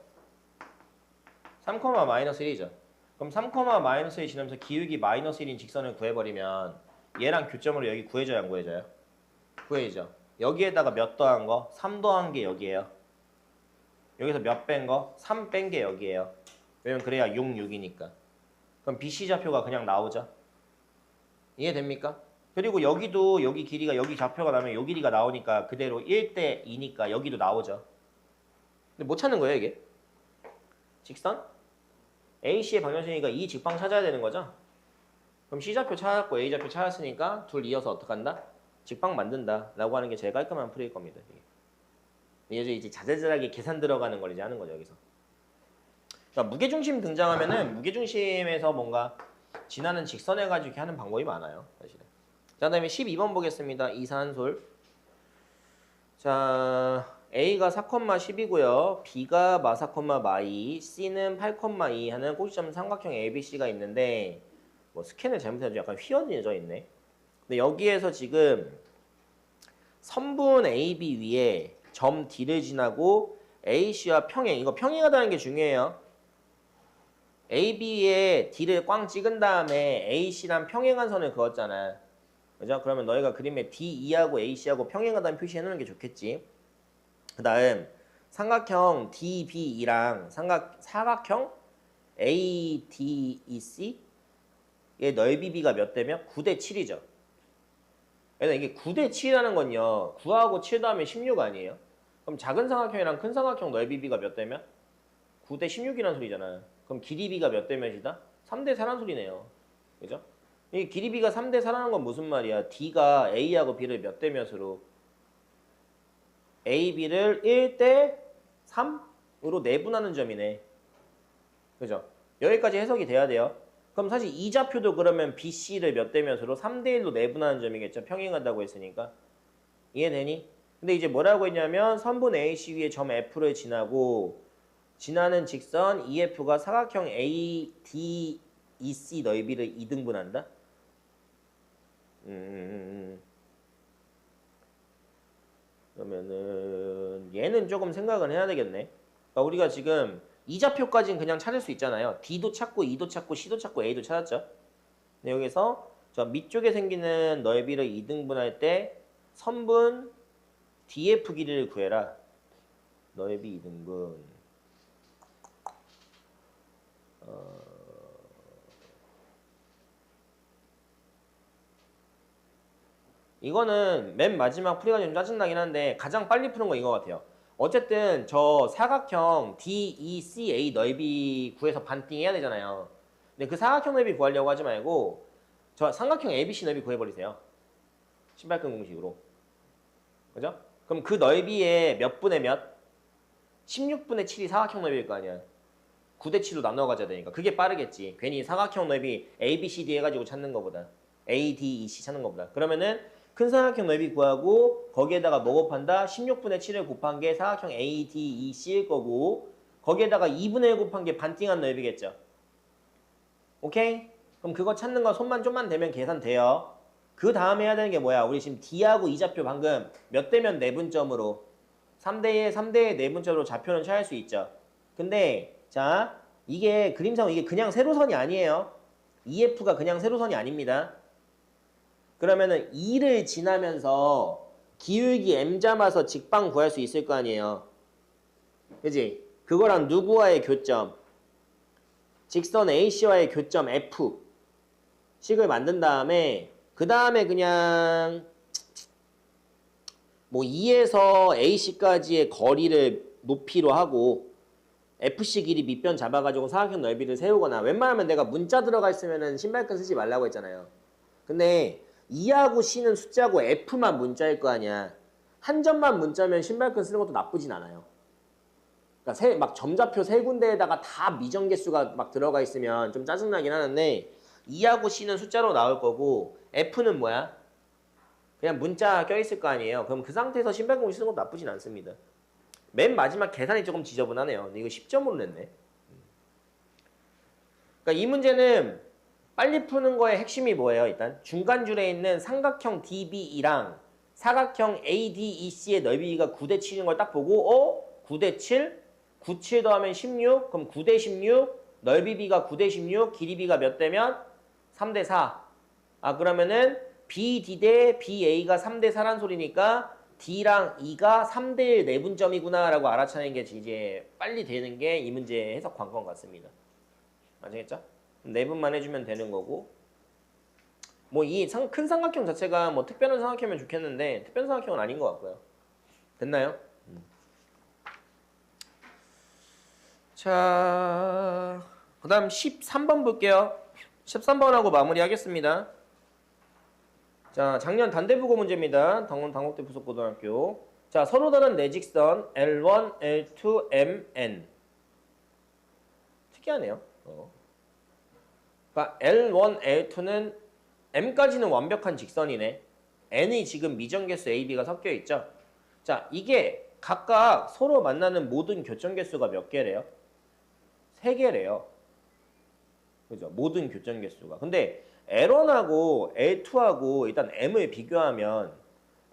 3, 마이너스 1이죠. 그럼 3, 마이너스 1이 지나면서 기울기 마이너스 1인 직선을 구해버리면 얘랑 교점으로 여기 구해줘야 안 구해져요? 구해지죠. 여기에다가 몇 더한 거? 3 더한 게 여기에요. 여기서 몇 뺀 거? 3 뺀 게 여기에요. 왜냐면 그래야 6, 6이니까. 그럼 BC 좌표가 그냥 나오죠. 이해됩니까? 그리고 여기도 여기 길이가 여기 좌표가 나면 여기 길이가 나오니까 그대로 1대 2니까 여기도 나오죠. 근데 못 찾는 거예요 이게? 직선? AC의 방정식이니까 이 직방 찾아야 되는 거죠? 그럼 C좌표 찾았고 A좌표 찾았으니까 둘 이어서 어떡한다? 직방 만든다 라고 하는 게 제일 깔끔한 풀이일 겁니다. 이제 자잘자잘하게 계산 들어가는 걸 이제 하는 거죠 여기서. 그러니까 무게중심 등장하면은 무게중심에서 뭔가 지나는 직선 해가지고 이렇게 하는 방법이 많아요 사실은. 자, 그 다음에 12번 보겠습니다. 이산솔. 자, A가 4,10이고요. B가 마4,2, C는 8,2 하는 꼭지점 삼각형 ABC가 있는데 뭐 스캔을 잘못해가지고 약간 휘어져 있네. 근데 여기에서 지금 선분 AB 위에 점 D를 지나고 AC와 평행, 이거 평행하다는 게 중요해요. AB에 D를 꽝 찍은 다음에 AC랑 평행한 선을 그었잖아. 그죠? 그러면 너희가 그림에 DE하고 AC하고 평행하다는 표시해 놓는 게 좋겠지. 그 다음 삼각형 DBE랑 사각형 ADEC의 넓이 B가 몇 대면? 9대 7이죠. 그래서 이게 9대 7이라는 건요. 9하고 7 더하면 16 아니에요? 그럼 작은 삼각형이랑 큰 삼각형 넓이 B가 몇 대면? 9대 16이라는 소리잖아요. 그럼 길이 B가 몇 대 몇이다? 3대 4라는 소리네요. 그죠? 이 길이 B가 3대 4라는 건 무슨 말이야? D가 A하고 B를 몇 대 몇으로? A, B를 1대 3으로 내분하는 점이네. 그죠? 여기까지 해석이 돼야 돼요. 그럼 사실 이 좌표도 그러면 BC를 몇 대 몇으로? 3대 1로 내분하는 점이겠죠. 평행한다고 했으니까. 이해되니? 근데 이제 뭐라고 했냐면 선분 AC 위에 점 F를 지나고 지나는 직선 EF가 사각형 ADEC 넓이를 2등분한다? 그러면은 얘는 조금 생각을 해야 되겠네. 그러니까 우리가 지금 이 좌표까지는 그냥 찾을 수 있잖아요. D도 찾고 E도 찾고 C도 찾고 A도 찾았죠. 근데 여기서 저 밑쪽에 생기는 넓이를 2등분할 때 선분 DF 길이를 구해라. 넓이 2등분. 이거는 맨 마지막 풀이가 좀 짜증나긴 한데 가장 빨리 푸는 건 이거 같아요. 어쨌든 저 사각형 DECA 넓이 구해서 반띵해야 되잖아요. 근데 그 사각형 넓이 구하려고 하지 말고 저 삼각형 ABC 넓이 구해버리세요. 신발끈 공식으로. 그죠? 그럼 그 넓이의 몇 분의 몇? 16분의 7이 사각형 넓이일 거 아니야. 9대 7로 나눠 가져야 되니까 그게 빠르겠지. 괜히 사각형 넓이 ABCD 해가지고 찾는 거보다 ADEC 찾는 거보다. 그러면은 큰 사각형 넓이 구하고 거기에다가 뭐 곱한다? 16분의 7을 곱한 게 사각형 ADEC일 거고 거기에다가 2분의 1 곱한 게 반띵한 넓이겠죠. 오케이? 그럼 그거 찾는 거 손만 좀만 대면 계산돼요. 그 다음에 해야 되는 게 뭐야? 우리 지금 D하고 이 좌표 방금 몇 대면 내분점으로 3대1, 3대1 내분점으로 좌표는 취할 수 있죠. 근데 자 이게 그림상 이게 그냥 세로선이 아니에요. EF가 그냥 세로선이 아닙니다. 그러면은 2를 지나면서 기울기 M 잡아서 직방 구할 수 있을 거 아니에요. 그지? 그거랑 누구와의 교점? 직선 AC와의 교점 F 식을 만든 다음에 그 다음에 그냥 뭐 2에서 AC까지의 거리를 높이로 하고 FC 길이 밑변 잡아가지고 사각형 넓이를 세우거나 웬만하면 내가 문자 들어가 있으면은 신발끈 쓰지 말라고 했잖아요. 근데 2하고 C는 숫자고 F만 문자일 거 아니야. 한 점만 문자면 신발끈 쓰는 것도 나쁘진 않아요. 그러니까 막 점좌표 세 군데에다가 다 미정개수가 막 들어가 있으면 좀 짜증나긴 하는데 2하고 C는 숫자로 나올 거고 F는 뭐야? 그냥 문자 껴있을 거 아니에요. 그럼 그 상태에서 신발끈 쓰는 것도 나쁘진 않습니다. 맨 마지막 계산이 조금 지저분하네요. 근데 이거 10점으로 냈네. 그러니까 이 문제는 빨리 푸는 거의 핵심이 뭐예요? 일단 중간줄에 있는 삼각형 DBE랑 사각형 ADEC의 넓이가 9대 7인 걸 딱 보고 9대 7? 9, 7 더하면 16? 그럼 9대 16? 넓이 B가 9대 16? 길이 B가 몇 대면? 3대 4. 아 그러면은 BD 대 BA가 3대 4란 소리니까 D랑 E가 3대 1 내분점이구나 라고 알아차리는 게 이제 빨리 되는 게 이 문제의 해석 관건 같습니다. 아시겠죠? 내분만 해주면 되는 거고 뭐 이 큰 삼각형 자체가 뭐 특별한 삼각형이면 좋겠는데 특별한 삼각형은 아닌 것 같고요. 됐나요? 자, 그 다음 13번 볼게요. 13번하고 마무리하겠습니다. 자, 작년 단대부고 문제입니다. 당국대 부속고등학교. 자, 서로 다른 내직선 L1, L2, MN. 특이하네요. 그러니까 L1, L2는 M까지는 완벽한 직선이네. N이 지금 미정개수 A, B가 섞여 있죠. 자, 이게 각각 서로 만나는 모든 교점 개수가 몇 개래요? 3개래요. 그죠? 모든 교점 개수가. 근데 L1하고 L2하고 일단 M을 비교하면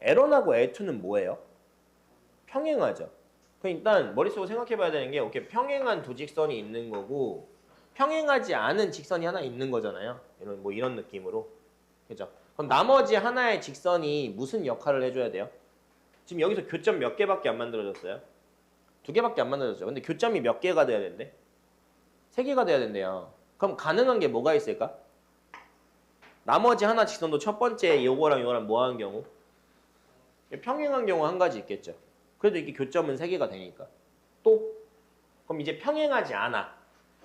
L1하고 L2는 뭐예요? 평행하죠. 그럼 일단 머릿속으로 생각해 봐야 되는 게 이렇게 평행한 두 직선이 있는 거고 평행하지 않은 직선이 하나 있는 거잖아요. 이런 느낌으로. 그죠? 그럼 나머지 하나의 직선이 무슨 역할을 해줘야 돼요? 지금 여기서 교점 몇 개밖에 안 만들어졌어요? 2개밖에 안 만들어졌죠. 근데 교점이 몇 개가 돼야 되는데? 3개가 돼야 된대요. 그럼 가능한 게 뭐가 있을까? 나머지 하나 직선도 첫 번째 요거랑 요거랑 뭐 하는 경우? 평행한 경우 한 가지 있겠죠. 그래도 이게 교점은 3개가 되니까. 또? 그럼 이제 평행하지 않아.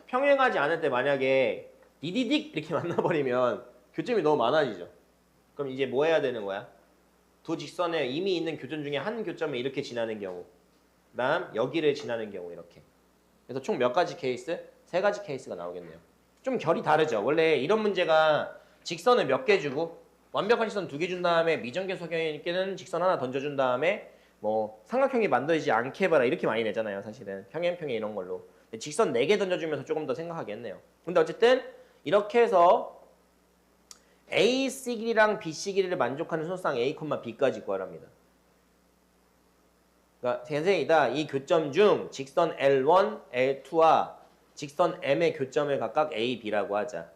평행하지 않을 때 만약에 디디딕 이렇게 만나버리면 교점이 너무 많아지죠. 그럼 이제 뭐 해야 되는 거야? 두 직선에 이미 있는 교점 중에 한 교점을 이렇게 지나는 경우, 그다음 여기를 지나는 경우 이렇게. 그래서 총 몇 가지 케이스? 3가지 케이스가 나오겠네요. 좀 결이 다르죠. 원래 이런 문제가 직선을 몇 개 주고 완벽한 직선 2개 준 다음에 미정계석형에는 직선 하나 던져준 다음에 뭐 삼각형이 만들어지지 않게 해봐라 이렇게 많이 내잖아요. 사실은 평행평행 이런 걸로. 근데 직선 4개 던져주면서 조금 더 생각하겠네요. 근데 어쨌든 이렇게 해서 AC 길이랑 BC 길이를 만족하는 순서상 A, B까지 구하랍니다. 그러니까 선생이다 이 교점 중 직선 L1, L2와 직선 M의 교점을 각각 A, B라고 하자.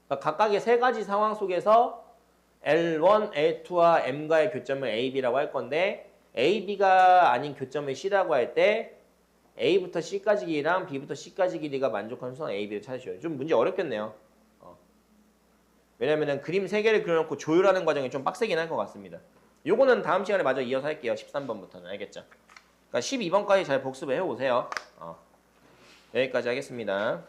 그러니까 각각의 3가지 상황 속에서 L1, L2와 M과의 교점을 A, B라고 할 건데 A, B가 아닌 교점을 C라고 할 때 A부터 C까지 길이랑 B부터 C까지 길이가 만족하는 순서 A, B를 찾으셔요. 좀 문제 어렵겠네요. 왜냐면은 그림 3개를 그려놓고 조율하는 과정이 좀 빡세긴 할 것 같습니다. 요거는 다음 시간에 마저 이어서 할게요. 13번부터는 알겠죠? 그러니까 12번까지 잘 복습을 해오세요. 여기까지 하겠습니다.